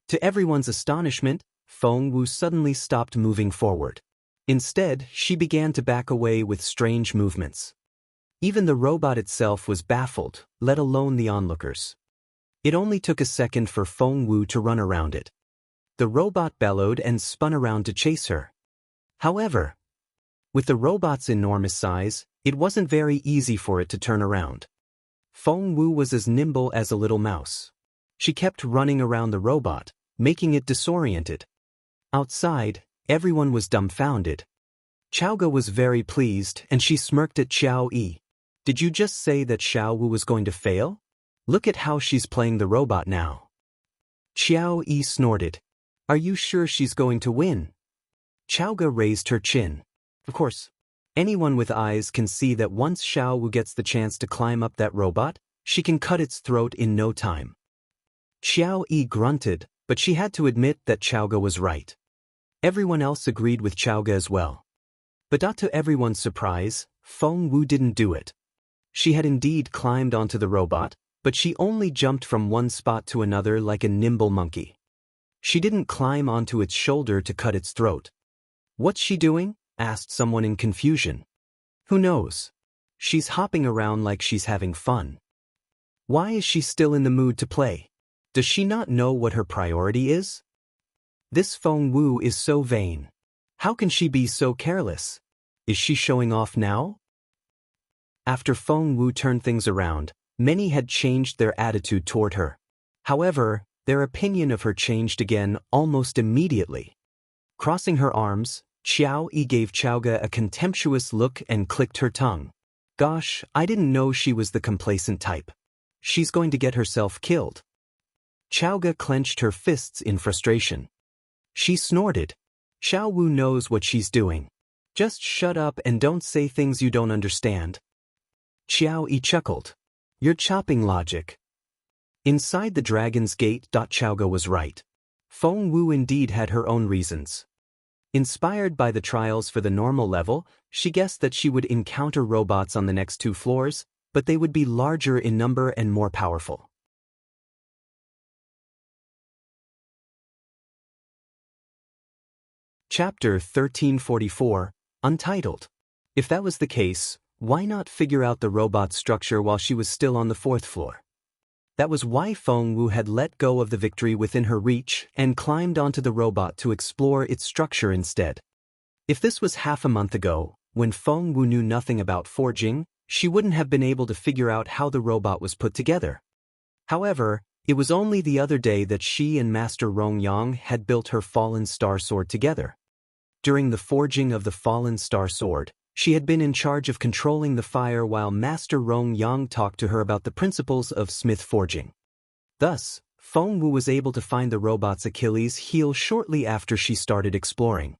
To everyone's astonishment, Feng Wu suddenly stopped moving forward. Instead, she began to back away with strange movements. Even the robot itself was baffled, let alone the onlookers. It only took a second for Feng Wu to run around it. The robot bellowed and spun around to chase her. However, with the robot's enormous size, it wasn't very easy for it to turn around. Feng Wu was as nimble as a little mouse. She kept running around the robot, making it disoriented. Outside, everyone was dumbfounded. Xiaoge was very pleased, and she smirked at Xiao Yi. Did you just say that Xiao Wu was going to fail? Look at how she's playing the robot now. Xiao Yi snorted. Are you sure she's going to win? Xiaoge raised her chin. Of course. Anyone with eyes can see that once Xiao Wu gets the chance to climb up that robot, she can cut its throat in no time. Xiao Yi grunted, but she had to admit that Xiaoge was right. Everyone else agreed with Xiaoge as well. But not to everyone's surprise, Feng Wu didn't do it. She had indeed climbed onto the robot, but she only jumped from one spot to another like a nimble monkey. She didn't climb onto its shoulder to cut its throat. What's she doing? Asked someone in confusion. Who knows? She's hopping around like she's having fun. Why is she still in the mood to play? Does she not know what her priority is? This Feng Wu is so vain. How can she be so careless? Is she showing off now? After Feng Wu turned things around, many had changed their attitude toward her. However, their opinion of her changed again almost immediately. Crossing her arms, Xiao Yi gave Xiaoge a contemptuous look and clicked her tongue. Gosh, I didn't know she was the complacent type. She's going to get herself killed. Xiaoge clenched her fists in frustration. She snorted. Xiao Wu knows what she's doing. Just shut up and don't say things you don't understand. Xiao Yi chuckled. You're chopping logic. Inside the dragon's gate. Xiaoge was right. Feng Wu indeed had her own reasons. Inspired by the trials for the normal level, she guessed that she would encounter robots on the next 2 floors, but they would be larger in number and more powerful. Chapter 1344, Untitled. If that was the case, why not figure out the robot's structure while she was still on the 4th floor? That was why Feng Wu had let go of the victory within her reach and climbed onto the robot to explore its structure instead. If this was half a month ago, when Feng Wu knew nothing about forging, she wouldn't have been able to figure out how the robot was put together. However, it was only the other day that she and Master Rongyang had built her Fallen Star Sword together. During the forging of the Fallen Star Sword, she had been in charge of controlling the fire while Master Rongyang talked to her about the principles of smith forging. Thus, Feng Wu was able to find the robot's Achilles heel shortly after she started exploring.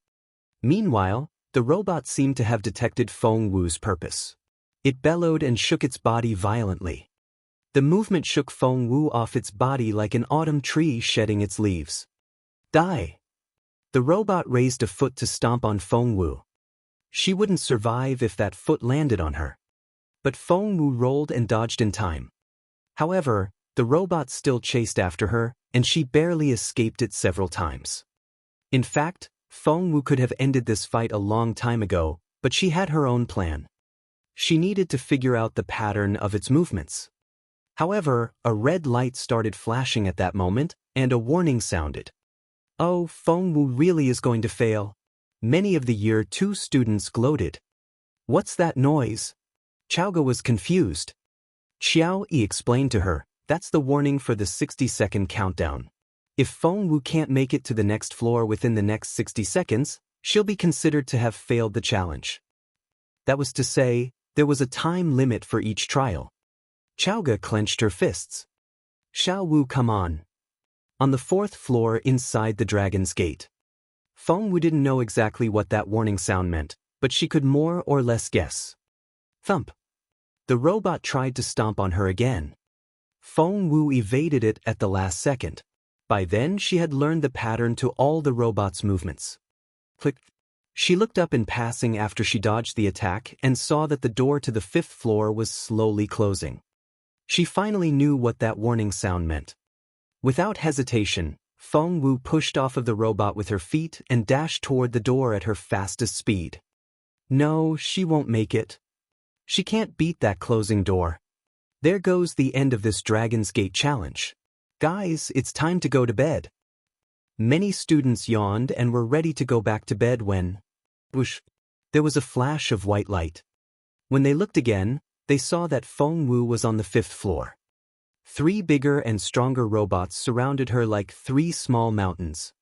Meanwhile, the robot seemed to have detected Feng Wu's purpose. It bellowed and shook its body violently. The movement shook Feng Wu off its body like an autumn tree shedding its leaves. Die! The robot raised a foot to stomp on Feng Wu. She wouldn't survive if that foot landed on her. But Feng Wu rolled and dodged in time. However, the robot still chased after her, and she barely escaped it several times. In fact, Feng Wu could have ended this fight a long time ago, but she had her own plan. She needed to figure out the pattern of its movements. However, a red light started flashing at that moment, and a warning sounded. Oh, Fengwu really is going to fail. Many of the Year 2 students gloated. What's that noise? Chaoga was confused. Xiao Yi explained to her, that's the warning for the 60-second countdown. If Fengwu can't make it to the next floor within the next 60 seconds, she'll be considered to have failed the challenge. That was to say, there was a time limit for each trial. Chaoga clenched her fists. Xiaowu, come on. On the 4th floor inside the Dragon's Gate. Fengwu didn't know exactly what that warning sound meant, but she could more or less guess. Thump. The robot tried to stomp on her again. Fengwu evaded it at the last second. By then she had learned the pattern to all the robot's movements. Click. She looked up in passing after she dodged the attack and saw that the door to the 5th floor was slowly closing. She finally knew what that warning sound meant. Without hesitation, Fengwu pushed off of the robot with her feet and dashed toward the door at her fastest speed. No, she won't make it. She can't beat that closing door. There goes the end of this Dragon's Gate challenge. Guys, it's time to go to bed. Many students yawned and were ready to go back to bed when, whoosh, there was a flash of white light. When they looked again, they saw that Fengwu was on the 5th floor. 3 bigger and stronger robots surrounded her like 3 small mountains.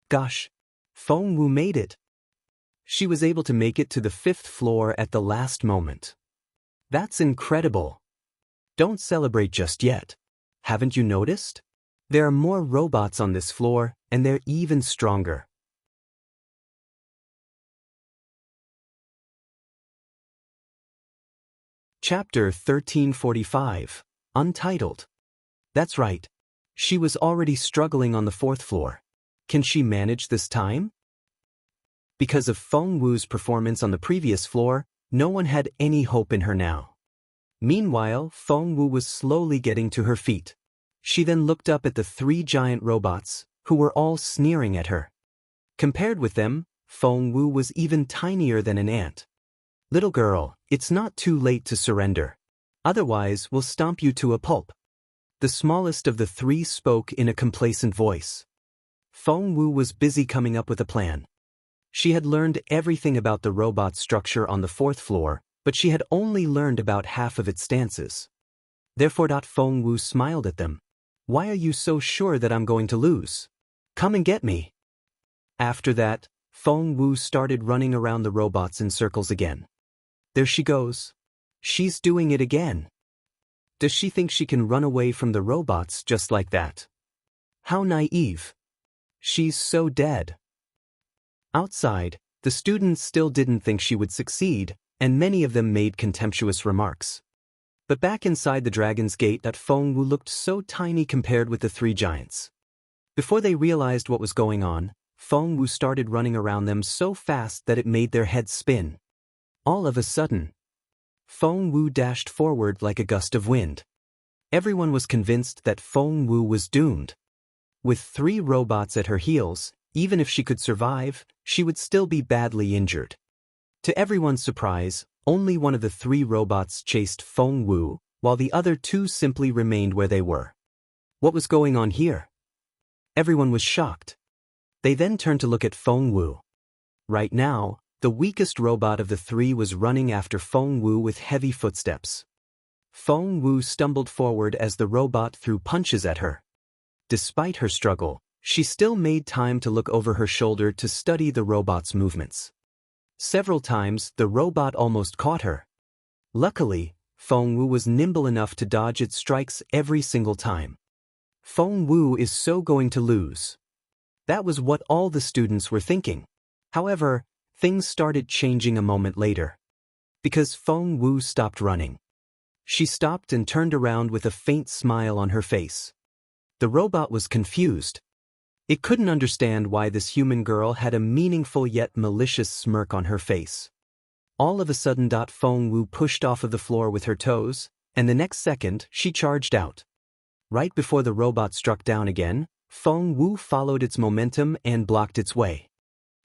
Gosh, Fengwu made it. She was able to make it to the 5th floor at the last moment. That's incredible. Don't celebrate just yet. Haven't you noticed? There are more robots on this floor, and they're even stronger. Chapter 1345, Untitled. That's right. She was already struggling on the 4th floor. Can she manage this time? Because of Fengwu's performance on the previous floor, no one had any hope in her now. Meanwhile, Fengwu was slowly getting to her feet. She then looked up at the 3 giant robots, who were all sneering at her. Compared with them, Fengwu was even tinier than an ant. Little girl, it's not too late to surrender. Otherwise, we'll stomp you to a pulp. The smallest of the 3 spoke in a complacent voice. Fengwu was busy coming up with a plan. She had learned everything about the robot structure on the 4th floor, but she had only learned about half of its stances. Therefore, Fengwu smiled at them. Why are you so sure that I'm going to lose? Come and get me. After that, Fengwu started running around the robots in circles again. There she goes. She's doing it again. Does she think she can run away from the robots just like that? How naive. She's so dead. Outside, the students still didn't think she would succeed, and many of them made contemptuous remarks. But back inside the Dragon's Gate, Fengwu looked so tiny compared with the 3 giants. Before they realized what was going on, Fengwu started running around them so fast that it made their heads spin. All of a sudden, Fengwu dashed forward like a gust of wind. Everyone was convinced that Fengwu was doomed. With 3 robots at her heels, even if she could survive, she would still be badly injured. To everyone's surprise, only one of the 3 robots chased Fengwu, while the other 2 simply remained where they were. What was going on here? Everyone was shocked. They then turned to look at Fengwu. Right now, the weakest robot of the 3 was running after Fengwu with heavy footsteps. Fengwu stumbled forward as the robot threw punches at her. Despite her struggle, she still made time to look over her shoulder to study the robot's movements. Several times, the robot almost caught her. Luckily, Fengwu was nimble enough to dodge its strikes every single time. Fengwu is so going to lose. That was what all the students were thinking. However, things started changing a moment later. Because Fengwu stopped running. She stopped and turned around with a faint smile on her face. The robot was confused. It couldn't understand why this human girl had a meaningful yet malicious smirk on her face. All of a sudden, Fengwu pushed off of the floor with her toes, and the next second, she charged out. Right before the robot struck down again, Fengwu followed its momentum and blocked its way.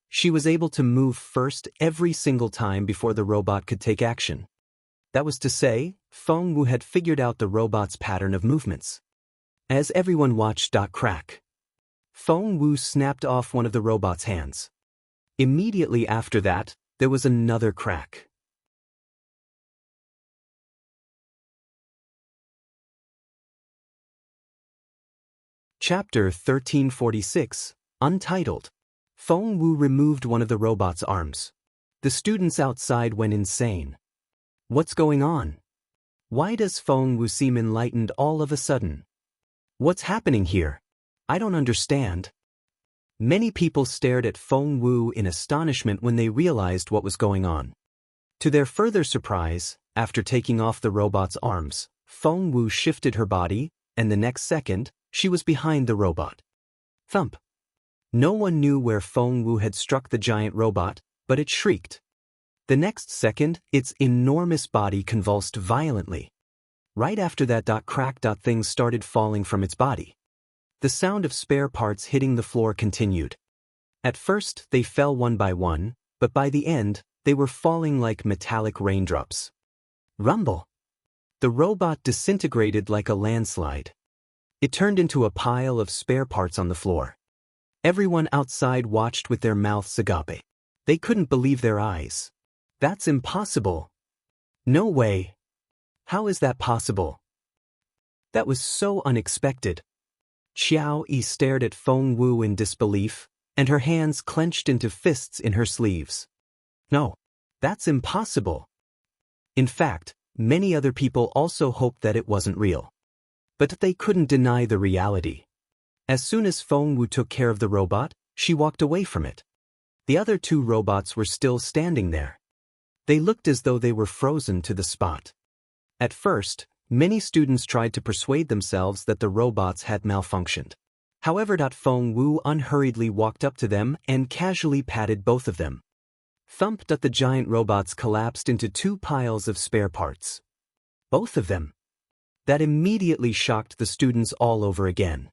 She was able to move first every single time before the robot could take action. That was to say, Feng Wu had figured out the robot's pattern of movements. As everyone watched. Crack. Feng Wu snapped off one of the robot's hands. Immediately after that, there was another crack. Chapter 1346, Untitled. Feng Wu removed one of the robot's arms. The students outside went insane. What's going on? Why does Feng Wu seem enlightened all of a sudden? What's happening here? I don't understand. Many people stared at Feng Wu in astonishment when they realized what was going on. To their further surprise, after taking off the robot's arms, Feng Wu shifted her body, and the next second, she was behind the robot. Thump. No one knew where Feng Wu had struck the giant robot, but it shrieked. The next second, its enormous body convulsed violently. Right after that. Crack. Things started falling from its body. The sound of spare parts hitting the floor continued. At first, they fell one by one, but by the end, they were falling like metallic raindrops. Rumble. The robot disintegrated like a landslide. It turned into a pile of spare parts on the floor. Everyone outside watched with their mouths agape. They couldn't believe their eyes. That's impossible. No way. How is that possible? That was so unexpected. Xiao Yi stared at Feng Wu in disbelief, and her hands clenched into fists in her sleeves. No, that's impossible. In fact, many other people also hoped that it wasn't real. But they couldn't deny the reality. As soon as Feng Wu took care of the robot, she walked away from it. The other two robots were still standing there. They looked as though they were frozen to the spot. At first, many students tried to persuade themselves that the robots had malfunctioned. However, Feng Wu unhurriedly walked up to them and casually patted both of them. Thump. The giant robots collapsed into two piles of spare parts. Both of them. That immediately shocked the students all over again.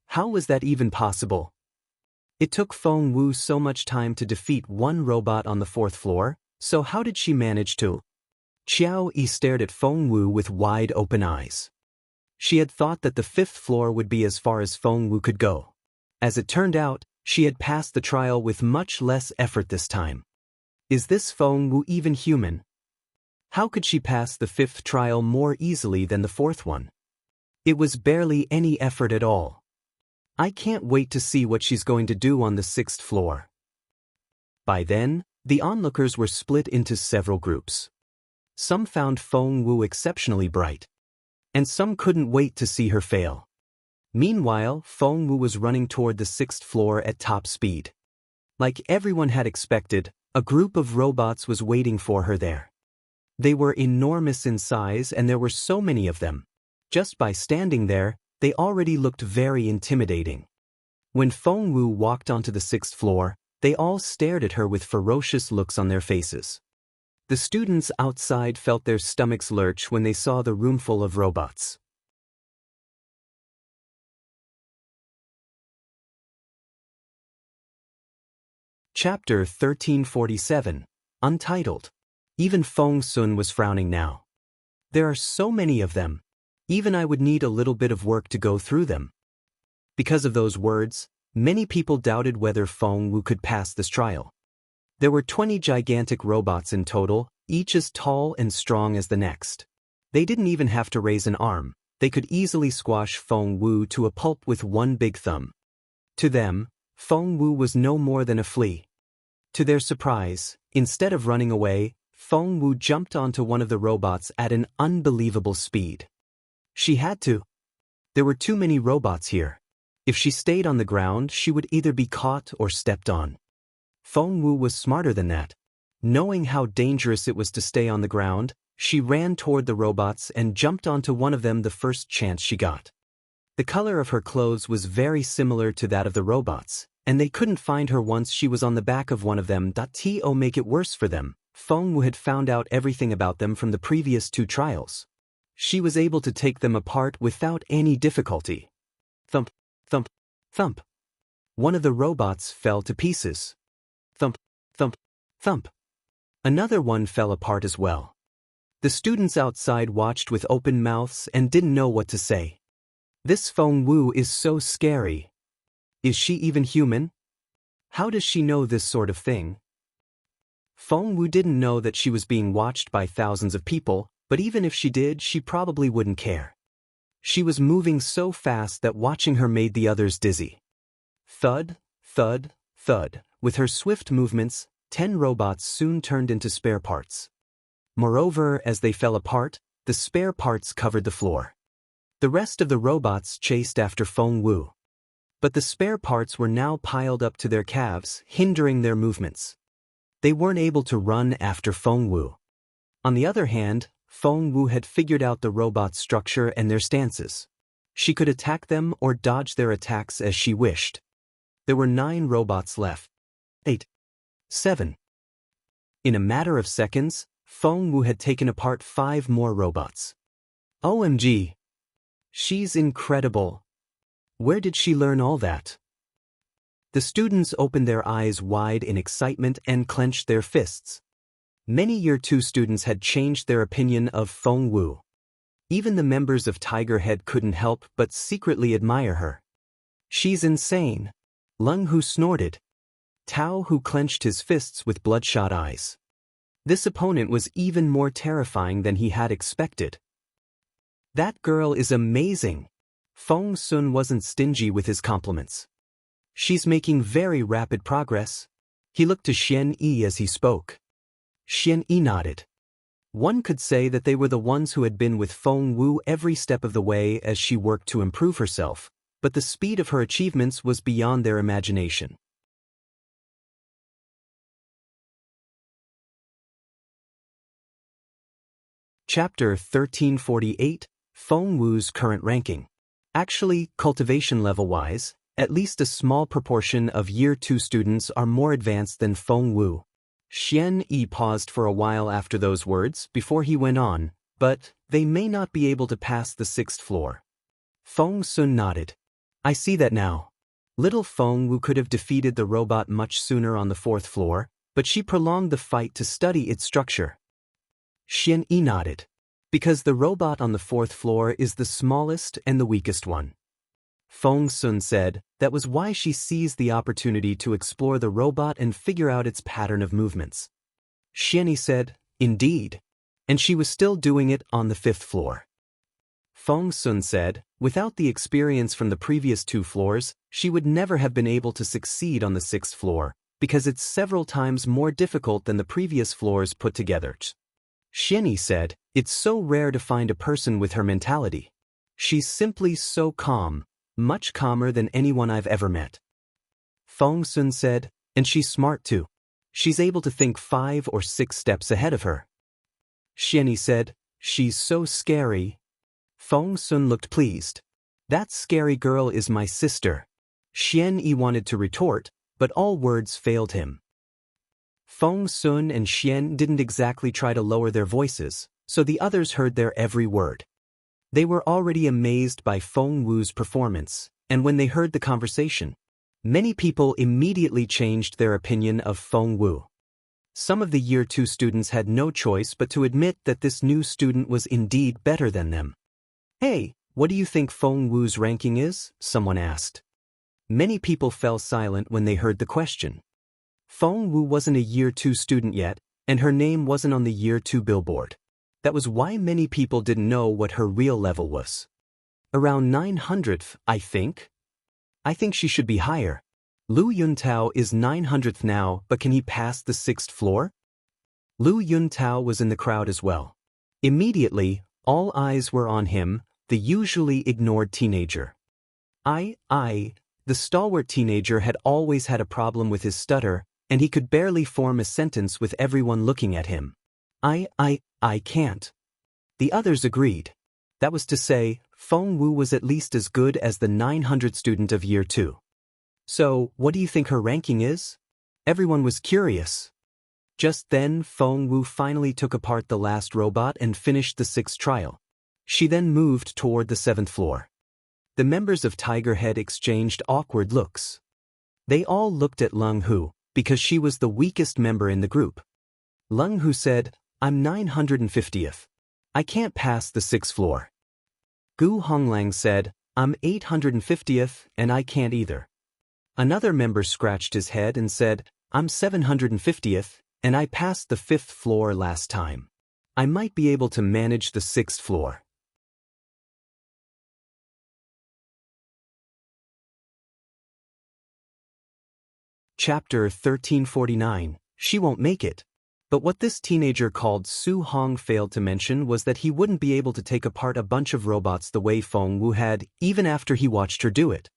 How was that even possible? It took Feng Wu so much time to defeat one robot on the fourth floor, so how did she manage to? Xiao Yi stared at Feng Wu with wide open eyes. She had thought that the fifth floor would be as far as Feng Wu could go. As it turned out, she had passed the trial with much less effort this time. Is this Feng Wu even human? How could she pass the fifth trial more easily than the fourth one? It was barely any effort at all. I can't wait to see what she's going to do on the sixth floor. By then, the onlookers were split into several groups. Some found Feng Wu exceptionally bright, and some couldn't wait to see her fail. Meanwhile, Feng Wu was running toward the sixth floor at top speed. Like everyone had expected, a group of robots was waiting for her there. They were enormous in size and there were so many of them. Just by standing there, they already looked very intimidating. When Feng Wu walked onto the sixth floor, they all stared at her with ferocious looks on their faces. The students outside felt their stomachs lurch when they saw the room full of robots. Chapter 1347, Untitled. Even Feng Sun was frowning now. There are so many of them. Even I would need a little bit of work to go through them. Because of those words, many people doubted whether Feng Wu could pass this trial. There were 20 gigantic robots in total, each as tall and strong as the next. They didn't even have to raise an arm. They could easily squash Feng Wu to a pulp with one big thumb. To them, Feng Wu was no more than a flea. To their surprise, instead of running away, Feng Wu jumped onto one of the robots at an unbelievable speed. She had to. There were too many robots here. If she stayed on the ground, she would either be caught or stepped on. Feng Wu was smarter than that. Knowing how dangerous it was to stay on the ground, she ran toward the robots and jumped onto one of them the first chance she got. The color of her clothes was very similar to that of the robots, and they couldn't find her once she was on the back of one of them. To make it worse for them, Feng Wu had found out everything about them from the previous two trials. She was able to take them apart without any difficulty. Thump, thump, thump. One of the robots fell to pieces. Thump, thump, thump. Another one fell apart as well. The students outside watched with open mouths and didn't know what to say. This Feng Wu is so scary. Is she even human? How does she know this sort of thing? Feng Wu didn't know that she was being watched by thousands of people, but even if she did, she probably wouldn't care. She was moving so fast that watching her made the others dizzy. Thud, thud, thud. With her swift movements, 10 robots soon turned into spare parts. Moreover, as they fell apart, the spare parts covered the floor. The rest of the robots chased after Feng Wu. But the spare parts were now piled up to their calves, hindering their movements. They weren't able to run after Feng Wu. On the other hand, Feng Wu had figured out the robot's structure and their stances. She could attack them or dodge their attacks as she wished. There were 9 robots left. 8. 7. In a matter of seconds, Feng Wu had taken apart 5 more robots. OMG! She's incredible. Where did she learn all that? The students opened their eyes wide in excitement and clenched their fists. Many Year 2 students had changed their opinion of Feng Wu. Even the members of Tiger Head couldn't help but secretly admire her. She's insane. Lung Hu snorted. Tao Hu clenched his fists with bloodshot eyes. This opponent was even more terrifying than he had expected. That girl is amazing. Feng Sun wasn't stingy with his compliments. She's making very rapid progress. He looked to Xian Yi as he spoke. Xian Yi nodded. One could say that they were the ones who had been with Feng Wu every step of the way as she worked to improve herself, but the speed of her achievements was beyond their imagination. Chapter 1348, Feng Wu's current ranking. Actually, cultivation level-wise, at least a small proportion of Year 2 students are more advanced than Feng Wu. Xian Yi paused for a while after those words before he went on, but they may not be able to pass the 6th floor. Feng Sun nodded. I see that now. Little Feng Wu could have defeated the robot much sooner on the 4th floor, but she prolonged the fight to study its structure. Xian Yi nodded. Because the robot on the 4th floor is the smallest and the weakest one. Feng Sun said that was why she seized the opportunity to explore the robot and figure out its pattern of movements. Xian Yi said, indeed. And she was still doing it on the 5th floor. Feng Sun said, without the experience from the previous 2 floors, she would never have been able to succeed on the 6th floor, because it's several times more difficult than the previous floors put together. Xian Yi said, it's so rare to find a person with her mentality. She's simply so calm, much calmer than anyone I've ever met. Feng Sun said, and she's smart too. She's able to think 5 or 6 steps ahead of her. Xian Yi said, she's so scary. Feng Sun looked pleased. That scary girl is my sister. Xian Yi wanted to retort, but all words failed him. Feng Sun and Xian didn't exactly try to lower their voices, so the others heard their every word. They were already amazed by Feng Wu's performance, and when they heard the conversation, many people immediately changed their opinion of Feng Wu. Some of the Year 2 students had no choice but to admit that this new student was indeed better than them. Hey, what do you think Feng Wu's ranking is? Someone asked. Many people fell silent when they heard the question. Feng Wu wasn't a Year 2 student yet, and her name wasn't on the Year 2 billboard. That was why many people didn't know what her real level was. Around 900th, I think. I think she should be higher. Lu Yuntao is 900th now, but can he pass the 6th floor? Lu Yuntao was in the crowd as well. Immediately, all eyes were on him, the usually ignored teenager. The stalwart teenager had always had a problem with his stutter, and he could barely form a sentence with everyone looking at him. I can't. The others agreed. That was to say, Feng Wu was at least as good as the 900 student of Year 2. So, what do you think her ranking is? Everyone was curious. Just then, Feng Wu finally took apart the last robot and finished the 6th trial. She then moved toward the 7th floor. The members of Tiger Head exchanged awkward looks. They all looked at Lung Hu, because she was the weakest member in the group. Lung Hu said, I'm 950th. I can't pass the 6th floor. Gu Honglang said, I'm 850th and I can't either. Another member scratched his head and said, I'm 750th and I passed the 5th floor last time. I might be able to manage the 6th floor. Chapter 1349, She Won't Make It. But what this teenager called Su Hong failed to mention was that he wouldn't be able to take apart a bunch of robots the way Feng Wu had, even after he watched her do it.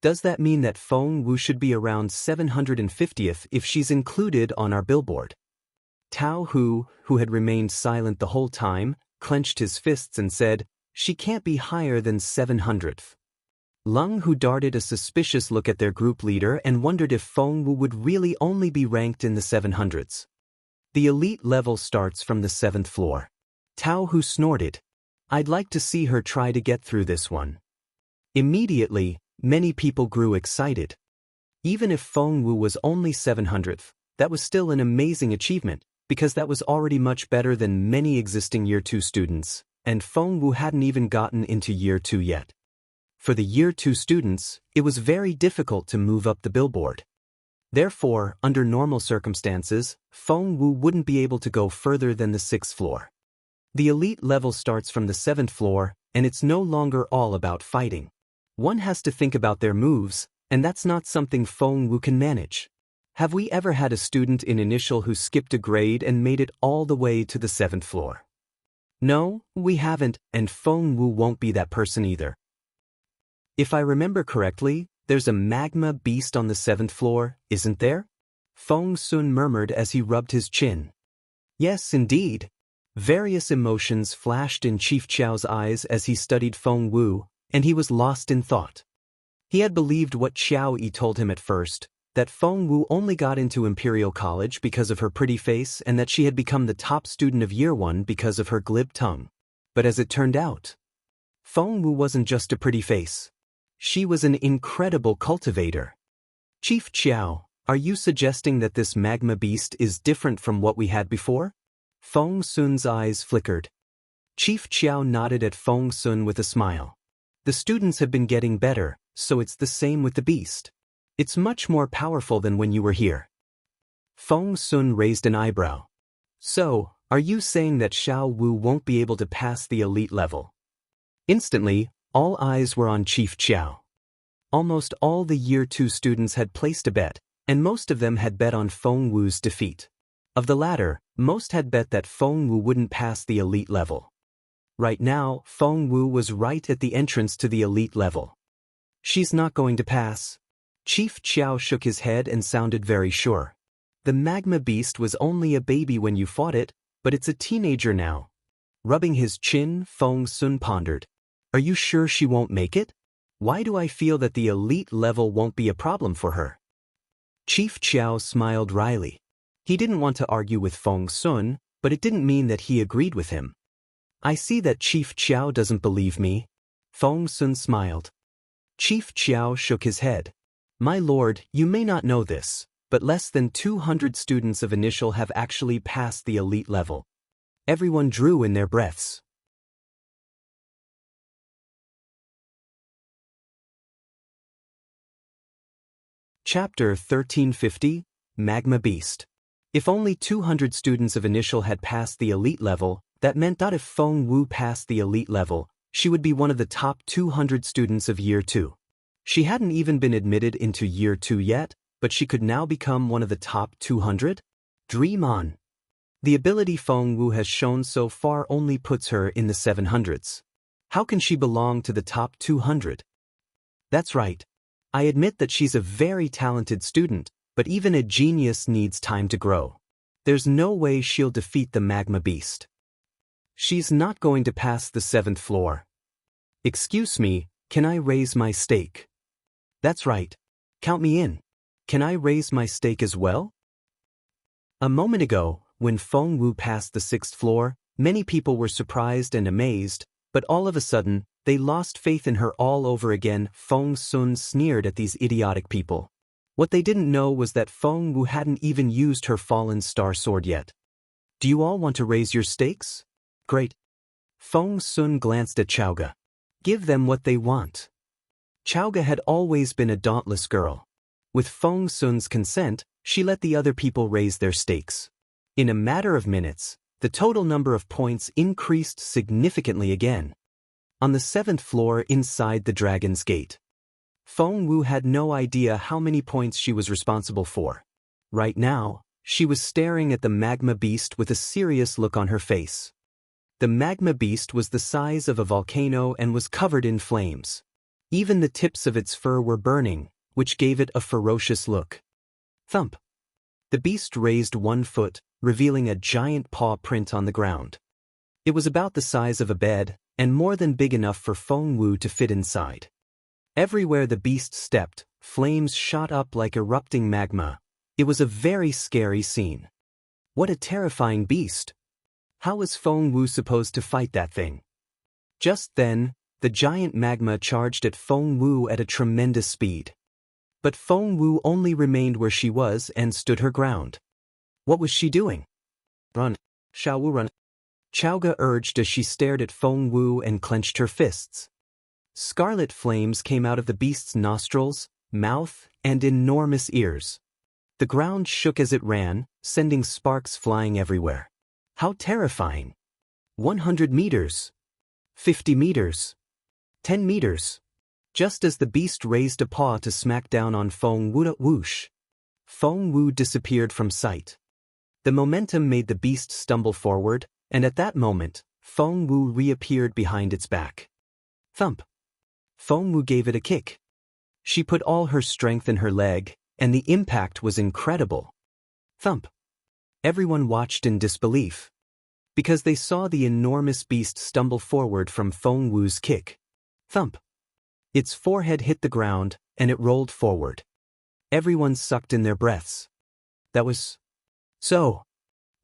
Does that mean that Feng Wu should be around 750th if she's included on our billboard? Tao Hu, who had remained silent the whole time, clenched his fists and said, She can't be higher than 700th. Lung, who darted a suspicious look at their group leader and wondered if Feng Wu would really only be ranked in the 700s. The elite level starts from the 7th floor. Tao Hu snorted. I'd like to see her try to get through this one. Immediately, many people grew excited. Even if Feng Wu was only 700th, that was still an amazing achievement, because that was already much better than many existing Year 2 students, and Feng Wu hadn't even gotten into Year 2 yet. For the Year 2 students, it was very difficult to move up the billboard. Therefore, under normal circumstances, Feng Wu wouldn't be able to go further than the 6th floor. The elite level starts from the 7th floor, and it's no longer all about fighting. One has to think about their moves, and that's not something Feng Wu can manage. Have we ever had a student in initial who skipped a grade and made it all the way to the 7th floor? No, we haven't, and Feng Wu won't be that person either. If I remember correctly, there's a magma beast on the 7th floor, isn't there? Feng Sun murmured as he rubbed his chin. Yes, indeed. Various emotions flashed in Chief Chiao's eyes as he studied Feng Wu, and he was lost in thought. He had believed what Xiao Yi told him at first, that Feng Wu only got into Imperial College because of her pretty face and that she had become the top student of Year 1 because of her glib tongue. But as it turned out, Feng Wu wasn't just a pretty face. She was an incredible cultivator. Chief Chiao, are you suggesting that this magma beast is different from what we had before? Feng Sun's eyes flickered. Chief Chiao nodded at Feng Sun with a smile. The students have been getting better, so it's the same with the beast. It's much more powerful than when you were here. Feng Sun raised an eyebrow. So, are you saying that Xiao Wu won't be able to pass the elite level? Instantly, all eyes were on Chief Chiao. Almost all the Year 2 students had placed a bet, and most of them had bet on Feng Wu's defeat. Of the latter, most had bet that Feng Wu wouldn't pass the elite level. Right now, Feng Wu was right at the entrance to the elite level. She's not going to pass. Chief Chiao shook his head and sounded very sure. The magma beast was only a baby when you fought it, but it's a teenager now. Rubbing his chin, Feng Sun pondered. Are you sure she won't make it? Why do I feel that the elite level won't be a problem for her? Chief Chiao smiled wryly. He didn't want to argue with Feng Sun, but it didn't mean that he agreed with him. I see that Chief Chiao doesn't believe me. Feng Sun smiled. Chief Chiao shook his head. My lord, you may not know this, but less than 200 students of initial have actually passed the elite level. Everyone drew in their breaths. Chapter 1350, Magma Beast. If only 200 students of initial had passed the elite level, that meant that if Feng Wu passed the elite level, she would be one of the top 200 students of Year 2. She hadn't even been admitted into Year 2 yet, but she could now become one of the top 200? Dream on. The ability Feng Wu has shown so far only puts her in the 700s. How can she belong to the top 200? That's right. I admit that she's a very talented student, but even a genius needs time to grow. There's no way she'll defeat the magma beast. She's not going to pass the 7th floor. Excuse me, can I raise my stake? That's right. Count me in. Can I raise my stake as well? A moment ago, when Feng Wu passed the 6th floor, many people were surprised and amazed, but all of a sudden, they lost faith in her all over again. Feng Sun sneered at these idiotic people. What they didn't know was that Feng Wu hadn't even used her fallen star sword yet. Do you all want to raise your stakes? Great. Feng Sun glanced at Chowga. Give them what they want. Chowga had always been a dauntless girl. With Feng Sun's consent, she let the other people raise their stakes. In a matter of minutes, the total number of points increased significantly again. On the 7th floor inside the Dragon's Gate, Feng Wu had no idea how many points she was responsible for. Right now, she was staring at the magma beast with a serious look on her face. The magma beast was the size of a volcano and was covered in flames. Even the tips of its fur were burning, which gave it a ferocious look. Thump! The beast raised one foot, revealing a giant paw print on the ground. It was about the size of a bed, and more than big enough for Feng Wu to fit inside. Everywhere the beast stepped, flames shot up like erupting magma. It was a very scary scene. What a terrifying beast! How was Feng Wu supposed to fight that thing? Just then, the giant magma charged at Feng Wu at a tremendous speed. But Feng Wu only remained where she was and stood her ground. What was she doing? Run. Xiao Wu, run. Chowga urged as she stared at Feng Wu and clenched her fists. Scarlet flames came out of the beast's nostrils, mouth, and enormous ears. The ground shook as it ran, sending sparks flying everywhere. How terrifying! 100 meters. 50 meters. 10 meters. Just as the beast raised a paw to smack down on Feng Wu, whoosh! Feng Wu disappeared from sight. The momentum made the beast stumble forward, and at that moment, Feng Wu reappeared behind its back. Thump! Feng Wu gave it a kick. She put all her strength in her leg, and the impact was incredible. Thump! Everyone watched in disbelief, because they saw the enormous beast stumble forward from Feng Wu's kick. Thump! Its forehead hit the ground, and it rolled forward. Everyone sucked in their breaths. That was so.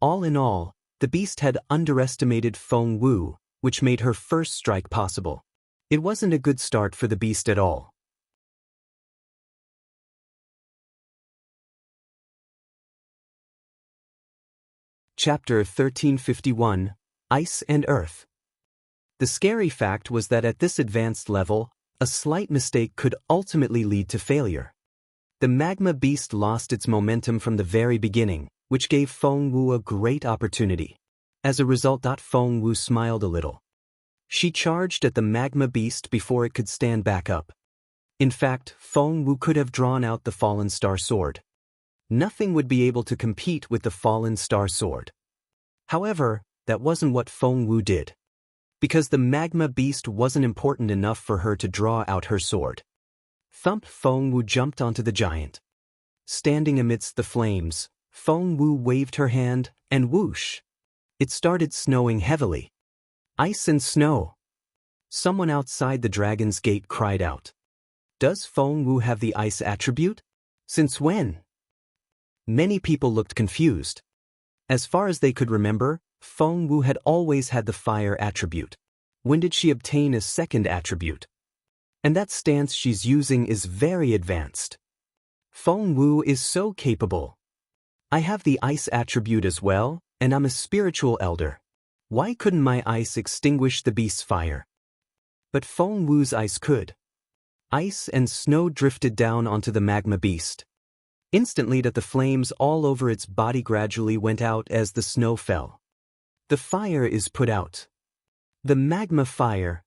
All in all, the beast had underestimated Feng Wu, which made her first strike possible. It wasn't a good start for the beast at all. Chapter 1351, Ice and Earth. The scary fact was that at this advanced level, a slight mistake could ultimately lead to failure. The magma beast lost its momentum from the very beginning, which gave Feng Wu a great opportunity. As a result, Feng Wu smiled a little. She charged at the magma beast before it could stand back up. In fact, Feng Wu could have drawn out the Fallen Star Sword. Nothing would be able to compete with the Fallen Star Sword. However, that wasn't what Feng Wu did. Because the magma beast wasn't important enough for her to draw out her sword. Thump! Feng Wu jumped onto the giant. Standing amidst the flames, Feng Wu waved her hand, and whoosh! It started snowing heavily. Ice and snow! Someone outside the Dragon's Gate cried out. Does Feng Wu have the ice attribute? Since when? Many people looked confused. As far as they could remember, Feng Wu had always had the fire attribute. When did she obtain a second attribute? And that stance she's using is very advanced. Feng Wu is so capable. I have the ice attribute as well, and I'm a spiritual elder. Why couldn't my ice extinguish the beast's fire? But Feng Wu's ice could. Ice and snow drifted down onto the magma beast. Instantly, the flames all over its body gradually went out as the snow fell. The fire is put out. The magma fire.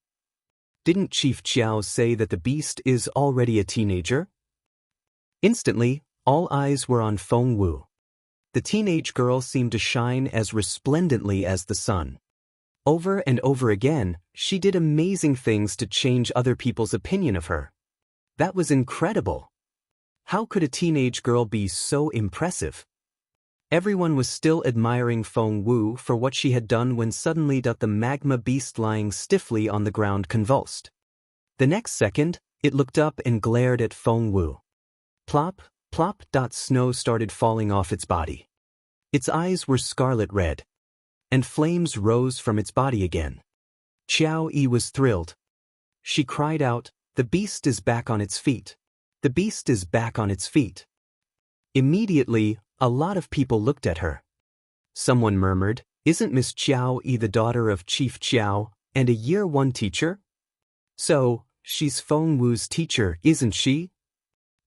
Didn't Chief Chiao say that the beast is already a teenager? Instantly, all eyes were on Feng Wu. The teenage girl seemed to shine as resplendently as the sun. Over and over again, she did amazing things to change other people's opinion of her. That was incredible. How could a teenage girl be so impressive? Everyone was still admiring Feng Wu for what she had done when suddenly the magma beast lying stiffly on the ground convulsed. The next second, it looked up and glared at Feng Wu. Plop, plop. Snow started falling off its body. Its eyes were scarlet red. And flames rose from its body again. Qiao Yi was thrilled. She cried out, "The beast is back on its feet. The beast is back on its feet." Immediately, a lot of people looked at her. Someone murmured, "Isn't Miss Qiao Yi the daughter of Chief Qiao, And a year 1 teacher? So, she's Feng Wu's teacher, isn't she?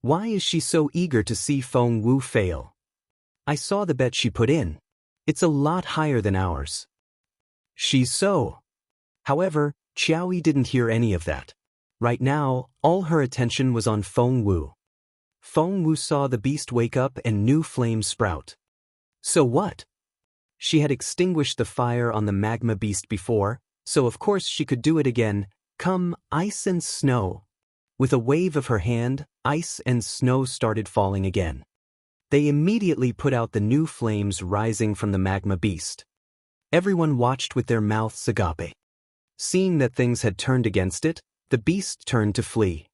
Why is she so eager to see Feng Wu fail? I saw the bet she put in. It's a lot higher than ours. She's so. However, Qiaoyi didn't hear any of that. Right now, all her attention was on Feng Wu. Feng Wu saw the beast wake up and new flames sprout. So what? She had extinguished the fire on the magma beast before, so of course she could do it again. Come, ice and snow. With a wave of her hand, ice and snow started falling again. They immediately put out the new flames rising from the magma beast. Everyone watched with their mouths agape. Seeing that things had turned against it, the beast turned to flee.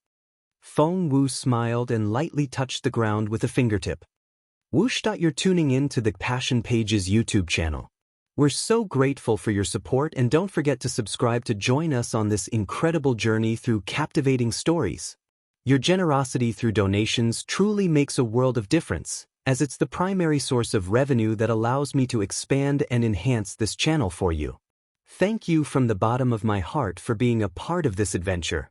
Feng Wu smiled and lightly touched the ground with a fingertip. Whoosh. You're tuning in to the Passion Pages YouTube channel. We're so grateful for your support, and don't forget to subscribe to join us on this incredible journey through captivating stories. Your generosity through donations truly makes a world of difference, as it's the primary source of revenue that allows me to expand and enhance this channel for you. Thank you from the bottom of my heart for being a part of this adventure.